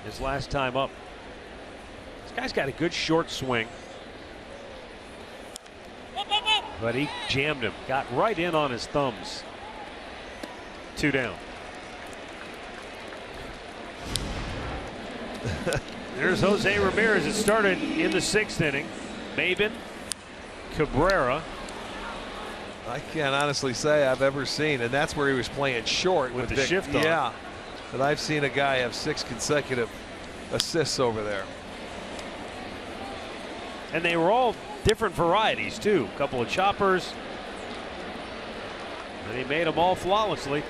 his last time up. This guy's got a good short swing. But he jammed him. Got right in on his thumbs. 2 down. There's Jose Ramirez. It started in the 6th inning. Maben, Cabrera.
I can't honestly say I've ever seen, and that's where he was playing short
with the shift on.
Yeah, but I've seen a guy have 6 consecutive assists over there.
And they were all different varieties too. A couple of choppers. And he made them all flawlessly.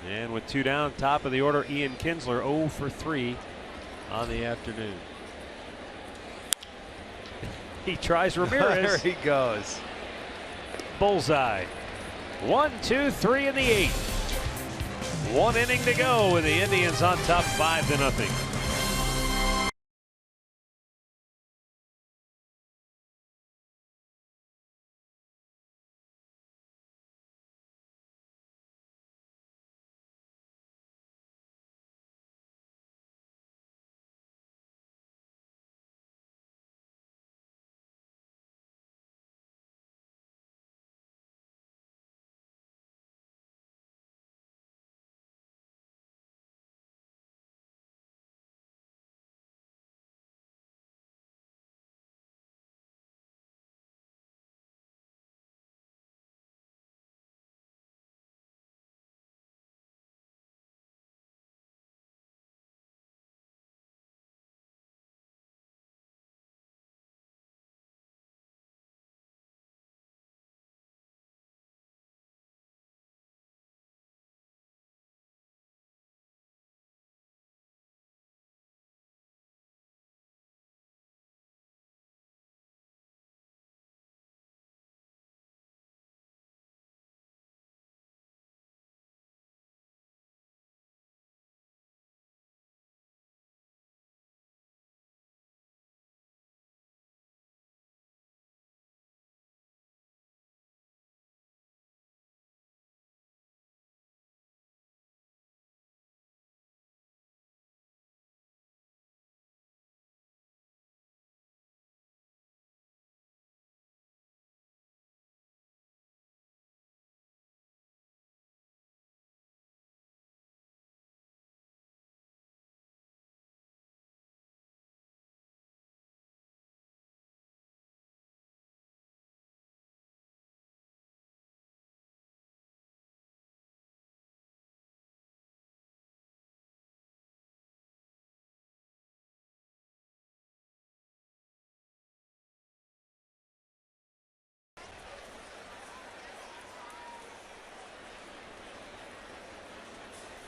And with 2 down, top of the order, Ian Kinsler 0 for 3 on the afternoon. He tries Ramirez.
There he goes.
Bullseye. 1, 2, 3 in the 8th. 1 inning to go with the Indians on top 5-0.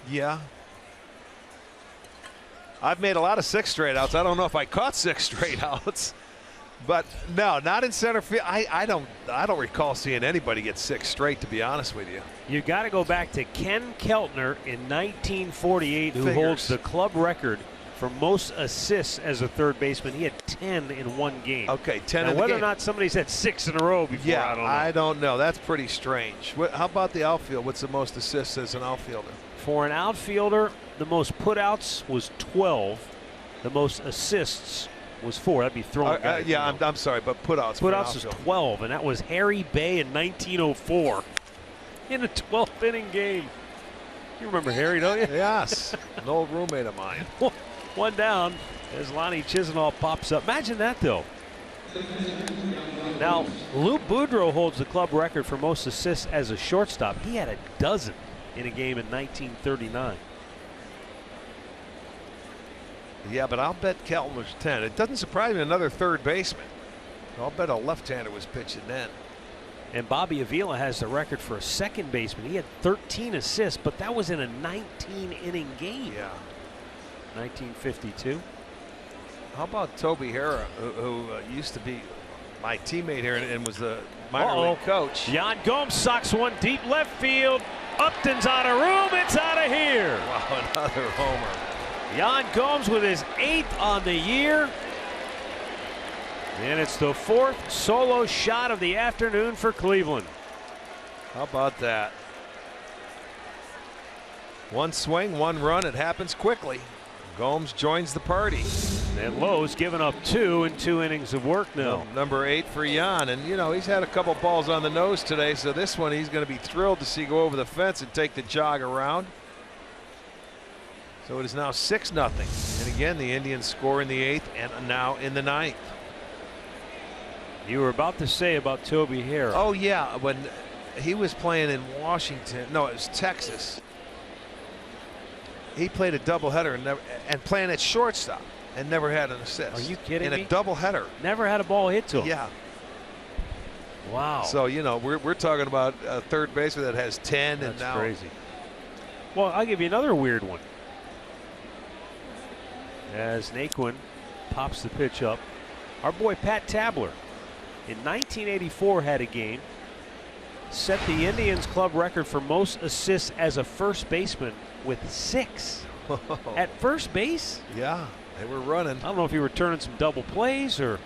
Yeah. I've made a lot of 6 straight outs. I don't know if I caught 6 straight outs, but no, not in center field. I don't recall seeing anybody get 6 straight, to be honest with you.
You got to go back to Ken Keltner in 1948, who holds the club record for most assists as a third baseman. He had 10 in one game.
Okay, 10
now,
in the
whether
game.
or not somebody's had 6 in a row before,
yeah,
I don't know.
That's pretty strange. How about the outfield? What's the most assists as an outfielder?
For an outfielder, the most putouts was 12. The most assists was 4. That'd be throwing guys.
Yeah, I'm sorry, but putouts.
Putouts was 12, and that was Harry Bay in 1904. in a 12th inning game. You remember Harry, don't you?
Yes, an old roommate of mine.
One down as Lonnie Chisenhall pops up. Imagine that, though. Now, Lou Boudreau holds the club record for most assists as a shortstop. He had a dozen in a game in 1939.
Yeah, but I'll bet Kelton was 10. It doesn't surprise me another third baseman. I'll bet a left-hander was pitching then.
And Bobby Avila has the record for a second baseman. He had 13 assists, but that was in a 19-inning game.
Yeah.
1952.
How about Toby Harrah, who used to be my teammate here and was the minor league coach.
Yan Gomes socks one deep left field. Upton's out of room. It's out of here.
Wow, another homer.
Yan Gomes with his 8th on the year. And it's the 4th solo shot of the afternoon for Cleveland.
How about that? One swing, one run. It happens quickly. Gomes joins the party.
And Lowe's given up 2 in 2 innings of work now.
Number 8 for Yan. And, you know, he's had a couple balls on the nose today, so this one he's going to be thrilled to see go over the fence and take the jog around. So it is now 6-0. And again, the Indians score in the 8th and now in the 9th.
You were about to say about Toby Harrah.
Oh, yeah. When he was playing in Washington, no, it was Texas. He played a doubleheader and playing at shortstop and never had an assist.
Are you kidding me?
In a doubleheader.
Never had a ball hit to him.
Yeah.
Wow.
So, you know, we're talking about a third baseman that has 10.
That's
and now
crazy. Well, I'll give you another weird one. As Naquin pops the pitch up, our boy Pat Tabler in 1984 had a game, set the Indians club record for most assists as a first baseman with 6. At first base?
Yeah, they were running.
I don't know if he were turning some double plays or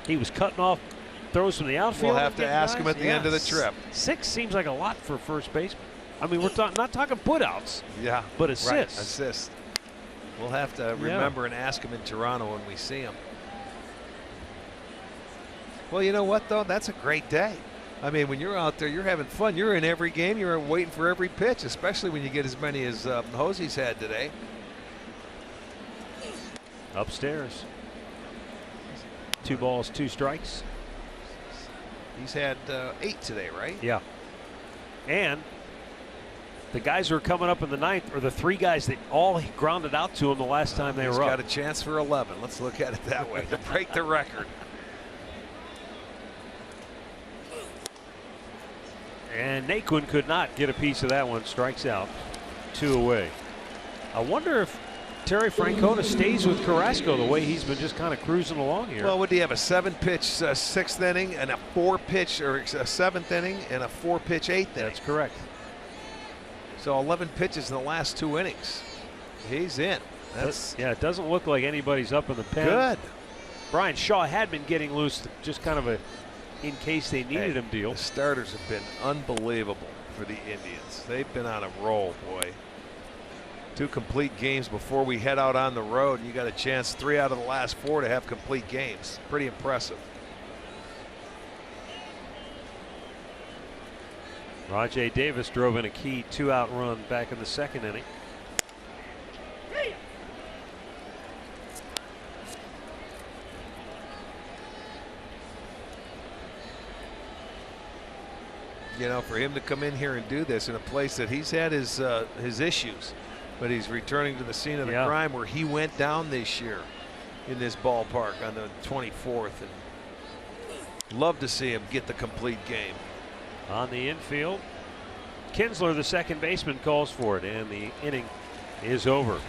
he was cutting off throws from the outfield.
We'll have to ask him at the end of the trip.
6 seems like a lot for a first baseman. I mean, we're not talking putouts.
Yeah,
but assists.
Right, assists. We'll have to remember and ask him in Toronto when we see him. Well, you know what, though? That's a great day. I mean, when you're out there, you're having fun. You're in every game. You're waiting for every pitch, especially when you get as many as Hosey's had today.
Upstairs. 2 balls, 2 strikes.
He's had 8 today, right?
Yeah. And the guys who are coming up in the 9th are the 3 guys that all grounded out to him the last time they were up.
He's got a chance for 11. Let's look at it that way to break the record.
And Naquin could not get a piece of that one. Strikes out. 2 away. I wonder if Terry Francona stays with Carrasco the way he's been just kind of cruising along here.
Well, would he have a 7-pitch 6th inning and a 4-pitch or a 7th inning and a 4-pitch 8th inning?
That's correct.
So 11 pitches in the last 2 innings. He's in.
Yeah, it doesn't look like anybody's up in the pen.
Good.
Brian Shaw had been getting loose, just kind of a in case they needed him deal.
The starters have been unbelievable for the Indians. They've been on a roll, boy. 2 complete games before we head out on the road. You got a chance 3 out of the last 4 to have complete games. Pretty impressive.
Rajay Davis drove in a key 2-out run back in the 2nd inning.
You know, for him to come in here and do this in a place that he's had his issues, but he's returning to the scene of the crime where he went down this year in this ballpark on the 24th, and love to see him get the complete game.
On the infield, Kinsler, the second baseman, calls for it, and the inning is over.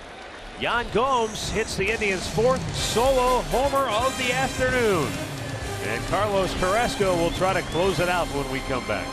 Yan Gomes hits the Indians' 4th solo homer of the afternoon, and Carlos Carrasco will try to close it out when we come back.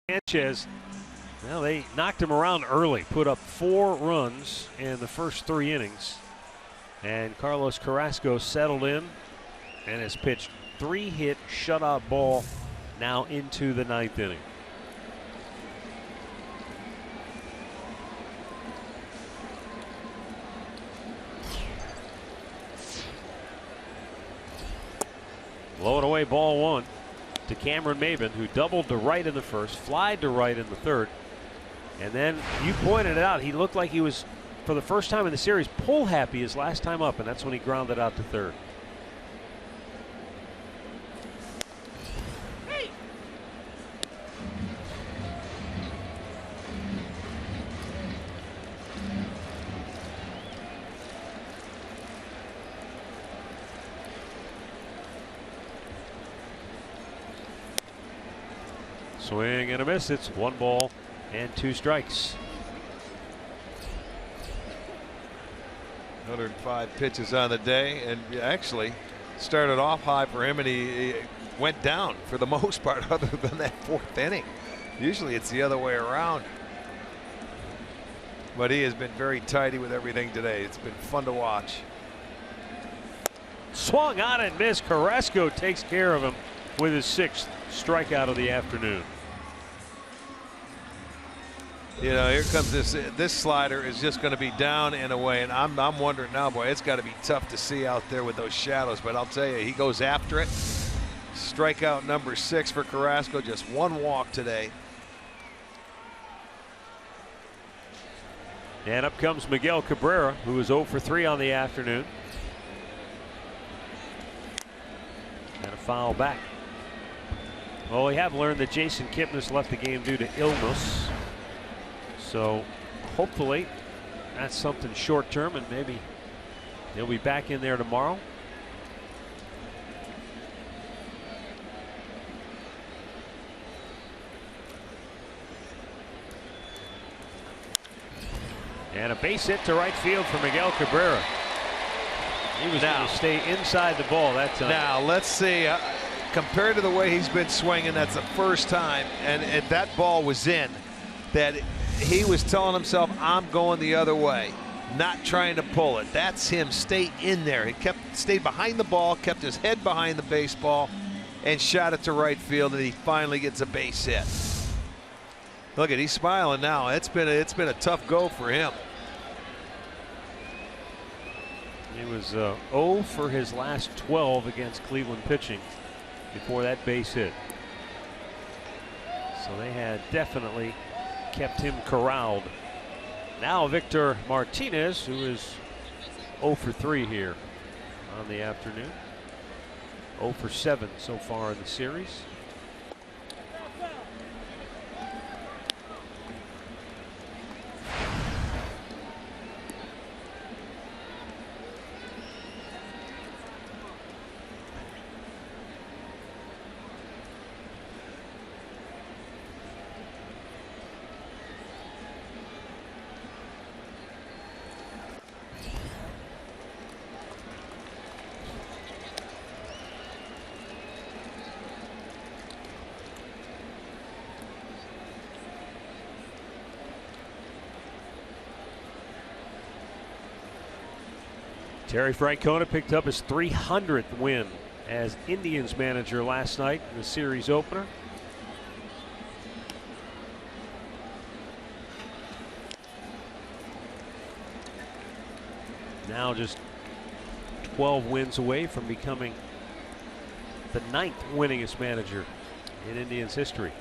Sanchez, well, they knocked him around early, put up 4 runs in the first 3 innings. And Carlos Carrasco settled in and has pitched 3-hit shutout ball now into the 9th inning. Blowing away ball 1 to Cameron Maybin, who doubled to right in the first, flied to right in the third. And then you pointed it out, he looked like he was, for the first time in the series, pull happy his last time up, and that's when he grounded out to third. Swing and a miss. It's 1 ball and 2 strikes.
105 pitches on the day, and actually started off high for him, and he went down for the most part other than that 4th inning. Usually it's the other way around. But he has been very tidy with everything today. It's been fun to watch.
Swung on and missed. Carrasco takes care of him with his 6th strikeout of the afternoon.
You know, here comes this slider is just going to be down and away, and I'm wondering now, boy, it's got to be tough to see out there with those shadows, but I'll tell you, he goes after it. Strikeout number 6 for Carrasco, just 1 walk today.
And up comes Miguel Cabrera, who is 0 for 3 on the afternoon. And a foul back. Well, we have learned that Jason Kipnis left the game due to illness. So hopefully that's something short term, and maybe he'll be back in there tomorrow. And a base hit to right field for Miguel Cabrera. He was going to stay inside the ball that time.
Now let's see. Compared to the way he's been swinging, that's the first time, and that ball was in, that he was telling himself, I'm going the other way, not trying to pull it. That's him. Stay in there. He stayed behind the ball, kept his head behind the baseball, and shot it to right field, and he finally gets a base hit. Look at, he's smiling now. It's been a tough go for him.
He was 0 for his last 12 against Cleveland pitching before that base hit. So they had definitely kept him corralled. Now Victor Martinez, who is 0 for 3 here on the afternoon. 0 for 7 so far in the series. Terry Francona picked up his 300th win as Indians manager last night in the series opener. Now just 12 wins away from becoming the 9th winningest manager in Indians history.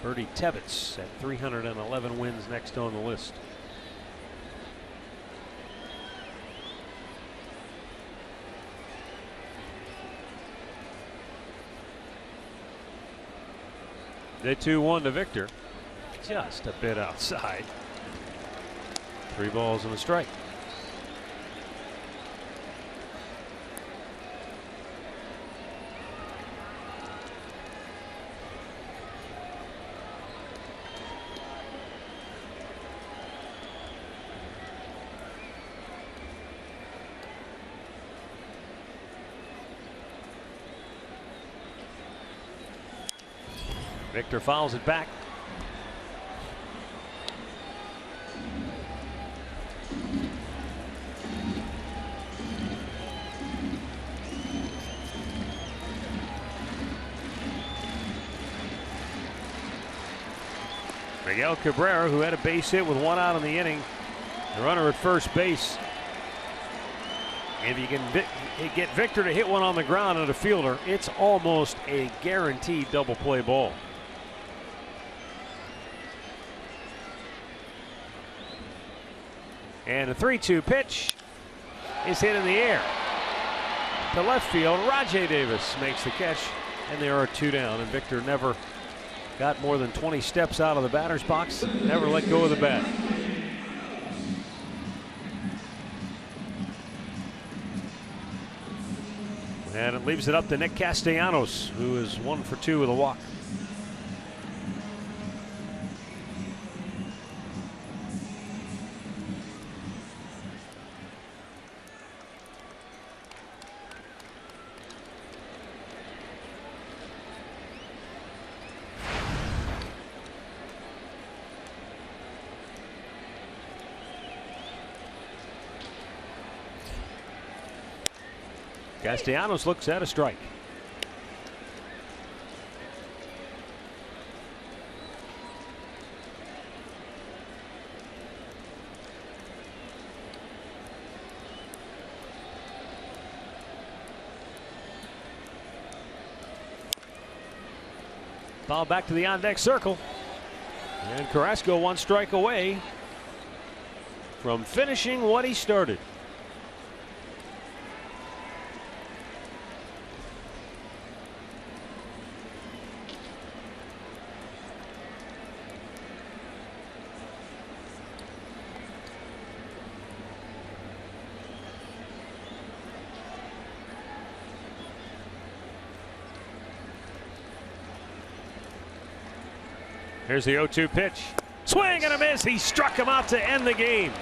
Bertie Tebbetts at 311 wins next on the list. The 2-1 to Victor. Just a bit outside. 3 balls and a strike. Victor fouls it back. Miguel Cabrera, who had a base hit with 1 out in the inning. The runner at first base. If you can get Victor to hit one on the ground at a fielder, it's almost a guaranteed double play ball. And a 3-2 pitch is hit in the air to left field. Rajai Davis makes the catch, and there are 2 down. And Victor never got more than 20 steps out of the batter's box, never let go of the bat. And it leaves it up to Nick Castellanos, who is 1 for 2 with a walk. Castellanos looks at a strike. Ball back to the on-deck circle. And Carrasco 1 strike away from finishing what he started. Here's the 0-2 pitch. Swing and a miss. He struck him out to end the game.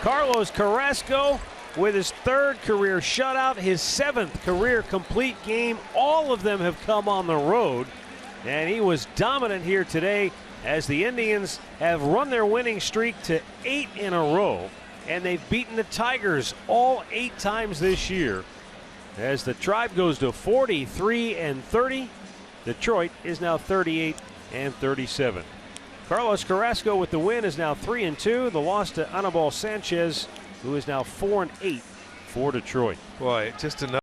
Carlos Carrasco with his 3rd career shutout, his 7th career complete game. All of them have come on the road, and he was dominant here today as the Indians have run their winning streak to 8 in a row, and they've beaten the Tigers all 8 times this year. As the Tribe goes to 43-30, Detroit is now 38-37. Carlos Carrasco with the win is now 3-2. The loss to Anibal Sanchez, who is now 4-8 for Detroit.
Boy, just another.